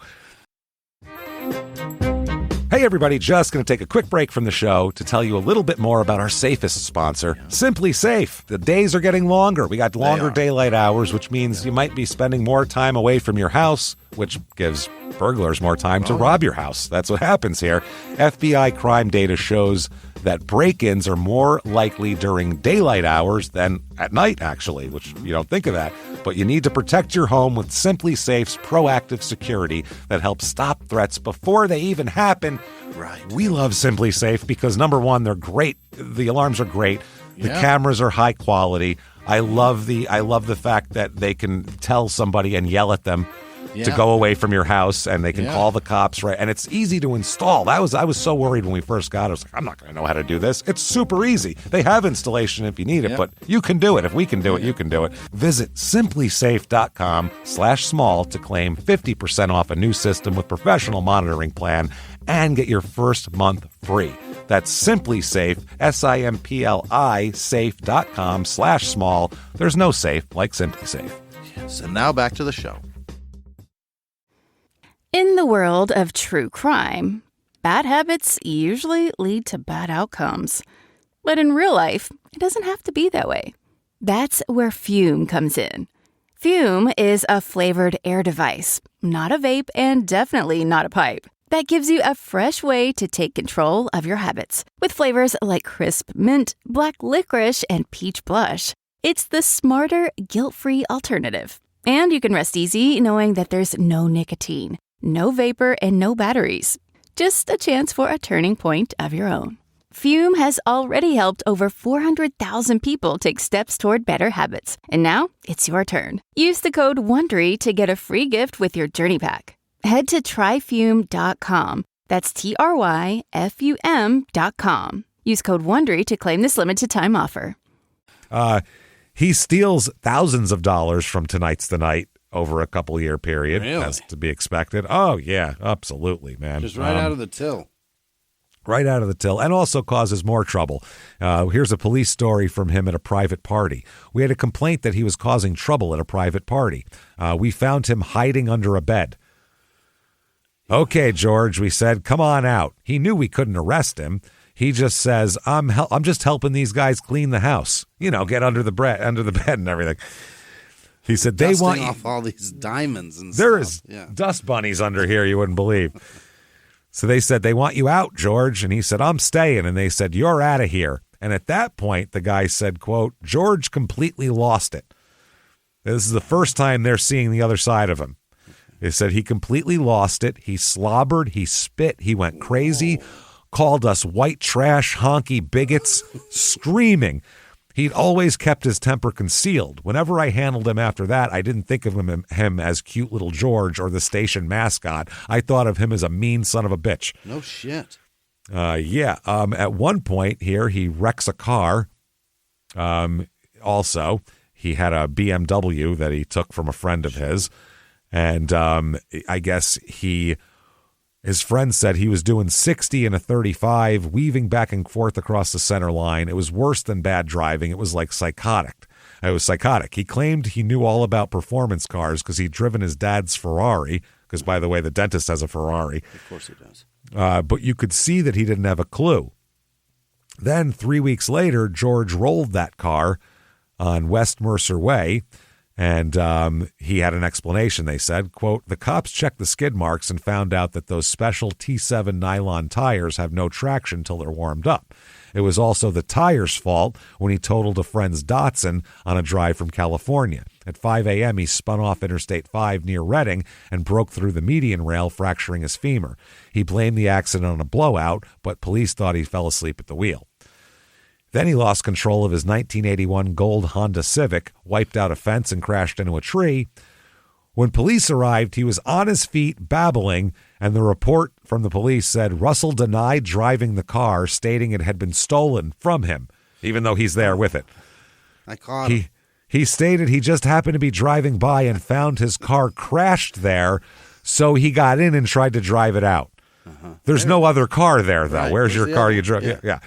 Hey, everybody, just going to take a quick break from the show to tell you a little bit more about our safest sponsor, Simply Safe. The days are getting longer. We got longer daylight hours, which means you might be spending more time away from your house, which gives burglars more time to rob your house. That's what happens here. FBI crime data shows that break-ins are more likely during daylight hours than at night, actually, which you don't think of that. But you need to protect your home with Simply Safe's proactive security that helps stop threats before they even happen. Right. We love Simply Safe because, number one, they're great. The alarms are great. The cameras are high quality. I love the fact that they can tell somebody and yell at them to go away from your house, and they can call the cops, right? And it's easy to install. I was so worried when we first got it. I was like, I'm not going to know how to do this. It's super easy. They have installation if you need it, but you can do it. If we can do it, you can do it. Visit simplysafe.com/small to claim 50% off a new system with professional monitoring plan and get your first month free. That's Simply Safe, SIMPLI safe.com/small. There's no safe like Simply Safe. Yes, and now back to the show. In the world of true crime, bad habits usually lead to bad outcomes. But in real life, it doesn't have to be that way. That's where Fume comes in. Fume is a flavored air device, not a vape and definitely not a pipe, that gives you a fresh way to take control of your habits. With flavors like crisp mint, black licorice, and peach blush. It's the smarter, guilt-free alternative. And you can rest easy knowing that there's no nicotine, no vapor, and no batteries. Just a chance for a turning point of your own. Fume has already helped over 400,000 people take steps toward better habits. And now it's your turn. Use the code WONDERY to get a free gift with your Journey Pack. Head to tryfume.com. That's TRYFUM.com. Use code WONDERY to claim this limited time offer. He steals thousands of dollars from Tonight's the Night over a couple-year period, as to be expected. Oh, yeah, absolutely, man. Just right out of the till. Right out of the till, and also causes more trouble. Here's a police story from him at a private party. We had a complaint that he was causing trouble at a private party. We found him hiding under a bed. Okay, George, we said, come on out. He knew we couldn't arrest him. He just says, I'm just helping these guys clean the house. Get under the bed and everything. He said they want you off all these diamonds and there stuff. There is dust bunnies under here you wouldn't believe. So they said they want you out, George, and he said I'm staying, and they said you're out of here. And at that point, the guy said, quote, George completely lost it. This is the first time they're seeing the other side of him. They said he completely lost it. He slobbered. He spit. He went crazy, called us white trash, honky bigots, screaming. He'd always kept his temper concealed. Whenever I handled him after that, I didn't think of him as cute little George or the station mascot. I thought of him as a mean son of a bitch. No shit. At one point here, he wrecks a car. Also, he had a BMW that he took from a friend of his. And I guess his friend said he was doing 60 in a 35, weaving back and forth across the center line. It was worse than bad driving. It was like psychotic. It was psychotic. He claimed he knew all about performance cars because he'd driven his dad's Ferrari, because, by the way, the dentist has a Ferrari. Of course he does. But you could see that he didn't have a clue. Then 3 weeks later, George rolled that car on West Mercer Way, and he had an explanation. They said, quote, the cops checked the skid marks and found out that those special T7 nylon tires have no traction till they're warmed up. It was also the tires' fault when he totaled a friend's Datsun on a drive from California. At 5 a.m., he spun off Interstate 5 near Redding and broke through the median rail, fracturing his femur. He blamed the accident on a blowout, but police thought he fell asleep at the wheel. Then he lost control of his 1981 gold Honda Civic, wiped out a fence, and crashed into a tree. When police arrived, he was on his feet, babbling, and the report from the police said Russell denied driving the car, stating it had been stolen from him, even though he's there with it. I caught him. He stated he just happened to be driving by and found his car crashed there, so he got in and tried to drive it out. There's no other car there, though. Right. Where's your car you drove? Yeah.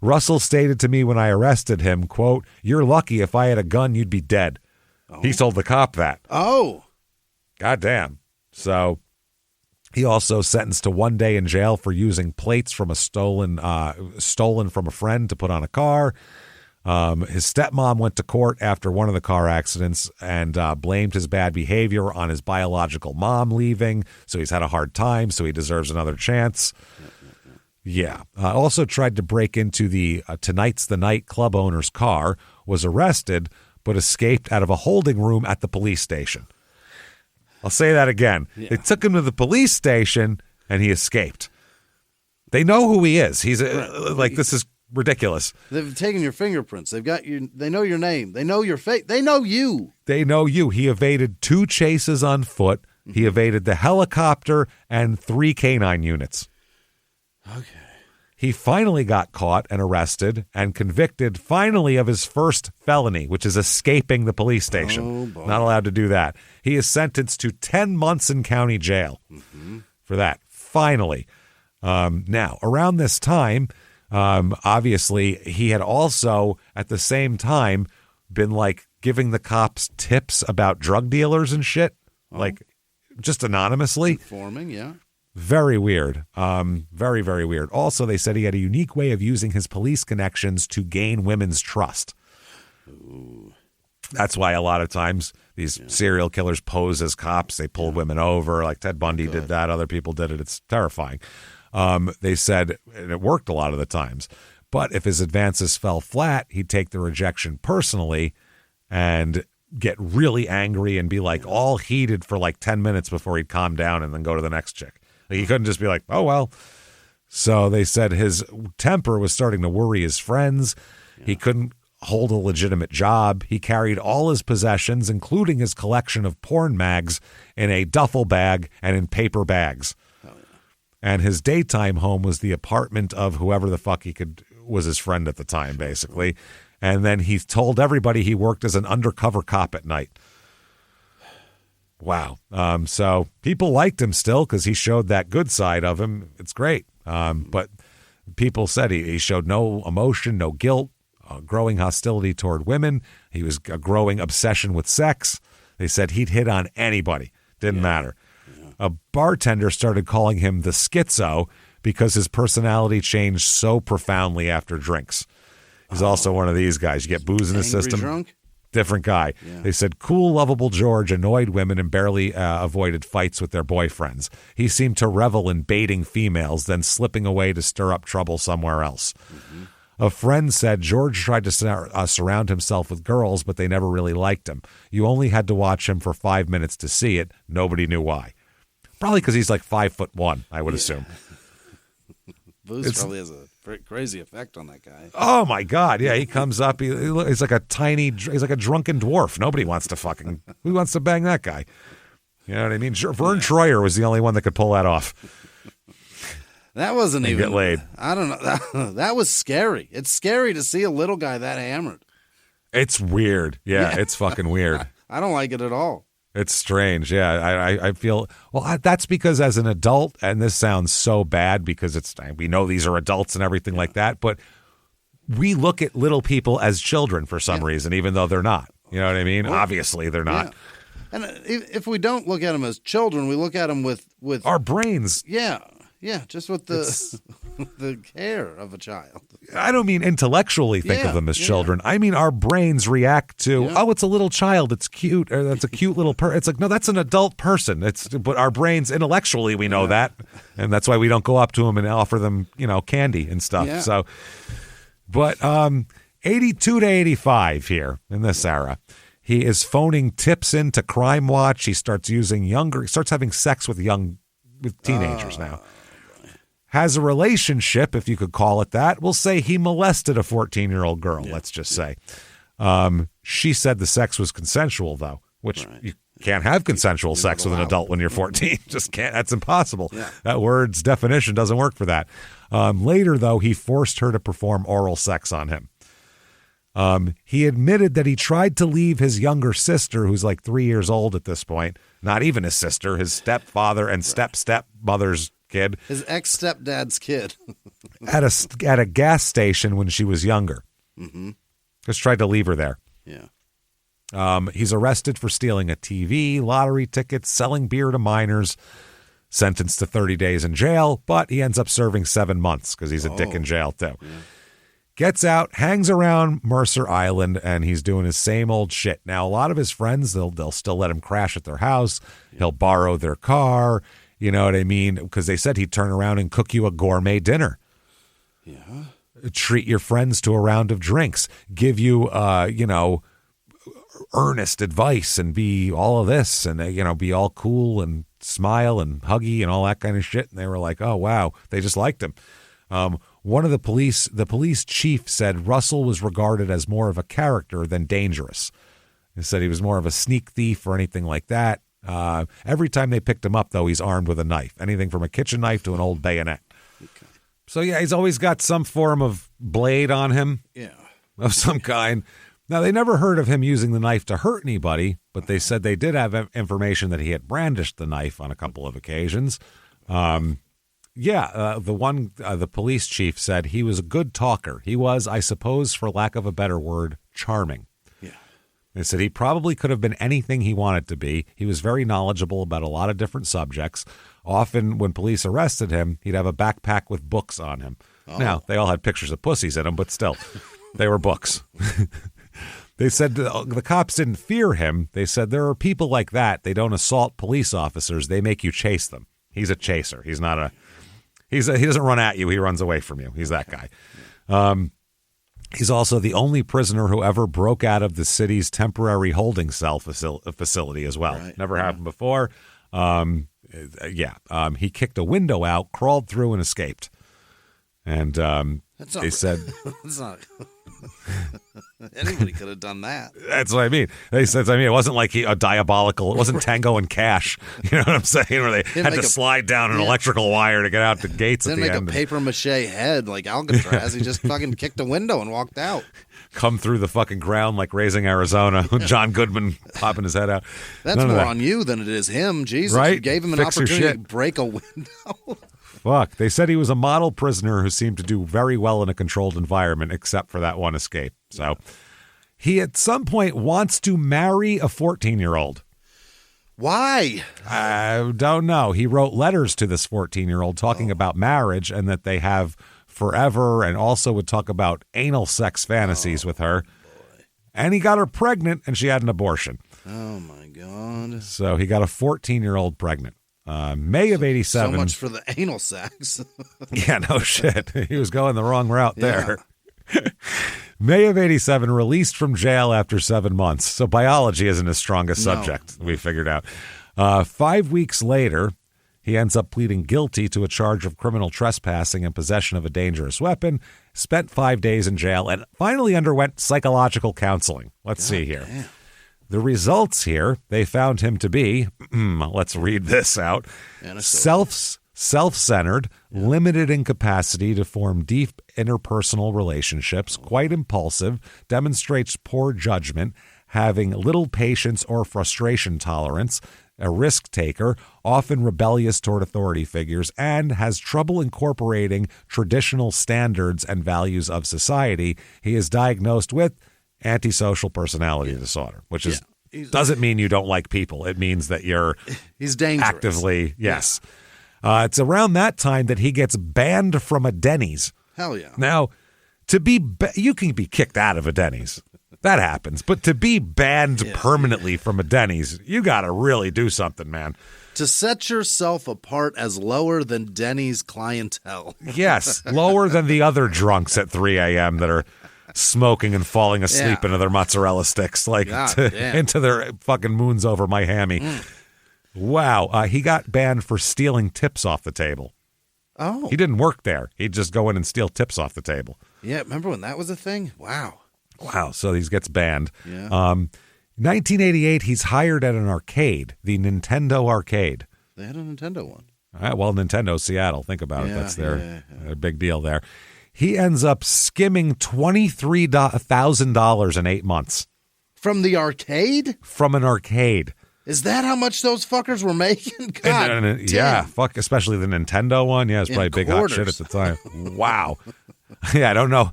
Russell stated to me when I arrested him, quote, you're lucky. If I had a gun, you'd be dead. He told the cop that. Oh. Goddamn. So he also sentenced to 1 day in jail for using plates from a stolen from a friend to put on a car. His stepmom went to court after one of the car accidents and blamed his bad behavior on his biological mom leaving. So he's had a hard time, so he deserves another chance. Yeah. Also tried to break into the Tonight's the Night club owner's car, was arrested, but escaped out of a holding room at the police station. I'll say that again. Yeah. They took him to the police station, and he escaped. They know who he is. He's this is ridiculous. They've taken your fingerprints. They've got you. They know your name. They know your face. They know you. They know you. He evaded 2 chases on foot. Mm-hmm. He evaded the helicopter and 3 canine units. Okay. He finally got caught and arrested and convicted finally of his first felony, which is escaping the police station. Not allowed to do that. He is sentenced to 10 months in county jail for that. Finally. Now, around this time, obviously, he had also, at the same time, been like giving the cops tips about drug dealers and shit, like just anonymously. Informing, yeah. Very weird. Very, very weird. Also, they said he had a unique way of using his police connections to gain women's trust. Ooh. That's why a lot of times these serial killers pose as cops. They pull women over, like Ted Bundy did that. Other people did it. It's terrifying. They said, and it worked a lot of the times, but if his advances fell flat, he'd take the rejection personally and get really angry and be like all heated for like 10 minutes before he'd calm down and then go to the next chick. He couldn't just be like, oh, well. So they said his temper was starting to worry his friends. Yeah. He couldn't hold a legitimate job. He carried all his possessions, including his collection of porn mags, in a duffel bag and in paper bags. Oh, yeah. And his daytime home was the apartment of whoever the fuck was his friend at the time, basically. And then he told everybody he worked as an undercover cop at night. Wow. So people liked him still because he showed that good side of him. It's great. But people said he showed no emotion, no guilt, growing hostility toward women. He was a growing obsession with sex. They said he'd hit on anybody. Didn't matter. Yeah. A bartender started calling him the schizo because his personality changed so profoundly after drinks. He's also one of these guys. You get booze in the system. Drunk? Different guy. Yeah. They said cool, lovable George annoyed women and barely avoided fights with their boyfriends. He seemed to revel in baiting females, then slipping away to stir up trouble somewhere else. A friend said George tried to surround himself with girls, but they never really liked him. You only had to watch him for 5 minutes to see it. Nobody knew why. Probably because he's like 5'1", I would assume. Booze probably has a crazy effect on that guy. Oh my God! Yeah, he comes up. He's like he's like a drunken dwarf. Nobody wants to who wants to bang that guy? You know what I mean? Vern Troyer was the only one that could pull that off. That wasn't even get laid. I don't know. That was scary. It's scary to see a little guy that hammered. It's weird. Yeah, it's fucking weird. I don't like it at all. It's strange. Yeah, I feel that's because as an adult, and this sounds so bad because we know these are adults and everything like that, but we look at little people as children for some reason, even though they're not. You know what I mean? Obviously, they're not. Yeah. And if we don't look at them as children, we look at them with our brains. Yeah, just with the care of a child. I don't mean intellectually think of them as children. I mean our brains react to, it's a little child, it's cute, or that's a cute little person. It's like, no, that's an adult person. But our brains intellectually we know that, and that's why we don't go up to them and offer them, candy and stuff. Yeah. So, but 82 to 85 here in this era. He is phoning tips into Crime Watch. He starts having sex with teenagers now. Has a relationship, if you could call it that. We'll say he molested a 14-year-old girl, let's just say. She said the sex was consensual, though, which you can't have consensual sex with an adult when you're 14. Just can't. That's impossible. Yeah. That word's definition doesn't work for that. Later, though, he forced her to perform oral sex on him. He admitted that he tried to leave his younger sister, who's like 3 years old at this point, not even his sister, his stepfather and stepmother's kid. His ex-stepdad's kid. at a gas station when she was younger. Mm-hmm. Just tried to leave her there. Yeah. He's arrested for stealing a TV, lottery tickets, selling beer to minors, sentenced to 30 days in jail, but he ends up serving 7 months because he's a dick in jail too. Yeah. Gets out, hangs around Mercer Island, and he's doing his same old shit. Now, a lot of his friends, they'll still let him crash at their house. He'll borrow their car. You know what I mean? Because they said he'd turn around and cook you a gourmet dinner. Yeah. Treat your friends to a round of drinks. Give you, earnest advice and be all of this and, be all cool and smile and huggy and all that kind of shit. And they were like, oh, wow. They just liked him. One of the police chief said Russell was regarded as more of a character than dangerous. He said he was more of a sneak thief or anything like that. Every time they picked him up, though, he's armed with a knife, anything from a kitchen knife to an old bayonet. Okay. So, yeah, he's always got some form of blade on him of some kind. Now, they never heard of him using the knife to hurt anybody, but they said they did have information that he had brandished the knife on a couple of occasions. The police chief said he was a good talker. He was, I suppose, for lack of a better word, charming. Yeah. They said he probably could have been anything he wanted to be. He was very knowledgeable about a lot of different subjects. Often when police arrested him, he'd have a backpack with books on him. Oh. Now, they all had pictures of pussies in them, but still, they were books. They said the cops didn't fear him. They said there are people like that. They don't assault police officers. They make you chase them. He's a chaser. He's not he doesn't run at you. He runs away from you. He's that guy. He's also the only prisoner who ever broke out of the city's temporary holding cell facility as well. Right. Never happened before. He kicked a window out, crawled through, and escaped. And they said... That's not... Anybody could have done that. That's what I mean. They said, it wasn't like a diabolical. It wasn't Tango and Cash. You know what I'm saying? Where they had to slide down an electrical wire to get out the gates at the end. Didn't make a paper mache head like Alcatraz. He just fucking kicked a window and walked out. Come through the fucking ground like Raising Arizona with John Goodman popping his head out. That's more on you than it is him. Jesus, right? You gave him an opportunity to break a window. Fuck. They said he was a model prisoner who seemed to do very well in a controlled environment, except for that one escape. So he at some point wants to marry a 14-year-old. Why? I don't know. He wrote letters to this 14-year-old talking about marriage and that they have forever, and also would talk about anal sex fantasies with her. Boy. And he got her pregnant, and she had an abortion. Oh, my God. So he got a 14-year-old pregnant. May of 87. So much for the anal sex. Yeah, no shit. He was going the wrong route there. May of 87, released from jail after 7 months. So biology isn't his strongest subject, we figured out. 5 weeks later, he ends up pleading guilty to a charge of criminal trespassing and possession of a dangerous weapon, spent 5 days in jail, and finally underwent psychological counseling. Let's see here. Damn. The results here, they found him to be, let's read this out, self-centered, limited in capacity to form deep interpersonal relationships, quite impulsive, demonstrates poor judgment, having little patience or frustration tolerance, a risk taker, often rebellious toward authority figures, and has trouble incorporating traditional standards and values of society. He is diagnosed with antisocial personality disorder, which is doesn't mean you don't like people. It means that you're he's dangerous. Actively, yes. It's around that time that he gets banned from a Denny's. Hell yeah. Now, you can be kicked out of a Denny's. That happens. But to be banned permanently from a Denny's, you got to really do something, man. To set yourself apart as lower than Denny's clientele. Yes, lower than the other drunks at 3 a.m. that are smoking and falling asleep into their mozzarella sticks, into their fucking moons over my hammy. Wow. He got banned for stealing tips off the table. Oh. He didn't work there. He'd just go in and steal tips off the table. Yeah, remember when that was a thing? Wow. So he gets banned. Yeah. 1988, he's hired at an arcade, the Nintendo arcade. They had a Nintendo one. All right, well, Nintendo Seattle, think about it. That's their big deal there. He ends up skimming $23,000 in 8 months. From the arcade? From an arcade. Is that how much those fuckers were making? God yeah, fuck, especially the Nintendo one. Yeah, it's probably big hot shit at the time. Wow. Yeah, I don't know.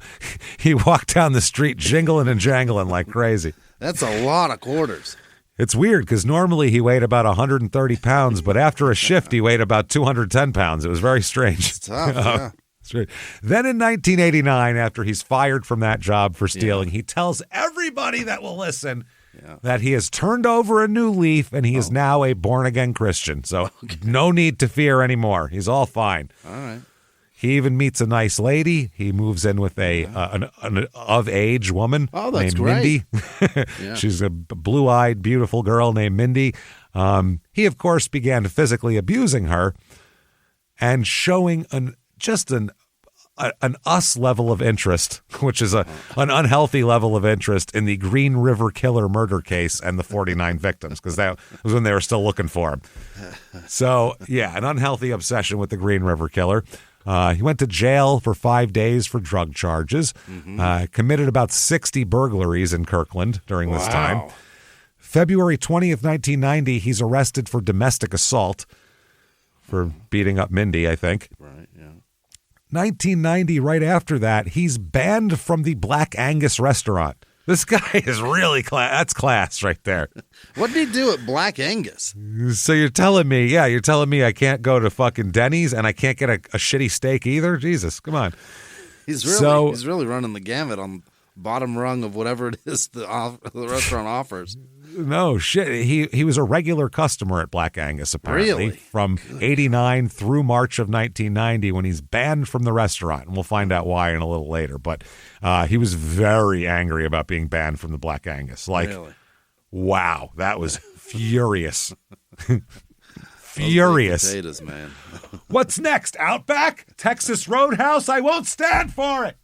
He walked down the street jingling and jangling like crazy. That's a lot of quarters. It's weird because normally he weighed about 130 pounds, but after a shift he weighed about 210 pounds. It was very strange. It's tough, yeah. Then in 1989, after he's fired from that job for stealing, he tells everybody that will listen that he has turned over a new leaf and he is now a born-again Christian. So no need to fear anymore. He's all fine. All right. He even meets a nice lady. He moves in with an of-age woman named great. Mindy. She's a blue-eyed, beautiful girl named Mindy. He, of course, began physically abusing her and showing an us level of interest, which is an unhealthy level of interest in the Green River Killer murder case and the 49 victims, because that was when they were still looking for him. So, yeah, an unhealthy obsession with the Green River Killer. He went to jail for 5 days for drug charges, committed about 60 burglaries in Kirkland during this time. February 20th, 1990, he's arrested for domestic assault for beating up Mindy, I think. Right, yeah. 1990, right after that, he's banned from the Black Angus restaurant. This guy is really class. That's class right there. What did he do at Black Angus? So you're telling me I can't go to fucking Denny's and I can't get a shitty steak either? Jesus, come on. He's really running the gamut on bottom rung of whatever it is the restaurant offers. No shit. He was a regular customer at Black Angus, apparently, really? From 89 through March of 1990 when he's banned from the restaurant. And we'll find out why in a little later. But he was very angry about being banned from the Black Angus. Really? Wow, that was furious. Furious. Potatoes, man. What's next? Outback? Texas Roadhouse? I won't stand for it.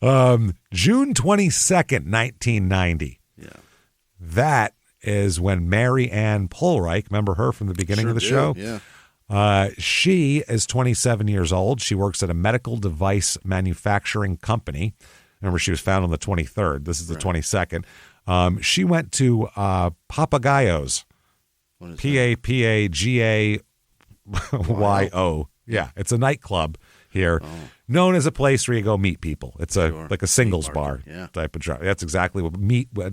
June 22nd, 1990. Yeah. That is when Mary Ann Polreich, remember her from the beginning of the show? Yeah. She is 27 years old. She works at a medical device manufacturing company. Remember, she was found on the 23rd. This is the 22nd. She went to Papagayos. Papagao. Yeah, it's a nightclub here, known as a place where you go meet people. It's like a singles bar type of job. That's exactly what MEET, they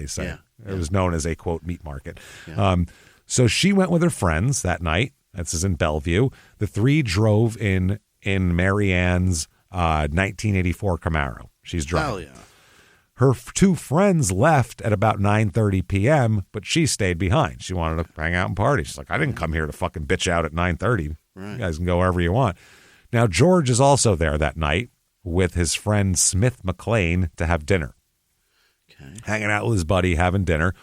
say. Yeah. It was known as a, quote, meat market. Yeah. So she went with her friends that night. This is in Bellevue. The three drove in Mary Ann's 1984 Camaro. She's driving. Hell yeah. Her two friends left at about 9:30 p.m., but she stayed behind. She wanted to hang out and party. She's like, I didn't come here to fucking bitch out at 9:30. Right. You guys can go wherever you want. Now, George is also there that night with his friend Smith McLean to have dinner. Okay. Hanging out with his buddy, having dinner.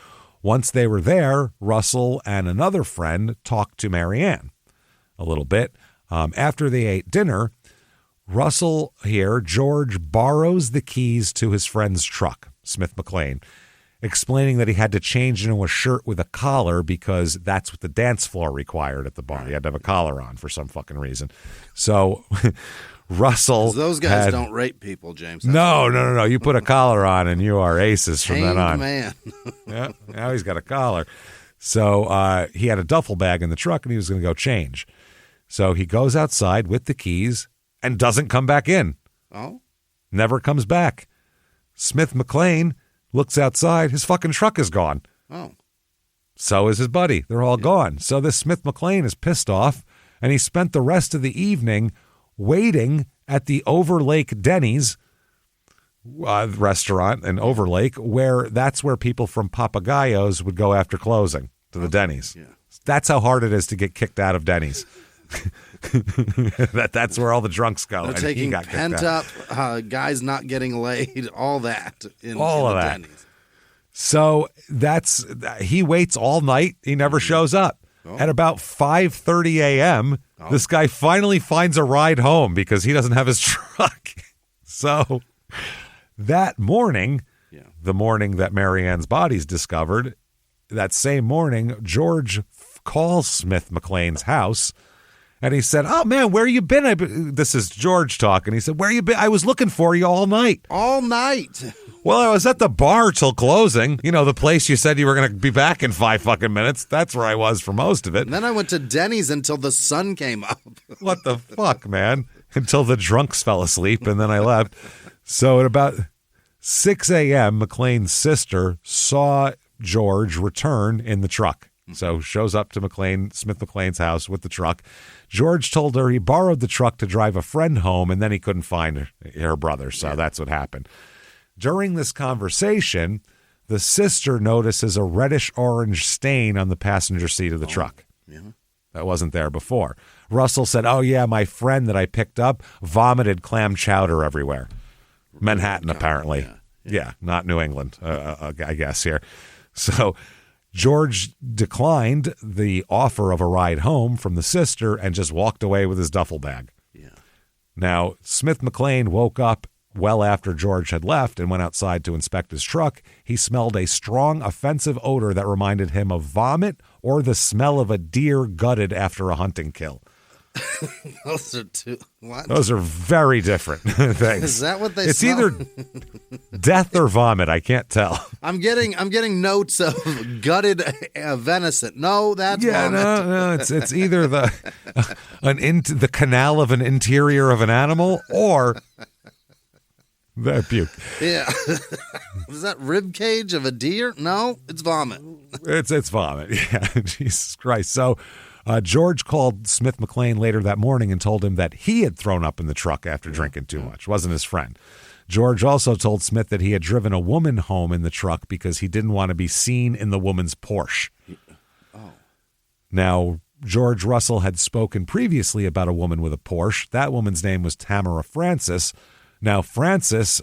Once they were there, Russell and another friend talked to Marianne a little bit. After they ate dinner, George borrows the keys to his friend's truck, Smith McLean, explaining that he had to change into a shirt with a collar because that's what the dance floor required at the bar. He had to have a collar on for some fucking reason. So Russell... Those guys don't rape people, James. No. You put a collar on and you are aces from then on. Man. Yeah, now he's got a collar. So he had a duffel bag in the truck and he was going to go change. So he goes outside with the keys and doesn't come back in. Oh? Never comes back. Smith McLean looks outside. His fucking truck is gone. Oh. So is his buddy. They're all gone. So this Smith McLean is pissed off, and he spent the rest of the evening waiting at the Overlake Denny's restaurant in Overlake, where that's where people from Papagayos would go after closing, to the Denny's. Yeah. That's how hard it is to get kicked out of Denny's. That's where all the drunks go. They're and taking he got kicked pent out. up guys not getting laid, all that. All of the that. Denny's. So he waits all night. He never shows up. Oh. At about 5:30 a.m., this guy finally finds a ride home because he doesn't have his truck. So that morning, the morning that Marianne's body's discovered, that same morning, George calls Smith McLean's house. And he said, "Oh, man, where you been?" This is George talking. He said, "Where you been? I was looking for you all night." All night? Well, I was at the bar till closing. You know, the place you said you were going to be back in 5 fucking minutes. That's where I was for most of it. And then I went to Denny's until the sun came up. What the fuck, man? Until the drunks fell asleep, and then I left. So at about 6 a.m., McLean's sister saw George return in the truck. So shows up to Smith McLean's house with the truck. George told her he borrowed the truck to drive a friend home, and then he couldn't find her brother. So that's what happened. During this conversation, the sister notices a reddish-orange stain on the passenger seat of the truck. Yeah. That wasn't there before. Russell said, "Oh, yeah, my friend that I picked up vomited clam chowder everywhere." Manhattan, apparently. Yeah, not New England, I guess here. So George declined the offer of a ride home from the sister and just walked away with his duffel bag. Yeah. Now, Smith McLean woke up well after George had left and went outside to inspect his truck. He smelled a strong, offensive odor that reminded him of vomit or the smell of a deer gutted after a hunting kill. Those are two. What? Those are very different things. Is that what they It's smell? either death or vomit. I can't tell. I'm getting notes of gutted venison. No, that's vomit. No. It's either the canal of an interior of an animal or the puke. Yeah. Is that rib cage of a deer? No, it's vomit. It's vomit. Yeah, Jesus Christ. So George called Smith McLean later that morning and told him that he had thrown up in the truck after drinking too much. Wasn't his friend. George also told Smith that he had driven a woman home in the truck because he didn't want to be seen in the woman's Porsche. Oh. Now, George Russell had spoken previously about a woman with a Porsche. That woman's name was Tamara Francis. Now, Francis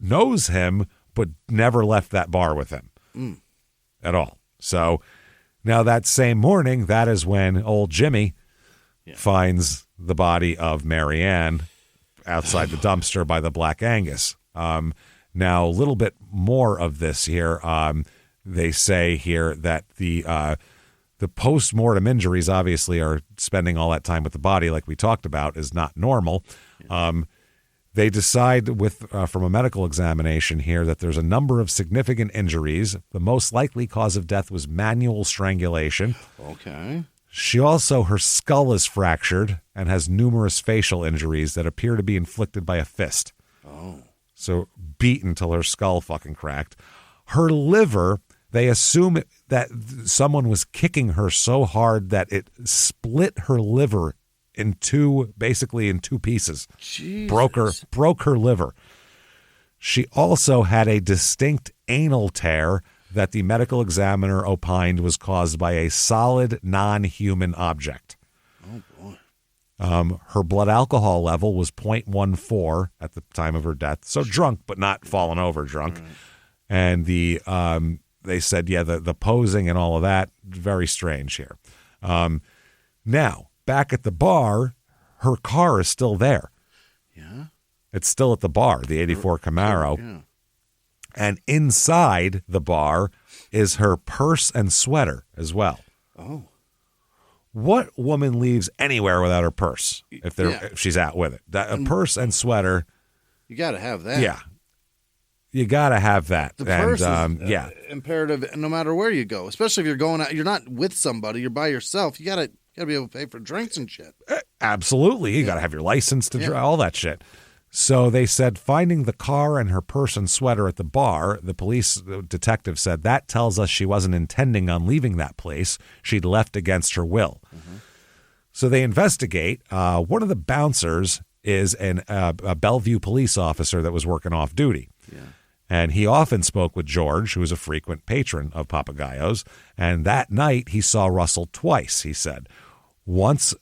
knows him, but never left that bar with him at all. So now that same morning, that is when old Jimmy finds the body of Marianne outside the dumpster by the Black Angus. Now, a little bit more of this here. They say here that the post-mortem injuries obviously are spending all that time with the body like we talked about is not normal. They decide from a medical examination here that there's a number of significant injuries. The most likely cause of death was manual strangulation. Okay. Her skull is fractured and has numerous facial injuries that appear to be inflicted by a fist. Oh. So beaten till her skull fucking cracked. Her liver, they assume that someone was kicking her so hard that it split her liver in two pieces. Jesus. Broke her liver. She also had a distinct anal tear that the medical examiner opined was caused by a solid non-human object. Oh boy. Her blood alcohol level was 0.14 at the time of her death. So drunk, but not fallen over drunk. Right. And they said, the posing and all of that, very strange here. Now, back at the bar, her car is still there. Yeah. It's still at the bar, the 84 Camaro. Yeah. And inside the bar is her purse and sweater as well. Oh. What woman leaves anywhere without her purse if she's out with it? A purse and sweater. You got to have that. Yeah. You got to have that. The purse is imperative no matter where you go, especially if you're going out. You're not with somebody. You're by yourself. You got to be able to pay for drinks and shit. Absolutely. You got to have your license to drive, all that shit. So they said finding the car and her purse and sweater at the bar, the police detective said that tells us she wasn't intending on leaving that place. She'd left against her will. Mm-hmm. So they investigate. One of the bouncers is a Bellevue police officer that was working off duty. Yeah. And he often spoke with George, who was a frequent patron of Papagayo's. And that night he saw Russell twice, he said. Once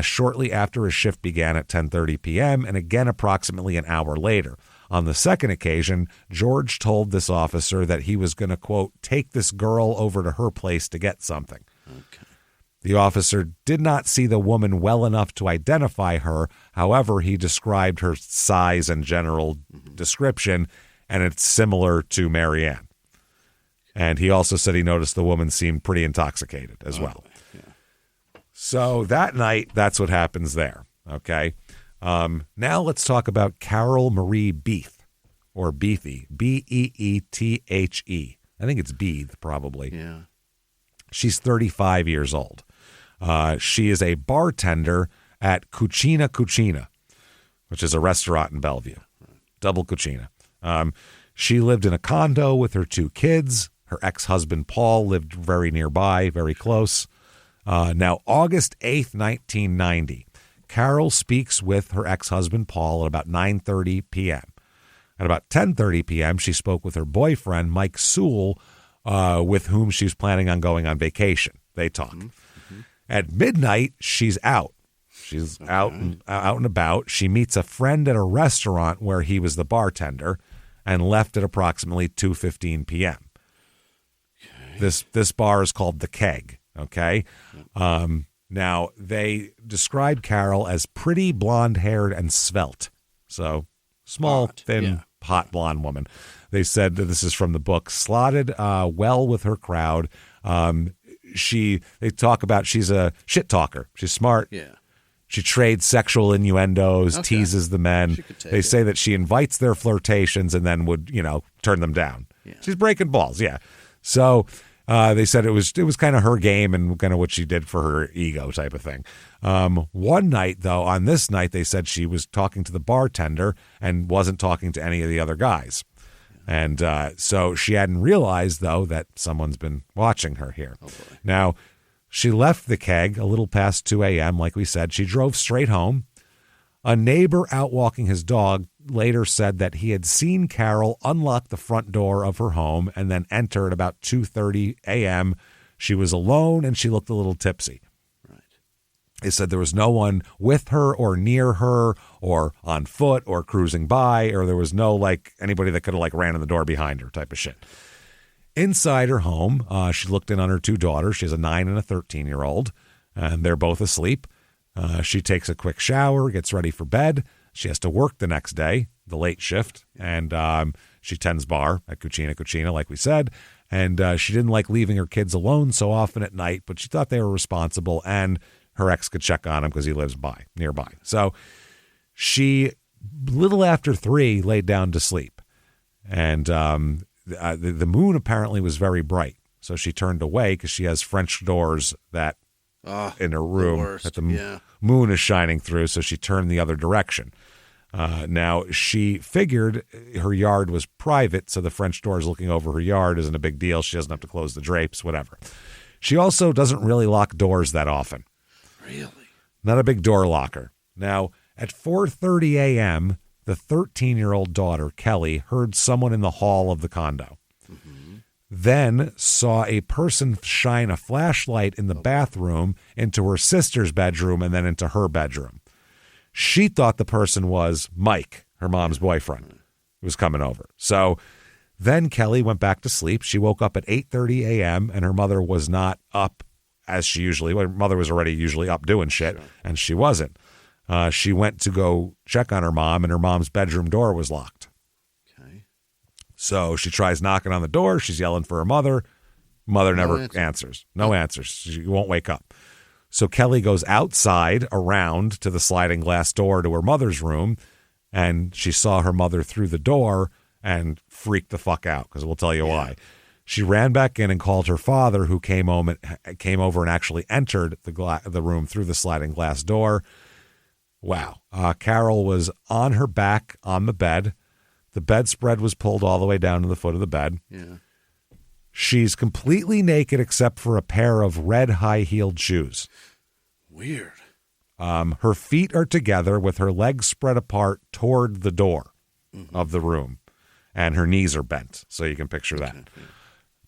shortly after his shift began at 10:30 p.m. and again approximately an hour later. On the second occasion, George told this officer that he was going to, quote, take this girl over to her place to get something. Okay. The officer did not see the woman well enough to identify her. However, he described her size and general description, and it's similar to Marianne. And he also said he noticed the woman seemed pretty intoxicated as well. So that night, that's what happens there, okay? Now let's talk about Carol Marie Beeth, or Beethy, Beethe. I think it's Beeth, probably. Yeah. She's 35 years old. She is a bartender at Cucina, which is a restaurant in Bellevue. Double Cucina. She lived in a condo with her 2 kids. Her ex-husband, Paul, lived very nearby, very close. Now, August 8th, 1990, Carol speaks with her ex-husband, Paul, at about 9:30 p.m. At about 10:30 p.m., she spoke with her boyfriend, Mike Sewell, with whom she was planning on going on vacation. They talk. Mm-hmm. At midnight, she's out. She's out and about. She meets a friend at a restaurant where he was the bartender and left at approximately 2:15 p.m. Okay. This bar is called The Keg. Okay. Now, they described Carol as pretty, blonde-haired, and svelte. So, small, thin, hot blonde woman. They said that this is from the book, slotted well with her crowd. They talk about she's a shit talker. She's smart. Yeah. She trades sexual innuendos, teases the men. They say that she invites their flirtations and then would, turn them down. Yeah. She's breaking balls. Yeah. So, they said it was kind of her game and kind of what she did for her ego type of thing. One night, though, on this night, they said she was talking to the bartender and wasn't talking to any of the other guys. And so she hadn't realized, though, that someone's been watching her here. Oh, boy. Now, she left the Keg a little past 2 a.m., like we said. She drove straight home. A neighbor out walking his dog later said that he had seen Carol unlock the front door of her home and then enter at about 2:30 a.m. She was alone and she looked a little tipsy. Right. They said there was no one with her or near her or on foot or cruising by, or there was no anybody that could have ran in the door behind her type of shit. Inside her home, she looked in on her 2 daughters. She has a 9 and a 13-year-old, and they're both asleep. She takes a quick shower, gets ready for bed. She has to work the next day, the late shift, and she tends bar at Cucina, like we said. And she didn't like leaving her kids alone so often at night, but she thought they were responsible, and her ex could check on him because he lives nearby. So she, little after 3, laid down to sleep. And the moon apparently was very bright, so she turned away because she has French doors that in her room that the moon is shining through, so she turned the other direction. Now, she figured her yard was private, so the French doors looking over her yard isn't a big deal. She doesn't have to close the drapes, whatever. She also doesn't really lock doors that often. Really? Not a big door locker. Now, at 4:30 a.m., the 13-year-old daughter, Kelly, heard someone in the hall of the condo. Mm-hmm. Then saw a person shine a flashlight in the bathroom into her sister's bedroom and then into her bedroom. She thought the person was Mike, her mom's boyfriend, who was coming over. So then Kelly went back to sleep. She woke up at 8:30 a.m. and her mother was not up as she usually, her mother was already usually up doing shit, and she wasn't. She went to go check on her mom, and her mom's bedroom door was locked. Okay. So she tries knocking on the door. She's yelling for her mother. Mother never answers. No answers. She won't wake up. So Kelly goes outside around to the sliding glass door to her mother's room, and she saw her mother through the door and freaked the fuck out, because we'll tell you why. She ran back in and called her father, who came over and actually entered the room through the sliding glass door. Wow. Carol was on her back on the bed. The bedspread was pulled all the way down to the foot of the bed. Yeah. She's completely naked except for a pair of red high-heeled shoes. Weird. Her feet are together with her legs spread apart toward the door of the room, and her knees are bent, so you can picture that. Okay.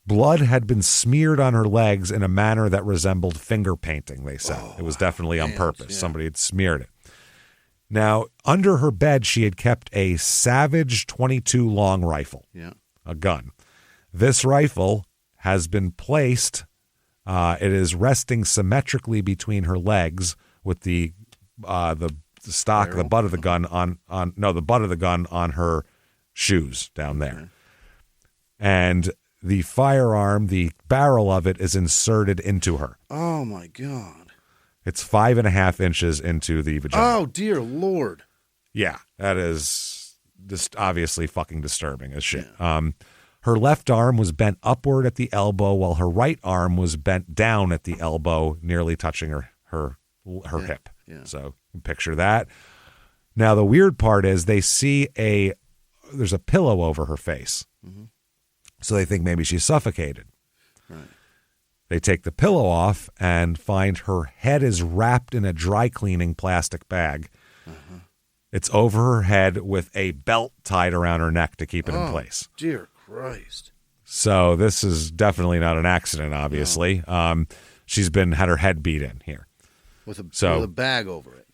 Blood had been smeared on her legs in a manner that resembled finger painting, they said. It was definitely on purpose. Yeah. Somebody had smeared it. Now, under her bed, she had kept a Savage 22 long rifle, a gun. This rifle has been placed, it is resting symmetrically between her legs with the stock, the butt of the gun the butt of the gun on her shoes down there. Okay. And the firearm, the barrel of it is inserted into her. Oh, my God. It's 5.5 inches into the vagina. Oh, dear Lord. Yeah, that is just obviously fucking disturbing as shit. Yeah. Her left arm was bent upward at the elbow, while her right arm was bent down at the elbow, nearly touching her hip. Yeah. So picture that. Now, the weird part is they see there's a pillow over her face. Mm-hmm. So they think maybe she's suffocated. Right. They take the pillow off and find her head is wrapped in a dry cleaning plastic bag. Uh-huh. It's over her head with a belt tied around her neck to keep it in place. Dear Christ. So this is definitely not an accident, obviously. No. She's had her head beat in here. With a bag over it.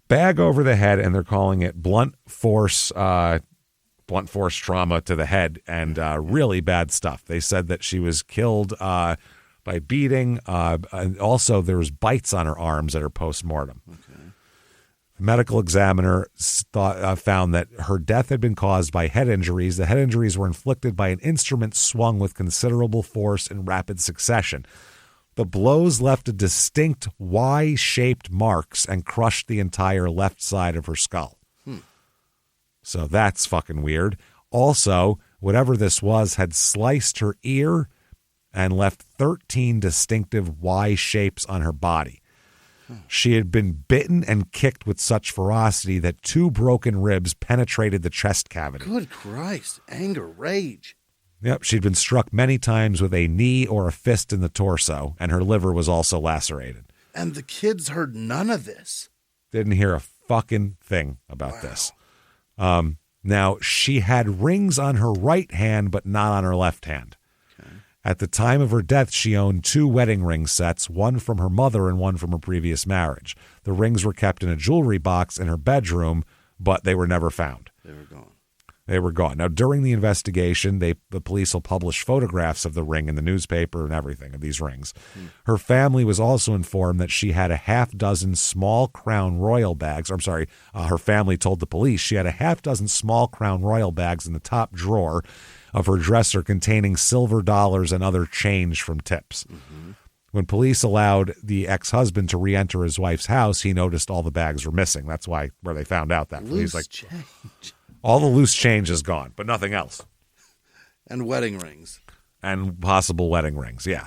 Bag over the head, and they're calling it blunt force trauma to the head, and really bad stuff. They said that she was killed by beating, and also there was bites on her arms at her postmortem. Okay. The medical examiner found that her death had been caused by head injuries. The head injuries were inflicted by an instrument swung with considerable force in rapid succession. The blows left a distinct Y-shaped marks and crushed the entire left side of her skull. So that's fucking weird. Also, whatever this was had sliced her ear and left 13 distinctive Y shapes on her body. She had been bitten and kicked with such ferocity that 2 broken ribs penetrated the chest cavity. Good Christ. Anger, rage. Yep, she'd been struck many times with a knee or a fist in the torso, and her liver was also lacerated. And the kids heard none of this. Didn't hear a fucking thing about this. Now, she had rings on her right hand, but not on her left hand. Okay. At the time of her death, she owned 2 wedding ring sets, one from her mother and one from her previous marriage. The rings were kept in a jewelry box in her bedroom, but they were never found. They were gone. Now, during the investigation, the police will publish photographs of the ring in the newspaper and everything of these rings. Her family was also informed that she had a half-dozen small Crown Royal bags. Her family told the police she had a half-dozen small Crown Royal bags in the top drawer of her dresser containing silver dollars and other change from tips. Mm-hmm. When police allowed the ex-husband to re-enter his wife's house, he noticed all the bags were missing. That's where they found out that. Loose He's change. All the loose change is gone, but nothing else. And wedding rings. And possible wedding rings, yeah.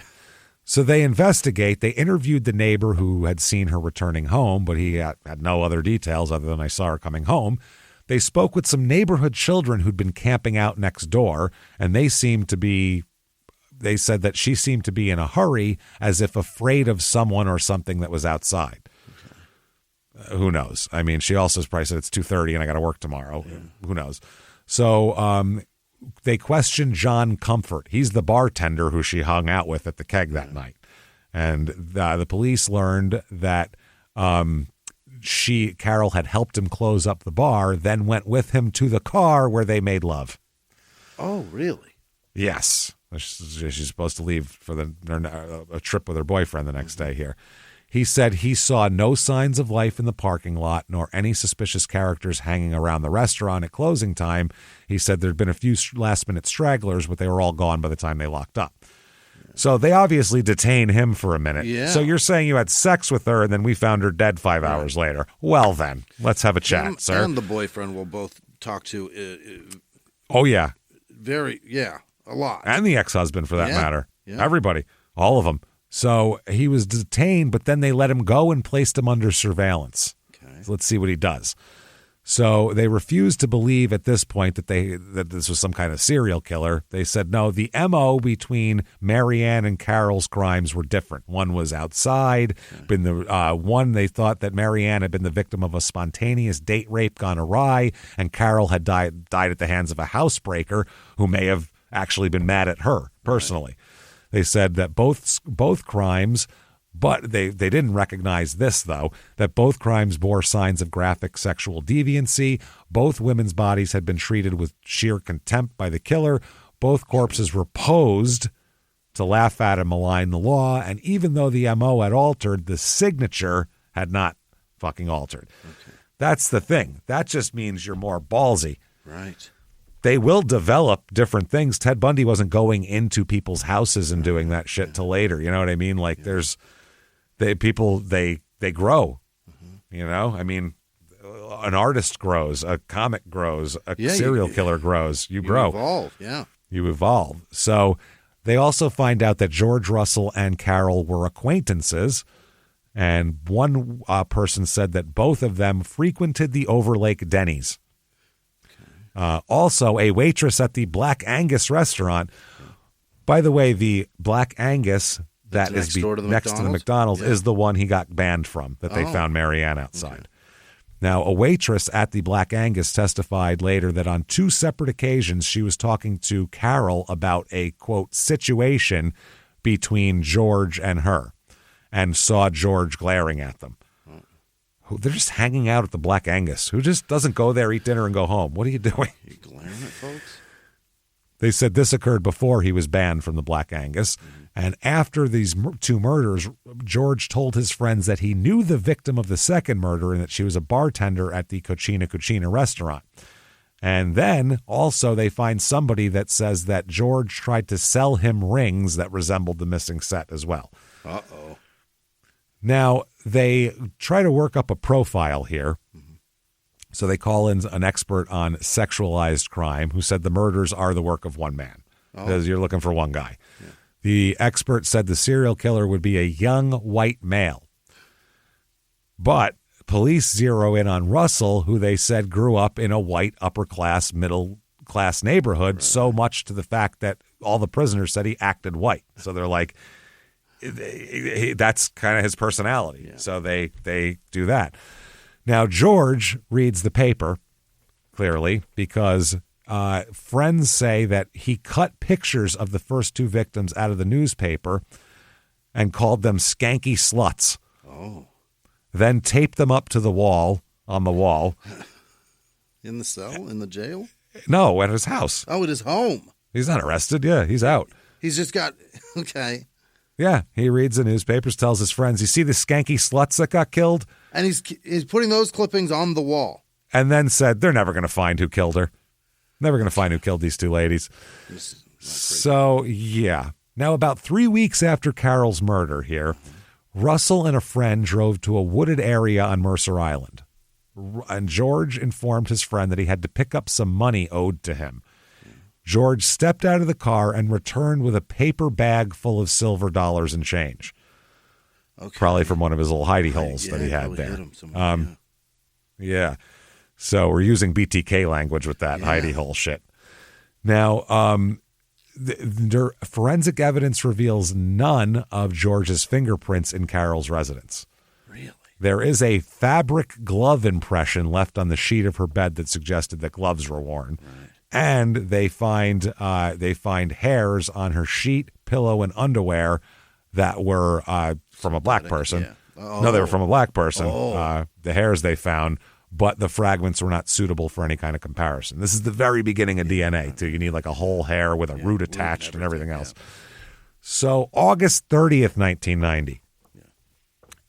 So they investigate. They interviewed the neighbor who had seen her returning home, but he had no other details other than I saw her coming home. They spoke with some neighborhood children who'd been camping out next door, and they said that she seemed to be in a hurry, as if afraid of someone or something that was outside. Who knows? I mean, she also probably said it's 2:30 and I got to work tomorrow. Yeah. Who knows? So they questioned John Comfort. He's the bartender who she hung out with at the keg that night. And the police learned that Carol had helped him close up the bar, then went with him to the car where they made love. Oh, really? Yes. She's supposed to leave for a trip with her boyfriend the next day here. He said he saw no signs of life in the parking lot, nor any suspicious characters hanging around the restaurant at closing time. He said there'd been a few last-minute stragglers, but they were all gone by the time they locked up. So they obviously detain him for a minute. Yeah. So you're saying you had sex with her, and then we found her dead 5 hours later. Well, then, let's have a chat, sir. And the boyfriend will both talk to... oh, yeah. A lot. And the ex-husband, for that matter. Yeah. Everybody. All of them. So he was detained, but then they let him go and placed him under surveillance. Okay. So let's see what he does. So they refused to believe at this point that this was some kind of serial killer. They said, no, the MO between Marianne and Carol's crimes were different. One was outside. One, they thought that Marianne had been the victim of a spontaneous date rape gone awry, and Carol had died at the hands of a housebreaker who may have actually been mad at her personally. Right. They said that both crimes, but they didn't recognize this, though, that both crimes bore signs of graphic sexual deviancy. Both women's bodies had been treated with sheer contempt by the killer. Both corpses were posed to laugh at and malign the law. And even though the MO had altered, the signature had not fucking altered. Okay. That's the thing. That just means you're more ballsy. Right. They will develop different things. Ted Bundy wasn't going into people's houses and doing that shit till later. You know what I mean? Like they grow. Mm-hmm. You know, I mean, an artist grows, a comic grows, a serial killer grows. You grow. Evolve, yeah. You evolve. So they also find out that George Russell and Carol were acquaintances. And one person said that both of them frequented the Overlake Denny's. Also, a waitress at the Black Angus restaurant. By the way, the Black Angus that is next to the McDonald's is the one he got banned from, that they found Marianne outside. Okay. Now, a waitress at the Black Angus testified later that on 2 separate occasions she was talking to Carol about a, quote, situation between George and her, and saw George glaring at them. They're just hanging out at the Black Angus. Who just doesn't go there, eat dinner, and go home? What are you doing? You glaring at folks? They said this occurred before he was banned from the Black Angus. Mm-hmm. And after these 2 murders, George told his friends that he knew the victim of the second murder and that she was a bartender at the Cucina restaurant. And then also they find somebody that says that George tried to sell him rings that resembled the missing set as well. Uh-oh. Now, they try to work up a profile here. Mm-hmm. So they call in an expert on sexualized crime who said the murders are the work of one man, because you're looking for one guy. Yeah. The expert said the serial killer would be a young white male. But police zero in on Russell, who they said grew up in a white upper-class, middle-class neighborhood, so much to the fact that all the prisoners said he acted white. So they're like, that's kind of his personality. Yeah. So they do that. Now, George reads the paper, clearly, because friends say that he cut pictures of the first 2 victims out of the newspaper and called them skanky sluts. Oh. Then taped them up to the wall, on the wall. In the cell? In the jail? No, at his house. Oh, at his home. He's not arrested. Yeah, he's out. He's just got, okay. Yeah, he reads the newspapers, tells his friends, you see the skanky sluts that got killed? And he's putting those clippings on the wall. And then said, they're never going to find who killed her. Never going to find who killed these 2 ladies. So, yeah. Now, about 3 weeks after Carol's murder here, Russell and a friend drove to a wooded area on Mercer Island. And George informed his friend that he had to pick up some money owed to him. George stepped out of the car and returned with a paper bag full of silver dollars and change. Okay. Probably from one of his little hidey holes that he had there. Yeah. So we're using BTK language with that hidey hole shit. Now, the forensic evidence reveals none of George's fingerprints in Carol's residence. Really? There is a fabric glove impression left on the sheet of her bed that suggested that gloves were worn. Right. And they find hairs on her sheet, pillow, and underwear that were from a black person. Yeah. No, they were from a black person. The hairs they found, but the fragments were not suitable for any kind of comparison. This is the very beginning of DNA, too. You need like a whole hair with a root attached and everything else. Yeah. So August 30th, 1990,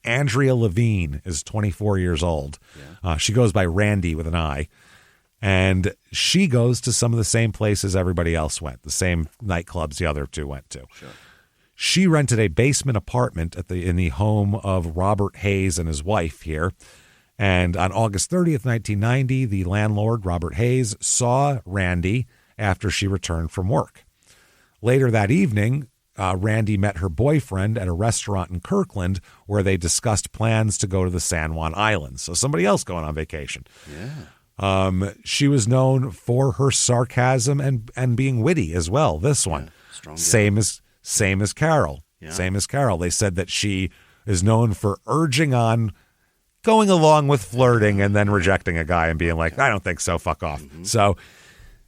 Andrea Levine is 24 years old. She goes by Randy with an I. And she goes to some of the same places everybody else went, the same nightclubs the other two went to. Sure. She rented a basement apartment in the home of Robert Hayes and his wife here. And on August 30th, 1990, the landlord, Robert Hayes, saw Randy after she returned from work. Later that evening, Randy met her boyfriend at a restaurant in Kirkland where they discussed plans to go to the San Juan Islands. So somebody else going on vacation. Yeah. She was known for her sarcasm and being witty as well. This one, Strong same as Carol. Yeah. Same as Carol. They said that she is known for urging on, going along with flirting and then rejecting a guy and being like, I don't think so, fuck off. Mm-hmm. So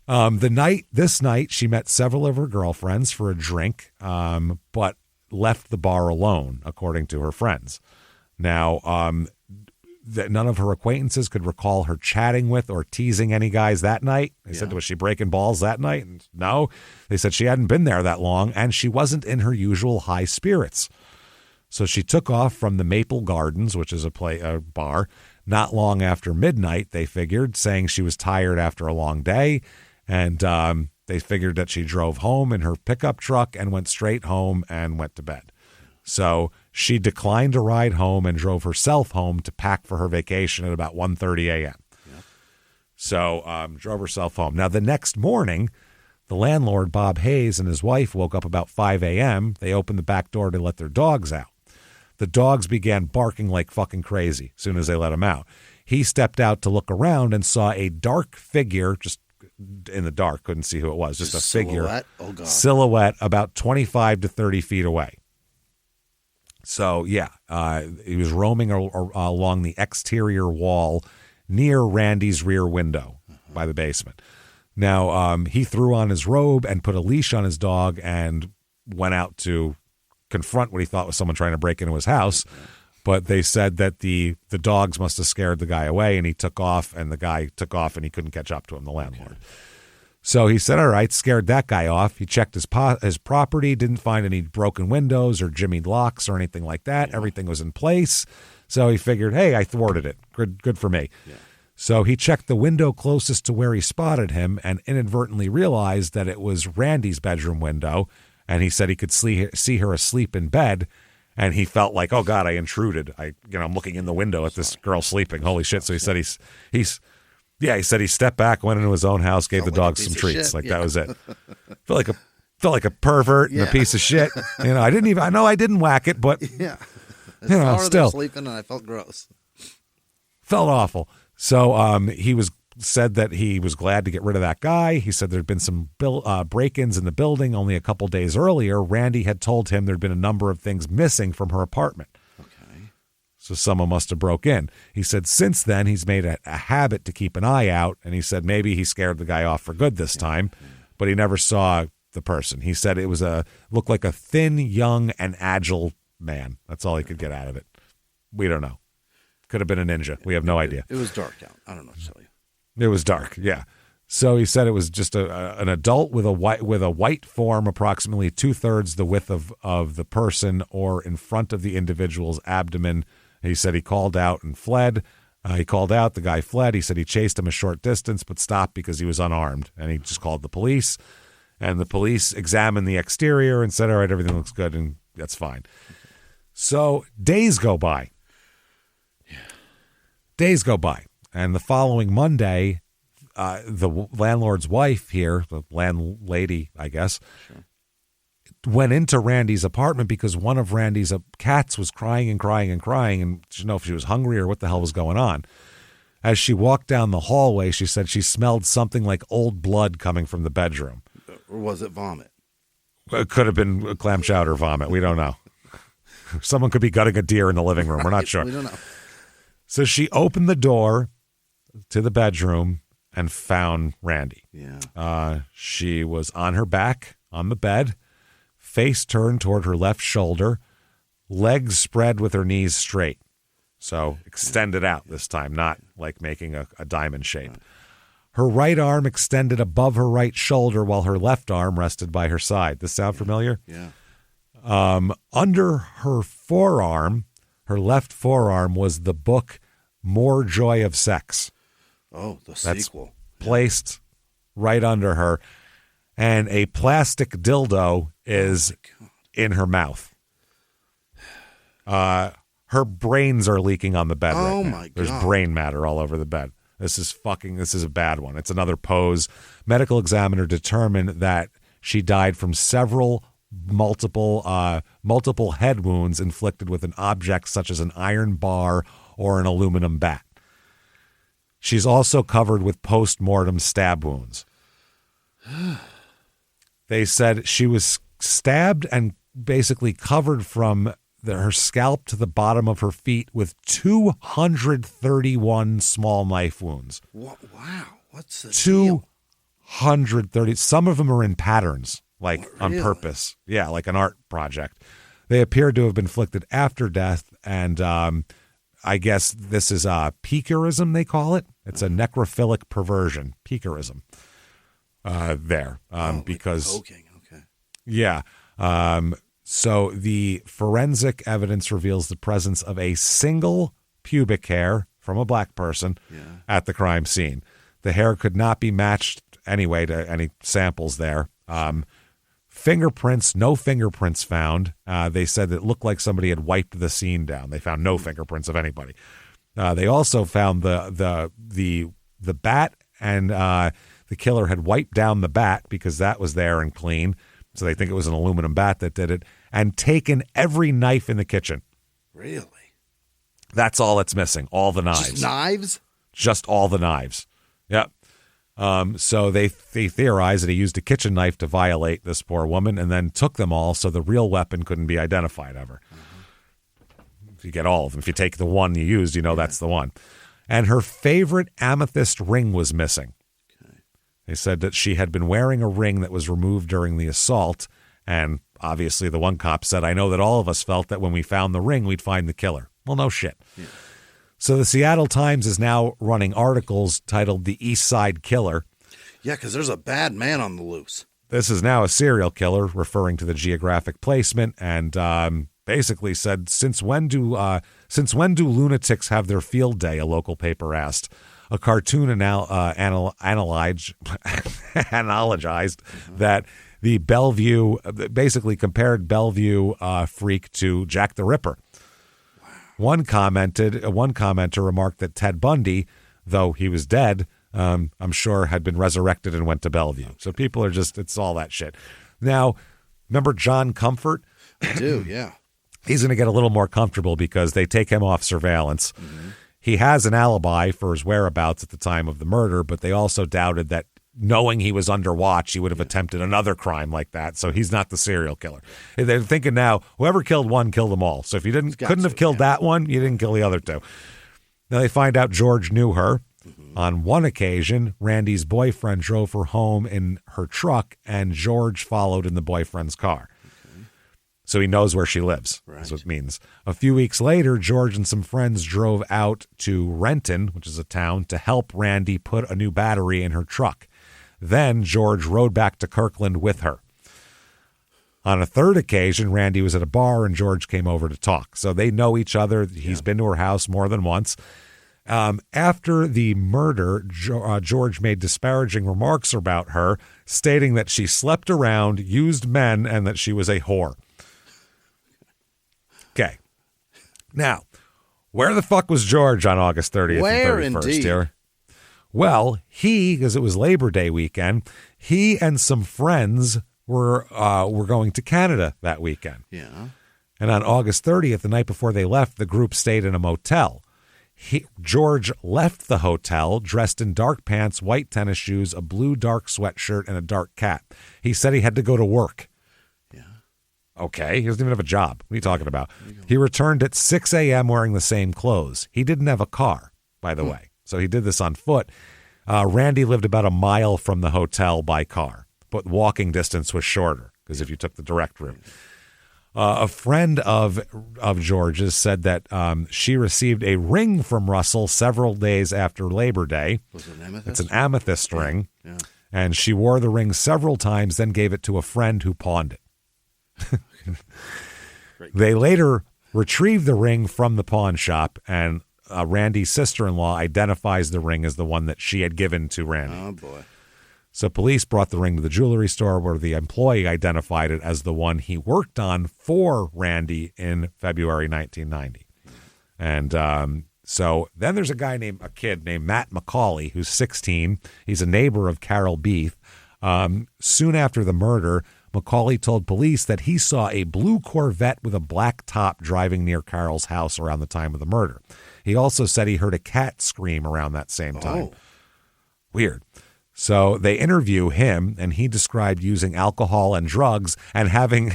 this night, she met several of her girlfriends for a drink, but left the bar alone, according to her friends. Now, none of her acquaintances could recall her chatting with or teasing any guys that night. They said, was she breaking balls that night? And no. They said she hadn't been there that long, and she wasn't in her usual high spirits. So she took off from the Maple Gardens, which is a bar, not long after midnight, they figured, saying she was tired after a long day. And they figured that she drove home in her pickup truck and went straight home and went to bed. So she declined a ride home and drove herself home to pack for her vacation at about 1:30 a.m. Yep. So drove herself home. Now, the next morning, the landlord, Bob Hayes, and his wife woke up about 5 a.m. They opened the back door to let their dogs out. The dogs began barking like fucking crazy as soon as they let them out. He stepped out to look around and saw a dark figure, just in the dark, couldn't see who it was, just a figure. Silhouette? Oh, God. Silhouette about 25 to 30 feet away. So, yeah, he was roaming along the exterior wall near Randy's rear window by the basement. Now, he threw on his robe and put a leash on his dog and went out to confront what he thought was someone trying to break into his house. But they said that the dogs must have scared the guy away, and he took off, and the guy took off, and he couldn't catch up to him, the landlord. So he said, all right, scared that guy off. He checked his property, didn't find any broken windows or jimmied locks or anything like that. Yeah. Everything was in place. So he figured, hey, I thwarted it. Good for me. Yeah. So he checked the window closest to where he spotted him and inadvertently realized that it was Randy's bedroom window. And he said he could see her asleep in bed. And he felt like, oh, God, I intruded. I'm looking in the window at this girl sleeping. Holy shit. So he said he said he stepped back, went into his own house, gave the dogs some treats. That was it. Felt like a pervert and a piece of shit. I didn't whack it, but still sleeping, and I felt gross. Felt awful. So he said that he was glad to get rid of that guy. He said there'd been some break-ins in the building only a couple days earlier. Randy had told him there'd been a number of things missing from her apartment. So someone must have broke in. He said since then he's made a habit to keep an eye out, and he said maybe he scared the guy off for good this time, but he never saw the person. He said it was looked like a thin, young, and agile man. That's all he could get out of it. We don't know. Could have been a ninja. We have no idea. It was dark out. I don't know what to tell you. It was dark, yeah. So he said it was just an adult with a white form, approximately 2/3 the width of the person, or in front of the individual's abdomen. He said he called out and fled. He called out, the guy fled. He said he chased him a short distance, but stopped because he was unarmed. And he just called the police. And the police examined the exterior and said, all right, everything looks good, and that's fine. So days go by. Days go by. And the following Monday, the landlord's wife here, the landlady, I guess, went into Randy's apartment because one of Randy's cats was crying and crying and crying, and she didn't know if she was hungry or what the hell was going on. As she walked down the hallway, she said she smelled something like old blood coming from the bedroom. Or was it vomit? It could have been clam chowder vomit. We don't know. Someone could be gutting a deer in the living room. We're not sure. We don't know. So she opened the door to the bedroom and found Randy. Yeah. She was on her back on the bed, face turned toward her left shoulder, legs spread with her knees straight. So extended out this time, not like making a diamond shape. Her right arm extended above her right shoulder while her left arm rested by her side. This sound familiar? Yeah. Under her forearm, her left forearm, was the book More Joy of Sex. Oh, the That's sequel. placed right under her. And a plastic dildo is in her mouth. Her brains are leaking on the bed right now. Oh, my God. There's brain matter all over the bed. This is a bad one. It's another pose. Medical examiner determined that she died from several multiple head wounds inflicted with an object such as an iron bar or an aluminum bat. She's also covered with post-mortem stab wounds. They said she was stabbed and basically covered from her scalp to the bottom of her feet with 231 small knife wounds. Wow. What's the deal? 230. Some of them are in patterns, like on purpose. Yeah, like an art project. They appear to have been inflicted after death, and I guess this is piquerism, they call it. It's a necrophilic perversion, piquerism. Because like poking. Okay. Yeah. So the forensic evidence reveals the presence of a single pubic hair from a black person at the crime scene. The hair could not be matched anyway to any samples there. Fingerprints, no fingerprints found. They said it looked like somebody had wiped the scene down. They found no fingerprints of anybody. They also found the bat, and the killer had wiped down the bat because that was there and clean. So they think it was an aluminum bat that did it, and taken every knife in the kitchen. Really? That's all that's missing. All the knives. Just knives? Just all the knives. Yep. So they theorized that he used a kitchen knife to violate this poor woman and then took them all so the real weapon couldn't be identified ever. If you get all of them, if you take the one you used, you know that's the one. And her favorite amethyst ring was missing. They said that she had been wearing a ring that was removed during the assault, and obviously the one cop said, I know that all of us felt that when we found the ring, we'd find the killer. Well, no shit. Yeah. So the Seattle Times is now running articles titled The East Side Killer. Yeah, because there's a bad man on the loose. This is now a serial killer, referring to the geographic placement, and basically said, since when do lunatics have their field day, a local paper asked. A cartoon analogized that the Bellevue, basically compared Bellevue freak to Jack the Ripper. Wow. One commenter remarked that Ted Bundy, though he was dead, I'm sure had been resurrected and went to Bellevue. So people are just, it's all that shit. Now, remember John Comfort? I do, yeah. He's going to get a little more comfortable because they take him off surveillance. Mm-hmm. He has an alibi for his whereabouts at the time of the murder, but they also doubted that knowing he was under watch, he would have attempted another crime like that. So he's not the serial killer. They're thinking now, whoever killed one, killed them all. So if you couldn't have killed that one, you didn't kill the other two. Now they find out George knew her. Mm-hmm. On one occasion, Randy's boyfriend drove her home in her truck, and George followed in the boyfriend's car. So he knows where she lives. Right. That's what it means. A few weeks later, George and some friends drove out to Renton, which is a town, to help Randy put a new battery in her truck. Then George rode back to Kirkland with her. On a third occasion, Randy was at a bar and George came over to talk. So they know each other. He's been to her house more than once. After the murder, George made disparaging remarks about her, stating that she slept around, used men, and that she was a whore. Okay. Now, where the fuck was George on August 30th Where and 31st indeed? here? Well, because it was Labor Day weekend, he and some friends were going to Canada that weekend. Yeah. And on August 30th, the night before they left, the group stayed in a motel. George left the hotel dressed in dark pants, white tennis shoes, a blue dark sweatshirt, and a dark cap. He said he had to go to work. Okay, he doesn't even have a job. What are you talking about? He returned at 6 a.m. wearing the same clothes. He didn't have a car, by the way, so he did this on foot. Randy lived about a mile from the hotel by car, but walking distance was shorter because if you took the direct route. A friend of George's said that she received a ring from Russell several days after Labor Day. Was it an amethyst? It's an amethyst ring. Yeah. And she wore the ring several times, then gave it to a friend who pawned it. They later retrieved the ring from the pawn shop, and Randy's sister-in-law identifies the ring as the one that she had given to Randy. Oh, boy. So police brought the ring to the jewelry store where the employee identified it as the one he worked on for Randy in February 1990. And so then there's a kid named Matt McCauley, who's 16. He's a neighbor of Carol Beef. Soon after the murder, McCauley told police that he saw a blue Corvette with a black top driving near Carol's house around the time of the murder. He also said he heard a cat scream around that same time. Oh. Weird. So they interview him, and he described using alcohol and drugs and having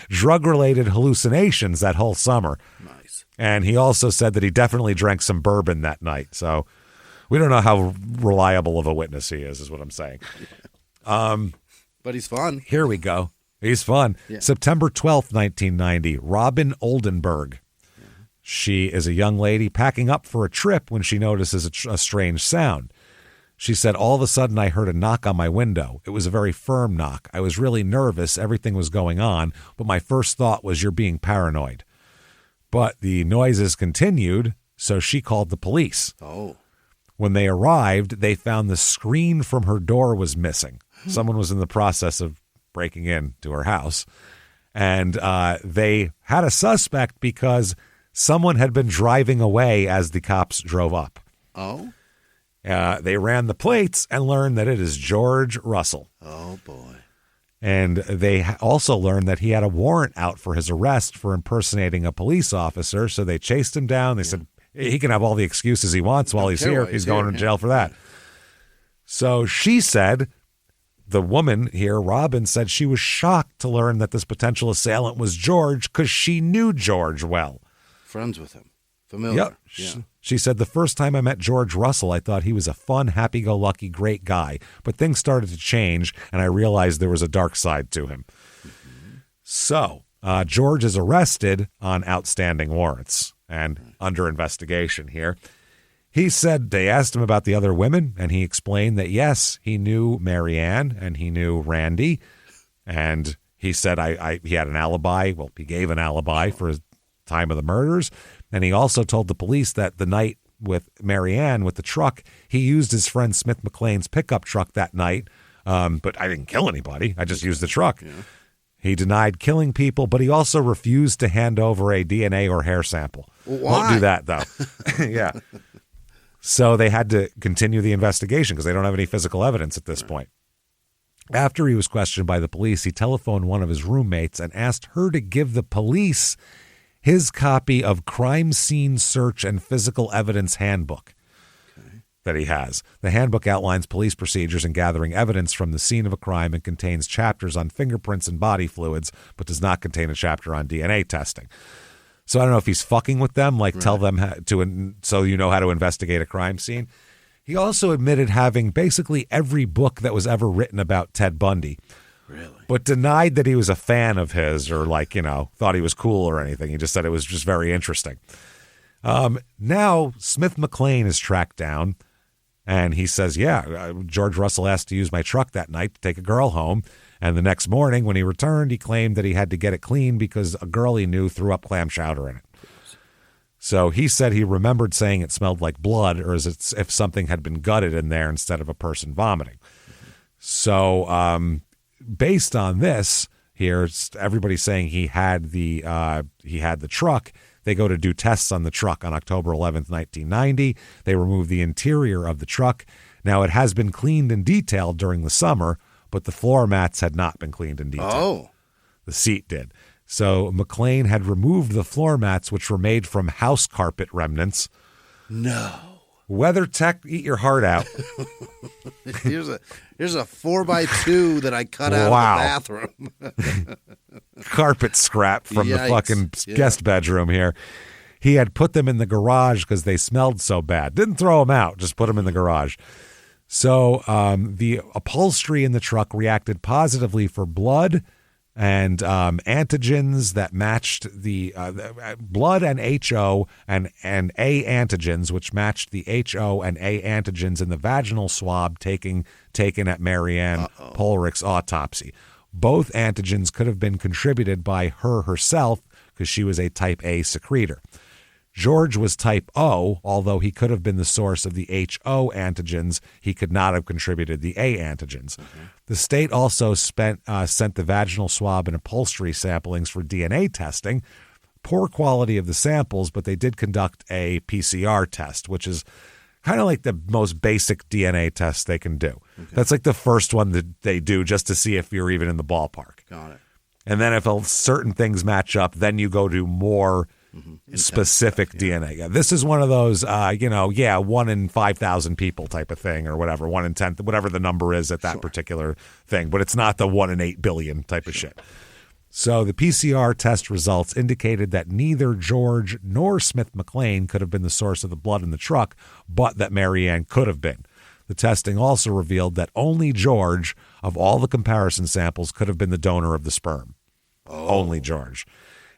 drug-related hallucinations that whole summer. Nice. And he also said that he definitely drank some bourbon that night. So we don't know how reliable of a witness he is what I'm saying. But he's fun. Here we go. He's fun. Yeah. September 12th, 1990, Robin Oldenburg. She is a young lady packing up for a trip when she notices a strange sound. She said, all of a sudden I heard a knock on my window. It was a very firm knock. I was really nervous. Everything was going on. But my first thought was, you're being paranoid. But the noises continued, so she called the police. Oh. When they arrived, they found the screen from her door was missing. Someone was in the process of breaking into her house. And they had a suspect because someone had been driving away as the cops drove up. Oh? They ran the plates and learned that it is George Russell. Oh, boy. And they also learned that he had a warrant out for his arrest for impersonating a police officer. So they chased him down. They said he can have all the excuses he wants while he's here. He's going to jail for that. So she said, the woman here, Robin, said she was shocked to learn that this potential assailant was George because she knew George well. Friends with him. Familiar. Yep. Yeah. She said, the first time I met George Russell, I thought he was a fun, happy-go-lucky, great guy. But things started to change, and I realized there was a dark side to him. Mm-hmm. So George is arrested on outstanding warrants and under investigation here. He said they asked him about the other women, and he explained that, yes, he knew Marianne and he knew Randy. And he said he had an alibi. Well, he gave an alibi for his time of the murders. And he also told the police that the night with Marianne with the truck, he used his friend Smith McLean's pickup truck that night. But I didn't kill anybody. I just used the truck. Yeah. He denied killing people, but he also refused to hand over a DNA or hair sample. Why? Won't do that, though. Yeah. So they had to continue the investigation because they don't have any physical evidence at this point. After he was questioned by the police, he telephoned one of his roommates and asked her to give the police his copy of Crime Scene Search and Physical Evidence Handbook that he has. The handbook outlines police procedures in gathering evidence from the scene of a crime and contains chapters on fingerprints and body fluids, but does not contain a chapter on DNA testing. So I don't know if he's fucking with them, like tell them so you know how to investigate a crime scene. He also admitted having basically every book that was ever written about Ted Bundy. Really? But denied that he was a fan of his or thought he was cool or anything. He just said it was just very interesting. Now Smith McLean is tracked down and he says, George Russell asked to use my truck that night to take a girl home. And the next morning when he returned, he claimed that he had to get it clean because a girl he knew threw up clam chowder in it. So he said he remembered saying it smelled like blood or as if something had been gutted in there instead of a person vomiting. So based on this here, everybody's saying he had the truck. They go to do tests on the truck on October 11th, 1990. They remove the interior of the truck. Now, it has been cleaned and detailed during the summer, but the floor mats had not been cleaned in detail. Oh. The seat did. So McLean had removed the floor mats, which were made from house carpet remnants. No. Weather tech, eat your heart out. Here's a 4x2 that I cut out of the bathroom. Carpet scrap from the fucking guest bedroom here. He had put them in the garage because they smelled so bad. Didn't throw them out, just put them in the garage. So the upholstery in the truck reacted positively for blood, and antigens that matched the blood and HO and A antigens, which matched the HO and A antigens in the vaginal swab taken at Marianne Polrich's autopsy. Both antigens could have been contributed by her herself because she was a type A secretor. George was type O, although he could have been the source of the HO antigens, he could not have contributed the A antigens. Mm-hmm. The state also sent the vaginal swab and upholstery samplings for DNA testing. Poor quality of the samples, but they did conduct a PCR test, which is kind of like the most basic DNA test they can do. Okay. That's like the first one that they do just to see if you're even in the ballpark. Got it. And then if certain things match up, then you go to more specific DNA. Yeah, this is one of those, 1 in 5,000 people type of thing or whatever, 1 in 10, whatever the number is at that particular thing. But it's not the 1 in 8 billion type of shit. So the PCR test results indicated that neither George nor Smith McLean could have been the source of the blood in the truck, but that Marianne could have been. The testing also revealed that only George, of all the comparison samples, could have been the donor of the sperm. Only George.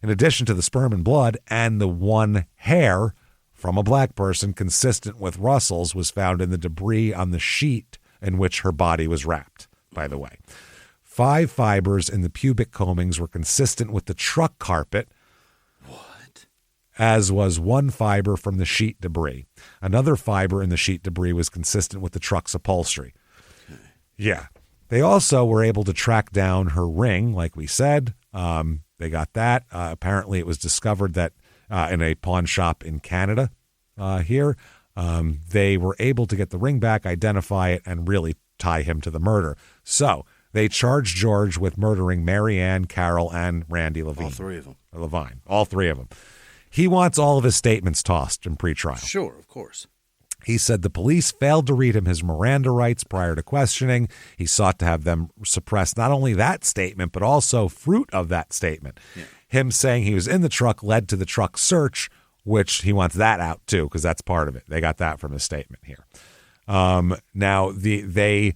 In addition to the sperm and blood and the one hair from a black person consistent with Russell's was found in the debris on the sheet in which her body was wrapped, by the way. 5 fibers in the pubic combings were consistent with the truck carpet, as was 1 fiber from the sheet debris. Another fiber in the sheet debris was consistent with the truck's upholstery. Okay. Yeah. They also were able to track down her ring, like we said. They got that. Apparently, it was discovered that in a pawn shop in Canada here. They were able to get the ring back, identify it, and really tie him to the murder. So they charged George with murdering Marianne, Carol, and Randy Levine. All 3 of them. Levine. All 3 of them. He wants all of his statements tossed in pretrial. Sure, of course. He said the police failed to read him his Miranda rights prior to questioning. He sought to have them suppress not only that statement, but also fruit of that statement. Yeah. Him saying he was in the truck led to the truck search, which he wants that out too, because that's part of it. They got that from his statement here. Now, the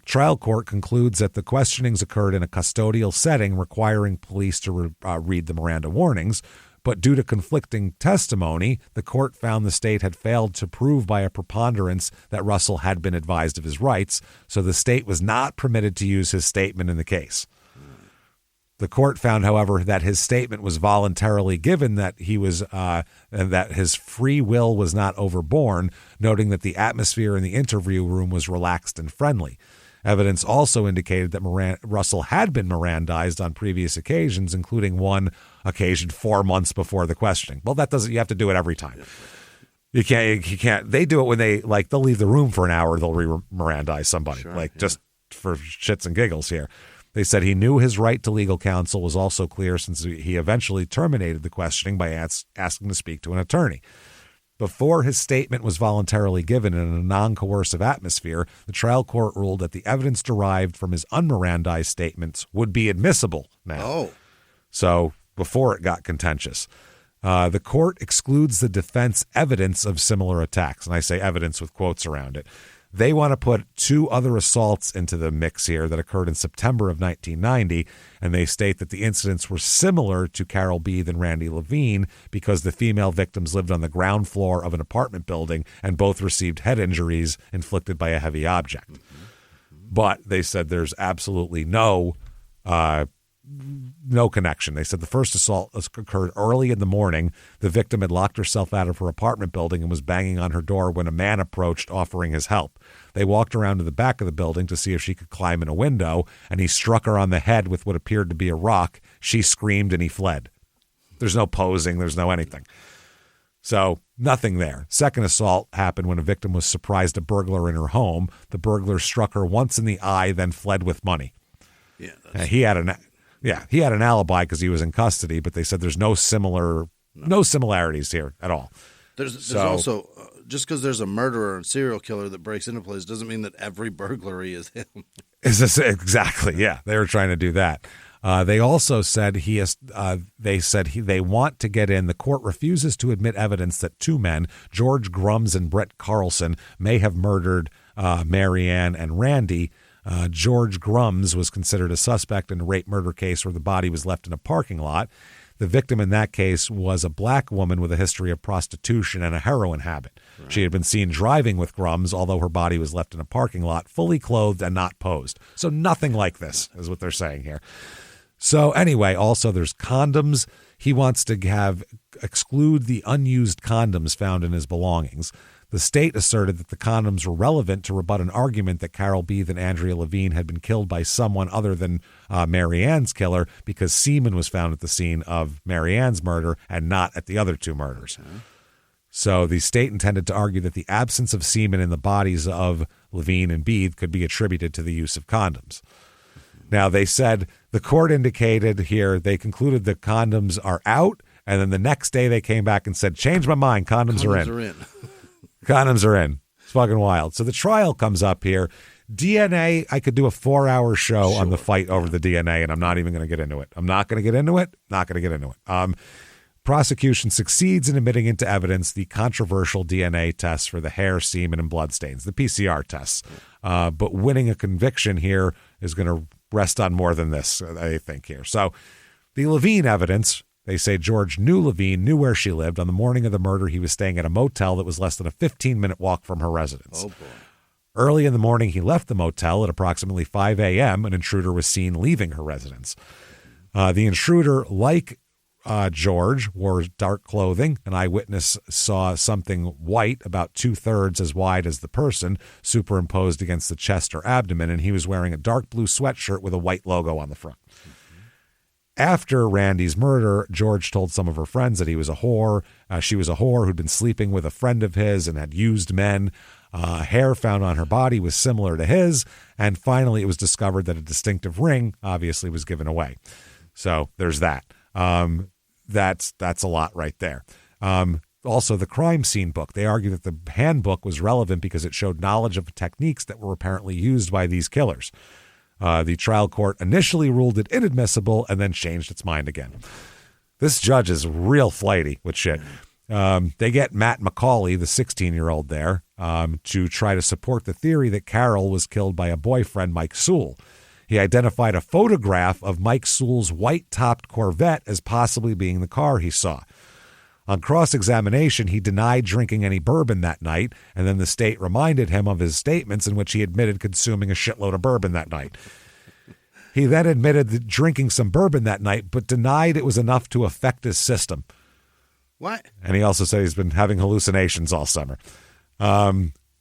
trial court concludes that the questionings occurred in a custodial setting requiring police to read the Miranda warnings. But due to conflicting testimony, the court found the state had failed to prove by a preponderance that Russell had been advised of his rights, so the state was not permitted to use his statement in the case. The court found, however, that his statement was voluntarily given, that he was and that his free will was not overborne, noting that the atmosphere in the interview room was relaxed and friendly. Evidence also indicated that Russell had been Mirandized on previous occasions, including one occasion 4 months before the questioning. Well, that doesn't. You have to do it every time. You can't. They do it when they'll leave the room for an hour. They'll Mirandize somebody, just for shits and giggles here. They said he knew his right to legal counsel was also clear since he eventually terminated the questioning by asking to speak to an attorney. Before his statement was voluntarily given in a non-coercive atmosphere, the trial court ruled that the evidence derived from his unmirandized statements would be admissible now. So before it got contentious. The court excludes the defense evidence of similar attacks, and I say evidence with quotes around it. They want to put 2 other assaults into the mix here that occurred in September of 1990, and they state that the incidents were similar to Carol Beath and Randy Levine because the female victims lived on the ground floor of an apartment building and both received head injuries inflicted by a heavy object. But they said there's absolutely no connection. They said the first assault occurred early in the morning. The victim had locked herself out of her apartment building and was banging on her door when a man approached offering his help. They walked around to the back of the building to see if she could climb in a window, and he struck her on the head with what appeared to be a rock. She screamed and he fled. There's no posing. There's no anything. So nothing there. Second assault happened when a victim was surprised a burglar in her home. The burglar struck her once in the eye, then fled with money. Yeah, he had an alibi because he was in custody, but they said there's no similarities here at all. There's also just because there's a murderer and serial killer that breaks into place doesn't mean that every burglary is him. Exactly? Yeah, they were trying to do that. They also said they want to get in. The court refuses to admit evidence that 2 men, George Grums and Brett Carlson, may have murdered Marianne and Randy. George Grums was considered a suspect in a rape murder case where the body was left in a parking lot. The victim in that case was a black woman with a history of prostitution and a heroin habit. Right. She had been seen driving with Grums, although her body was left in a parking lot, fully clothed and not posed. So nothing like this is what they're saying here. So anyway, also there's condoms. He wants to exclude the unused condoms found in his belongings. The state asserted that the condoms were relevant to rebut an argument that Carol Beath and Andrea Levine had been killed by someone other than Mary Ann's killer because semen was found at the scene of Mary Ann's murder and not at the other two murders. Okay. So the state intended to argue that the absence of semen in the bodies of Levine and Beath could be attributed to the use of condoms. Now, they said the court indicated here they concluded the condoms are out, and then the next day they came back and said, change my mind, condoms are in. Condoms are in. It's fucking wild. So the trial comes up here. DNA, I could do a 4-hour show on the fight over the DNA, and I'm not even going to get into it. I'm not going to get into it. Not going to get into it. Prosecution succeeds in admitting into evidence the controversial DNA tests for the hair, semen, and bloodstains, the PCR tests. But winning a conviction here is going to rest on more than this, I think, here. So the Levine evidence, they say George knew Levine, knew where she lived. On the morning of the murder, he was staying at a motel that was less than a 15-minute walk from her residence. Oh, boy. Early in the morning, he left the motel at approximately 5 a.m. An intruder was seen leaving her residence. The intruder, like George, wore dark clothing. An eyewitness saw something white, about 2/3 as wide as the person, superimposed against the chest or abdomen, and he was wearing a dark blue sweatshirt with a white logo on the front. After Randy's murder, George told some of her friends that he was a whore. She was a whore who'd been sleeping with a friend of his and had used men. Hair found on her body was similar to his. And finally, it was discovered that a distinctive ring obviously was given away. So there's that. That's a lot right there. Also, the crime scene book. They argue that the handbook was relevant because it showed knowledge of techniques that were apparently used by these killers. The trial court initially ruled it inadmissible and then changed its mind again. This judge is real flighty with shit. They get Matt McCauley, the 16-year-old there, to try to support the theory that Carol was killed by a boyfriend, Mike Sewell. He identified a photograph of Mike Sewell's white-topped Corvette as possibly being the car he saw. On cross-examination, he denied drinking any bourbon that night, and then the state reminded him of his statements in which he admitted consuming a shitload of bourbon that night. He then admitted that drinking some bourbon that night, but denied it was enough to affect his system. What? And he also said he's been having hallucinations all summer.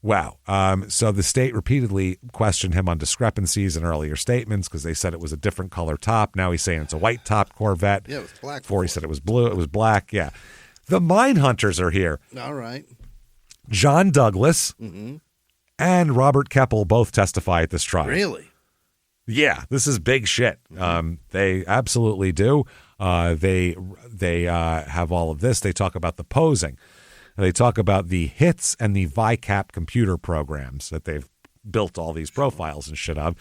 Wow. So the state repeatedly questioned him on discrepancies in earlier statements because they said it was a different color top. Now he's saying it's a white-topped Corvette. Yeah, it was black. Before he said it was blue. It was black. Yeah. The mine hunters are here. All right. John Douglas and Robert Keppel both testify at this trial. Really? Yeah, this is big shit. They absolutely do. They have all of this. They talk about the posing. They talk about the HITS and the VICAP computer programs that they've built all these profiles and shit of.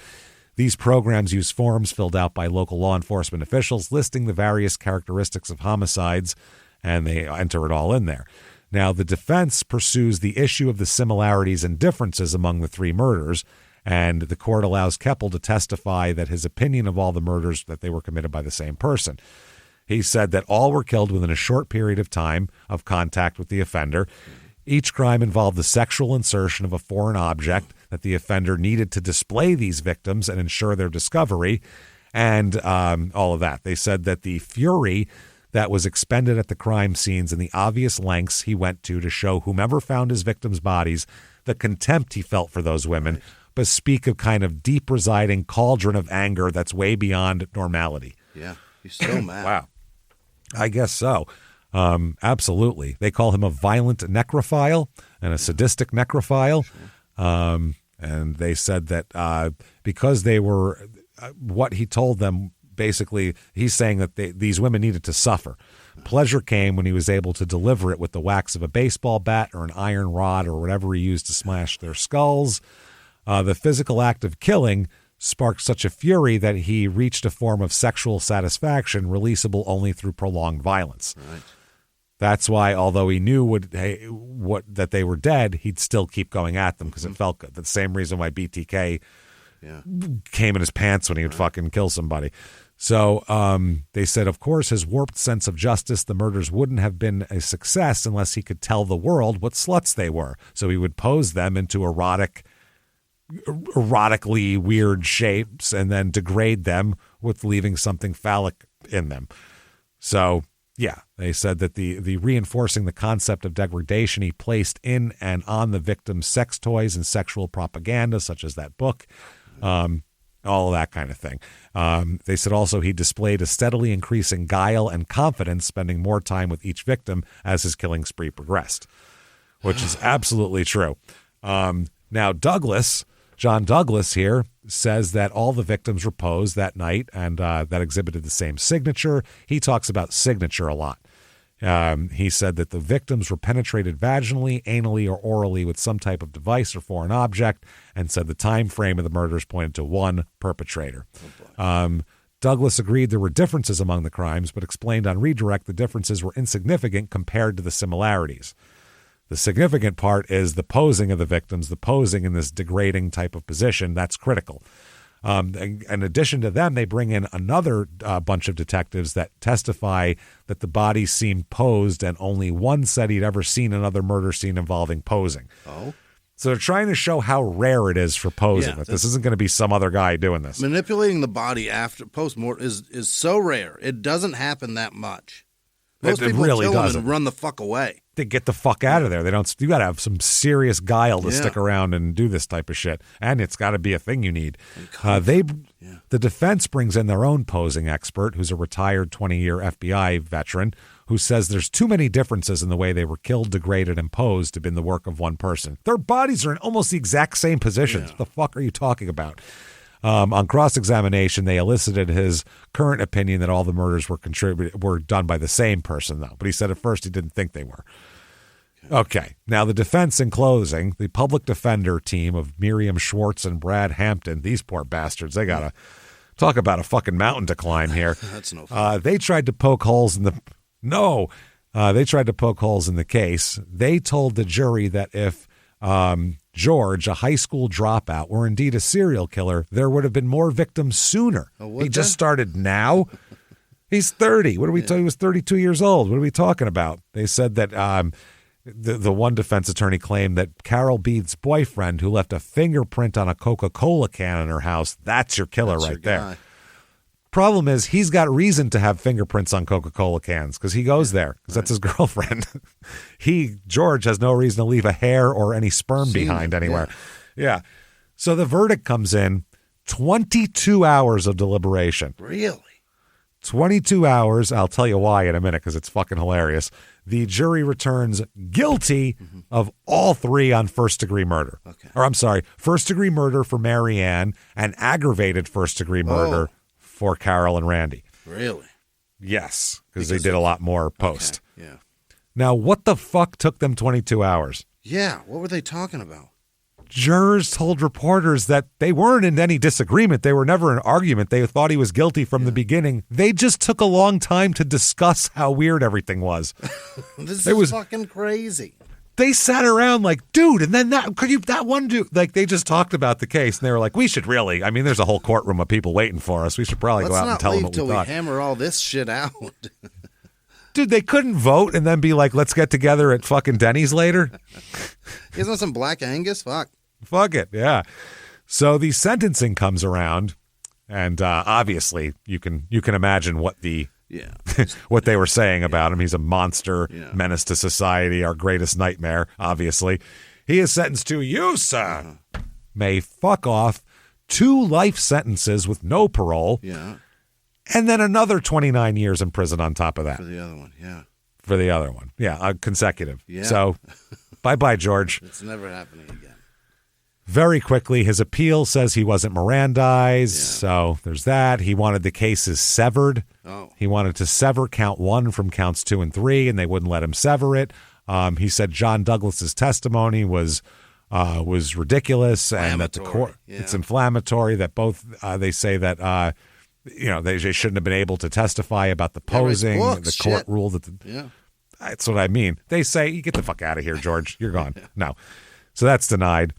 These programs use forms filled out by local law enforcement officials listing the various characteristics of homicides, and they enter it all in there. Now, the defense pursues the issue of the similarities and differences among the three murders, and the court allows Keppel to testify that his opinion of all the murders that they were committed by the same person. He said that all were killed within a short period of time of contact with the offender. Each crime involved the sexual insertion of a foreign object that the offender needed to display these victims and ensure their discovery, and all of that. They said that the fury that was expended at the crime scenes and the obvious lengths he went to show whomever found his victims' bodies the contempt he felt for those women, but speak of kind of deep residing cauldron of anger that's way beyond normality. Yeah, he's so mad. Wow. I guess so. Absolutely. They call him a violent necrophile and a sadistic necrophile. Sure. And they said that because they were, what he told them, basically, he's saying that these women needed to suffer. Pleasure came when he was able to deliver it with the wax of a baseball bat or an iron rod or whatever he used to smash their skulls. The physical act of killing sparked such a fury that he reached a form of sexual satisfaction releasable only through prolonged violence. Right. That's why, although he knew that they were dead, he'd still keep going at them because it felt good. That's the same reason why BTK came in his pants when he would fucking kill somebody. So they said, of course, his warped sense of justice, the murders wouldn't have been a success unless he could tell the world what sluts they were. So he would pose them into erotically weird shapes and then degrade them with leaving something phallic in them. So, yeah, they said that the reinforcing the concept of degradation he placed in and on the victim's sex toys and sexual propaganda, such as that book, all of that kind of thing. They said also he displayed a steadily increasing guile and confidence, spending more time with each victim as his killing spree progressed, which is absolutely true. Now, John Douglas here says that all the victims were posed that night and that exhibited the same signature. He talks about signature a lot. He said that the victims were penetrated vaginally, anally, or orally with some type of device or foreign object, and said the time frame of the murders pointed to one perpetrator. Douglas agreed there were differences among the crimes, but explained on redirect the differences were insignificant compared to the similarities. The significant part is the posing of the victims, the posing in this degrading type of position. That's critical. In addition to them, they bring in another bunch of detectives that testify that the bodies seemed posed, and only one said he'd ever seen another murder scene involving posing. Oh. So they're trying to show how rare it is for posing. Yeah, that this isn't going to be some other guy doing this. Manipulating the body after post-mortem is so rare. It doesn't happen that much. Most people really kill them doesn't. and run the fuck away. They get the fuck out of there. They don't. You got to have some serious guile to stick around and do this type of shit, and it's got to be a thing you need. The defense brings in their own posing expert, who's a retired 20-year FBI veteran, who says there's too many differences in the way they were killed, degraded, and posed to have been the work of one person. Their bodies are in almost the exact same positions. What the fuck are you talking about? On cross-examination, they elicited his current opinion that all the murders were done by the same person, though. But he said at first he didn't think they were. Okay. Now, the defense in closing, the public defender team of Miriam Schwartz and Brad Hampton, these poor bastards, they got to talk about a fucking mountain to climb here. That's no fun. They tried to poke holes in the... No. They tried to poke holes in the case. They told the jury that if... George, a high school dropout, were indeed a serial killer, there would have been more victims sooner. He just started now. He's 30. What are we talking? He was 32 years old. What are we talking about? They said that the one defense attorney claimed that Carol Beath's boyfriend, who left a fingerprint on a Coca-Cola can in her house, that's your killer right there. Problem is, he's got reason to have fingerprints on Coca-Cola cans because he goes there because that's his girlfriend. George, has no reason to leave a hair or any sperm behind anywhere. Yeah. So the verdict comes in 22 hours of deliberation. Really? 22 hours. I'll tell you why in a minute because it's fucking hilarious. The jury returns guilty of all three on first-degree murder. Okay. Or I'm sorry, first-degree murder for Mary Ann and aggravated first-degree murder for Carol and Randy. Really? Yes, because they did a lot more post. Okay. Yeah. Now, what the fuck took them 22 hours? Yeah, what were they talking about? Jurors told reporters that they weren't in any disagreement. They were never in argument. They thought he was guilty from the beginning. They just took a long time to discuss how weird everything was. This is fucking crazy. They sat around like, dude, and then that one dude, like they just talked about the case and they were like, we should really, I mean, there's a whole courtroom of people waiting for us. We should probably go out and tell them what we thought. Let's not leave till we hammer all this shit out. Dude, they couldn't vote and then be like, let's get together at fucking Denny's later. Isn't some Black Angus? Fuck it, yeah. So the sentencing comes around, and obviously you can imagine what what they were saying about him. He's a monster, menace to society, our greatest nightmare, obviously. He is sentenced to, you, sir, may fuck off 2 life sentences with no parole, and then another 29 years in prison on top of that. For the other one, consecutive. Yeah. So, bye-bye, George. It's never happening again. Very quickly, his appeal says he wasn't Mirandized, so there's that. He wanted the cases severed. Oh. He wanted to sever count 1 from counts 2 and 3, and they wouldn't let him sever it. He said John Douglas's testimony was ridiculous and that the court it's inflammatory. That both they say that they shouldn't have been able to testify about the posing. The court ruled that. That's what I mean. They say, you get the fuck out of here, George. You're gone. No, so that's denied.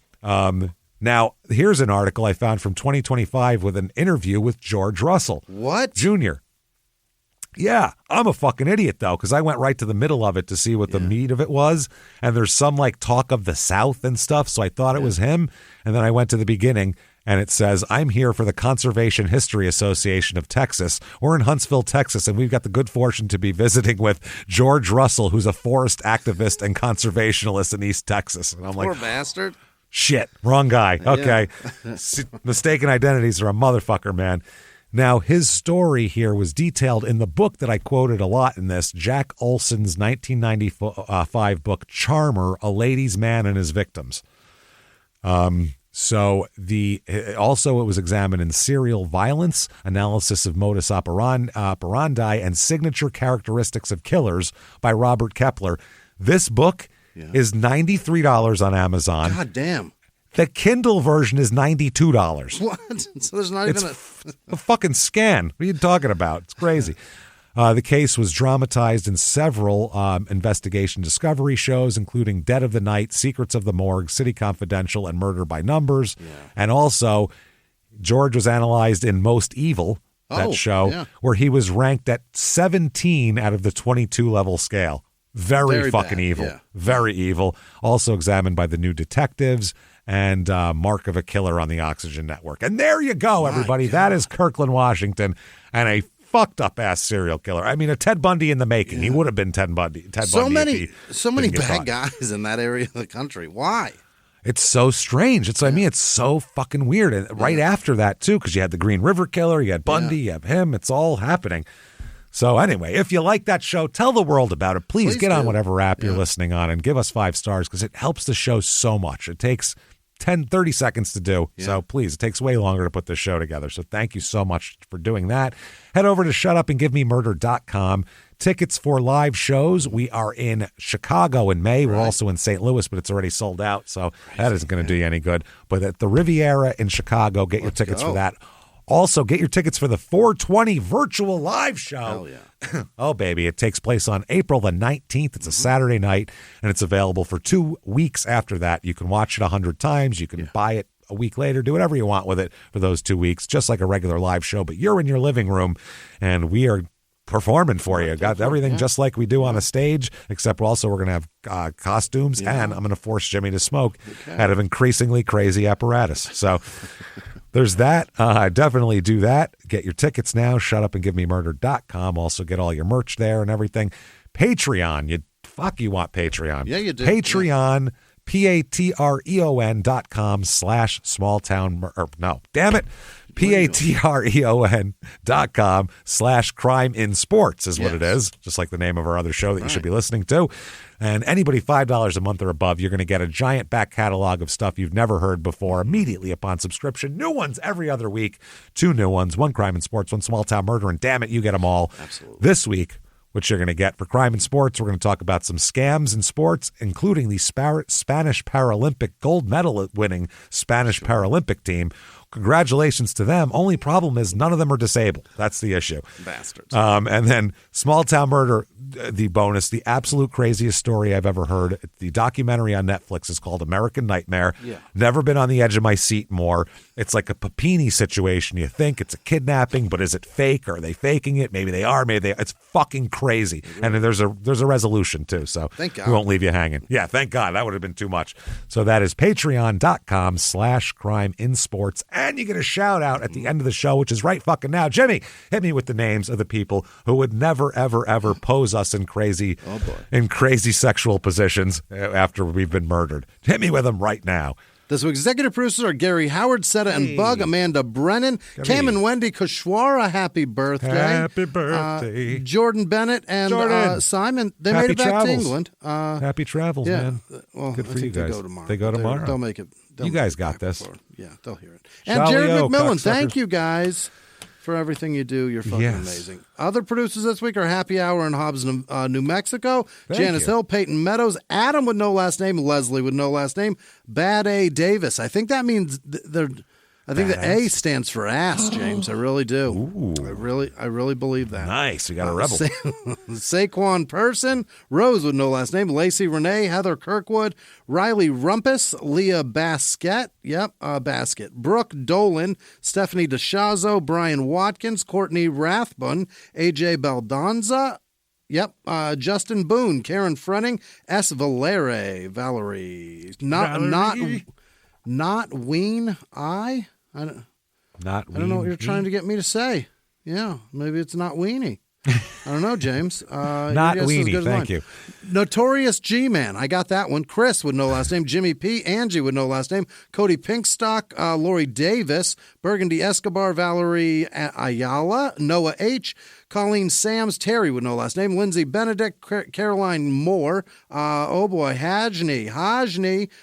Now, here's an article I found from 2025 with an interview with George Russell. What? Jr. Yeah, I'm a fucking idiot, though, because I went right to the middle of it to see what the meat of it was. And there's some, like, talk of the South and stuff, so I thought it was him. And then I went to the beginning, and it says, I'm here for the Conservation History Association of Texas. We're in Huntsville, Texas, and we've got the good fortune to be visiting with George Russell, who's a forest activist and conservationalist in East Texas. And I'm like, Poor bastard. Shit, wrong guy. Okay. Mistaken identities are a motherfucker, man. Now, his story here was detailed in the book that I quoted a lot in this, Jack Olson's 1995 book, Charmer, A Ladies' Man and His Victims. Also it was examined in Serial Violence, Analysis of Modus Operandi, and Signature Characteristics of Killers by Robert Kepler. This book is $93 on Amazon. God damn. The Kindle version is $92. What? So there's not even a fucking scan. What are you talking about? It's crazy. The case was dramatized in several investigation discovery shows, including Dead of the Night, Secrets of the Morgue, City Confidential, and Murder by Numbers. Yeah. And also, George was analyzed in Most Evil, that show, where he was ranked at 17 out of the 22 level scale. Very fucking bad. Evil. Yeah. Very evil. Also examined by the New Detectives and Mark of a Killer on the Oxygen Network. And there you go, everybody. That is Kirkland, Washington, and a fucked up ass serial killer. I mean, a Ted Bundy in the making. Yeah. He would have been Ted Bundy. So many bad guys in that area of the country. Why? It's so strange. It's I mean, it's so fucking weird. And right after that too, because you had the Green River Killer, you had Bundy, you have him. It's all happening. So anyway, if you like that show, tell the world about it. Please get on whatever app you're listening on and give us 5 stars because it helps the show so much. It takes 30 seconds to do. Yeah. So please, it takes way longer to put this show together. So thank you so much for doing that. Head over to shutupandgivememurder.com. Tickets for live shows. We are in Chicago in May. We're also in St. Louis, but it's already sold out. So that isn't going to do you any good. But at the Riviera in Chicago, get your tickets for that. Also, get your tickets for the 420 virtual live show. Hell yeah. Oh, baby. It takes place on April the 19th. It's a Saturday night, and it's available for 2 weeks after that. You can watch it 100 times. You can buy it a week later. Do whatever you want with it for those 2 weeks, just like a regular live show. But you're in your living room, and we are performing for you. Got everything just like we do on a stage, except we're going to have costumes, and I'm going to force Jimmy to smoke out of increasingly crazy apparatus. So there's that. Definitely do that. Get your tickets now. Shutupandgivememurder.com. Also get all your merch there and everything. Patreon. You want Patreon. Yeah, you do. Patreon, patreon.com/smalltown. No, damn it. patreon.com/crime-in-sports is what it is, just like the name of our other show that you should be listening to. And anybody $5 a month or above, you're going to get a giant back catalog of stuff you've never heard before immediately upon subscription. New ones every other week. 2 new ones, 1 crime and sports, 1 small town murder, and damn it, you get them all. Absolutely. This week, what you're going to get for crime and sports, we're going to talk about some scams in sports, including the Spanish Paralympic gold medal winning Spanish Paralympic team. Congratulations to them. Only problem is none of them are disabled. That's the issue. Bastards. And then Small Town Murder, the bonus, the absolute craziest story I've ever heard. The documentary on Netflix is called American Nightmare. Yeah. Never been on the edge of my seat more. It's like a Papini situation. You think it's a kidnapping, but is it fake? Are they faking it? Maybe they are. Maybe they. It's fucking crazy. And there's a resolution too. So thank God. We won't leave you hanging. Yeah, thank God. That would have been too much. So that is patreon.com/crime-in-sports. And you get a shout out at the end of the show, which is right fucking now. Jimmy, hit me with the names of the people who would never, ever, ever pose us in crazy sexual positions after we've been murdered. Hit me with them right now. This week's executive producers are Gary Howard, Seta and Bug, Amanda Brennan, Cam and Wendy Kushwara. Happy birthday. Happy birthday. Jordan Bennett and Simon. They made it back to England. Happy travels, man. Well, good for you guys. They go tomorrow. They go tomorrow. They'll make it. You guys got this. Yeah, they'll hear it. And Jared McMillan, thank you guys for everything you do. You're fucking amazing. Other producers this week are Happy Hour in Hobbs, New Mexico. Janice Hill, Peyton Meadows, Adam with no last name, Leslie with no last name, Bad A Davis. I think that means I think the A stands for ass, James. I really do. Ooh. I really believe that. Nice. We got a rebel. Saquon Person, Rose with no last name, Lacey Renee, Heather Kirkwood, Riley Rumpus, Leah Basket, Basket, Brooke Dolan, Stephanie DeShazo, Brian Watkins, Courtney Rathbun, AJ Baldonza, Justin Boone, Karen Frenning, S. Valerie, not Ween, I don't know what you're trying to get me to say. Yeah, maybe it's not Weenie. I don't know, James. Not Weenie, thank you. Notorious G-Man, I got that one. Chris with no last name. Jimmy P. Angie with no last name. Cody Pinkstock, Lori Davis, Burgundy Escobar, Valerie Ayala, Noah H., Colleen Sams, Terry with no last name. Lindsay Benedict, Caroline Moore, Hajni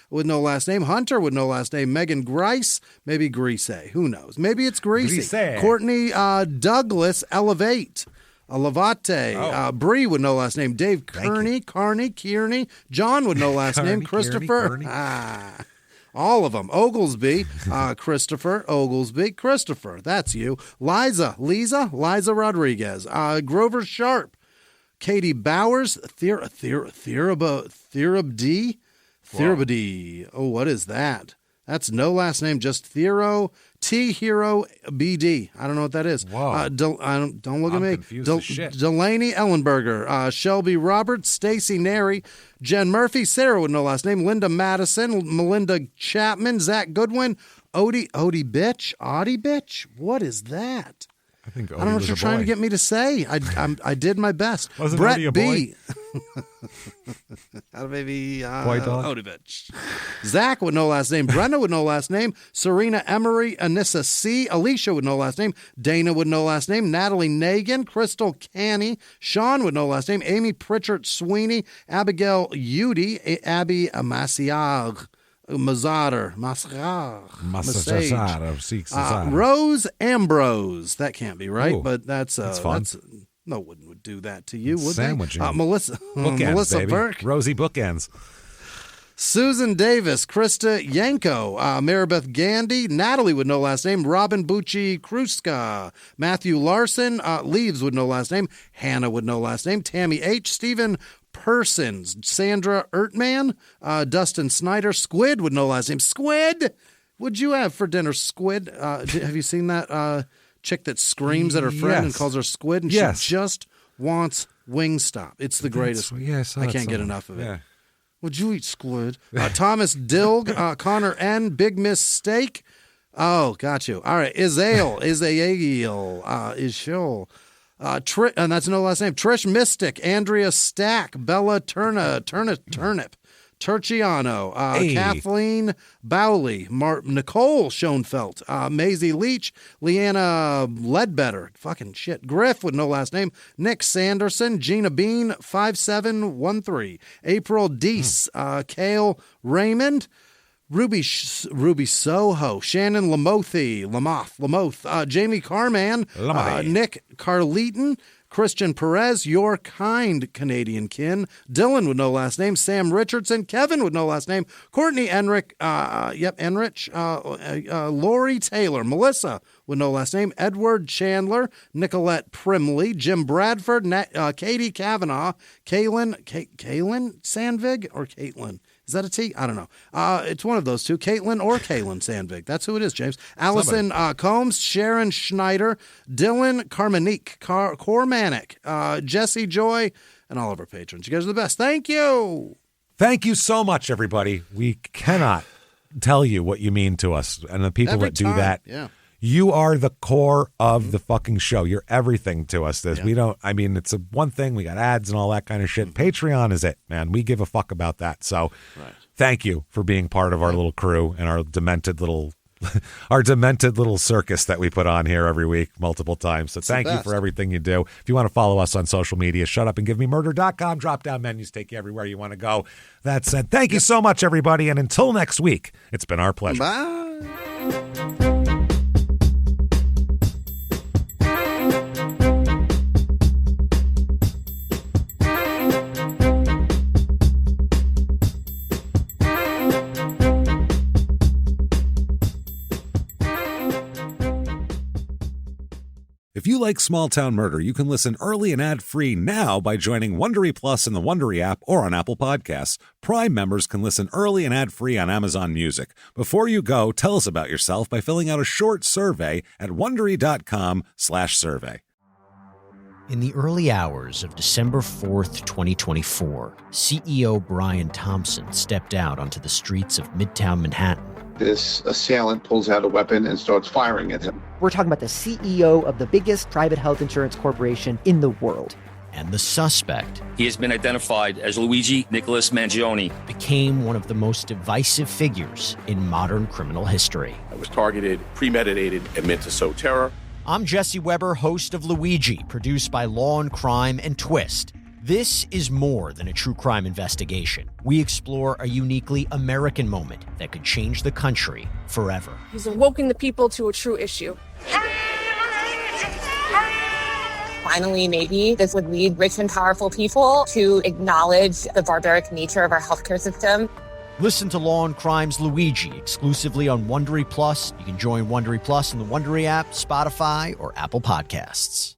with no last name. Hunter with no last name. Megan Grice, maybe Grease, who knows? Maybe it's Greasy. Grease. Courtney Douglas, Elevate. Lavate, Bree with no last name, Dave Kearney, John with no last name, Christopher, all of them, Oglesby, Christopher, that's you, Liza Rodriguez, Grover Sharp, Katie Bowers, Therabdi, oh, what is that? That's no last name, just Thero T Hero BD. I don't know what that is. Whoa. Don't look at me. Confused as shit. Delaney Ellenberger, Shelby Roberts, Stacy Neri, Jen Murphy, Sarah with no last name, Linda Madison, Melinda Chapman, Zach Goodwin, Odie bitch. What is that? I think Odie I don't know what was you're a trying boy. to get me to say. I did my best. Wasn't Brett Odie a B. boy? Maybe Boy dog? Odie bitch. Zach with no last name. Brenda with no last name. Serena Emery. Anissa C. Alicia with no last name. Dana with no last name. Natalie Nagan. Crystal Canny. Sean with no last name. Amy Pritchard Sweeney. Abigail Udy. Abby Masiag. Mazar, Rose Ambrose. That can't be right, Ooh, but that's fun. No one would do that to you, would Sandwiching. they? Melissa Bookends, Burke, Rosie Bookends. Susan Davis, Krista Yanko, Maribeth Gandy, Natalie with no last name, Robin Bucci Kruska, Matthew Larson, Leaves with no last name, Hannah with no last name, Tammy H., Stephen Persons, Sandra Ertman, Dustin Snyder, Squid with no last name. Squid, what'd you have for dinner, Squid? Have you seen that chick that screams at her friend and calls her Squid? And she just wants Wingstop. It's the greatest. Yes, I can't get enough of it. Yeah. Would you eat Squid? Thomas Dilg, Connor N., Big Miss Steak. Oh, got you. All right, Isael, Ishil. And that's no last name. Trish Mystic, Andrea Stack, Bella Turnip, Turciano, Kathleen Bowley, Nicole Schoenfeld, Maisie Leach, Leanna Ledbetter, fucking shit, Griff with no last name, Nick Sanderson, Gina Bean, 5713, April Deese, Kale Raymond, Ruby Soho, Shannon Lamoth, Jamie Carman, Nick Carleton, Christian Perez, your kind Canadian kin, Dylan with no last name, Sam Richardson, Kevin with no last name, Courtney Enrich, Lori Taylor, Melissa with no last name, Edward Chandler, Nicolette Primley, Jim Bradford, Katie Kavanaugh, Kaylin Sandvig or Caitlin? Is that a T? I don't know. It's one of those two, Caitlin or Kaylin Sandvig. That's who it is, James. Allison Combs, Sharon Schneider, Dylan Carmanique, Cormanic, Jesse Joy, and all of our patrons. You guys are the best. Thank you. Thank you so much, everybody. We cannot tell you what you mean to us. And the people Every that do time. that, you are the core of the fucking show. You're everything to us. We don't, it's a one thing. We got ads and all that kind of shit. Patreon is it, man. We give a fuck about that. So thank you for being part of our little crew and our demented little circus that we put on here every week multiple times. So thank you for everything you do. If you want to follow us on social media, shutupandgivememurder.com. Drop down menus take you everywhere you want to go. That said, thank you so much, everybody. And until next week, it's been our pleasure. Bye. If you like Small Town Murder, you can listen early and ad-free now by joining Wondery Plus in the Wondery app or on Apple Podcasts. Prime members can listen early and ad-free on Amazon Music. Before you go, tell us about yourself by filling out a short survey at Wondery.com/survey. In the early hours of December 4th, 2024, CEO Brian Thompson stepped out onto the streets of Midtown Manhattan. This assailant pulls out a weapon and starts firing at him. We're talking about the CEO of the biggest private health insurance corporation in the world. And the suspect, he has been identified as Luigi Nicholas Mangione, became one of the most divisive figures in modern criminal history. It was targeted, premeditated, and meant to sow terror. I'm Jesse Weber, host of Luigi, produced by Law and Crime and Twist. This is more than a true crime investigation. We explore a uniquely American moment that could change the country forever. He's awoken the people to a true issue. Finally, maybe this would lead rich and powerful people to acknowledge the barbaric nature of our healthcare system. Listen to Law and Crime's Luigi exclusively on Wondery Plus. You can join Wondery Plus in the Wondery app, Spotify, or Apple Podcasts.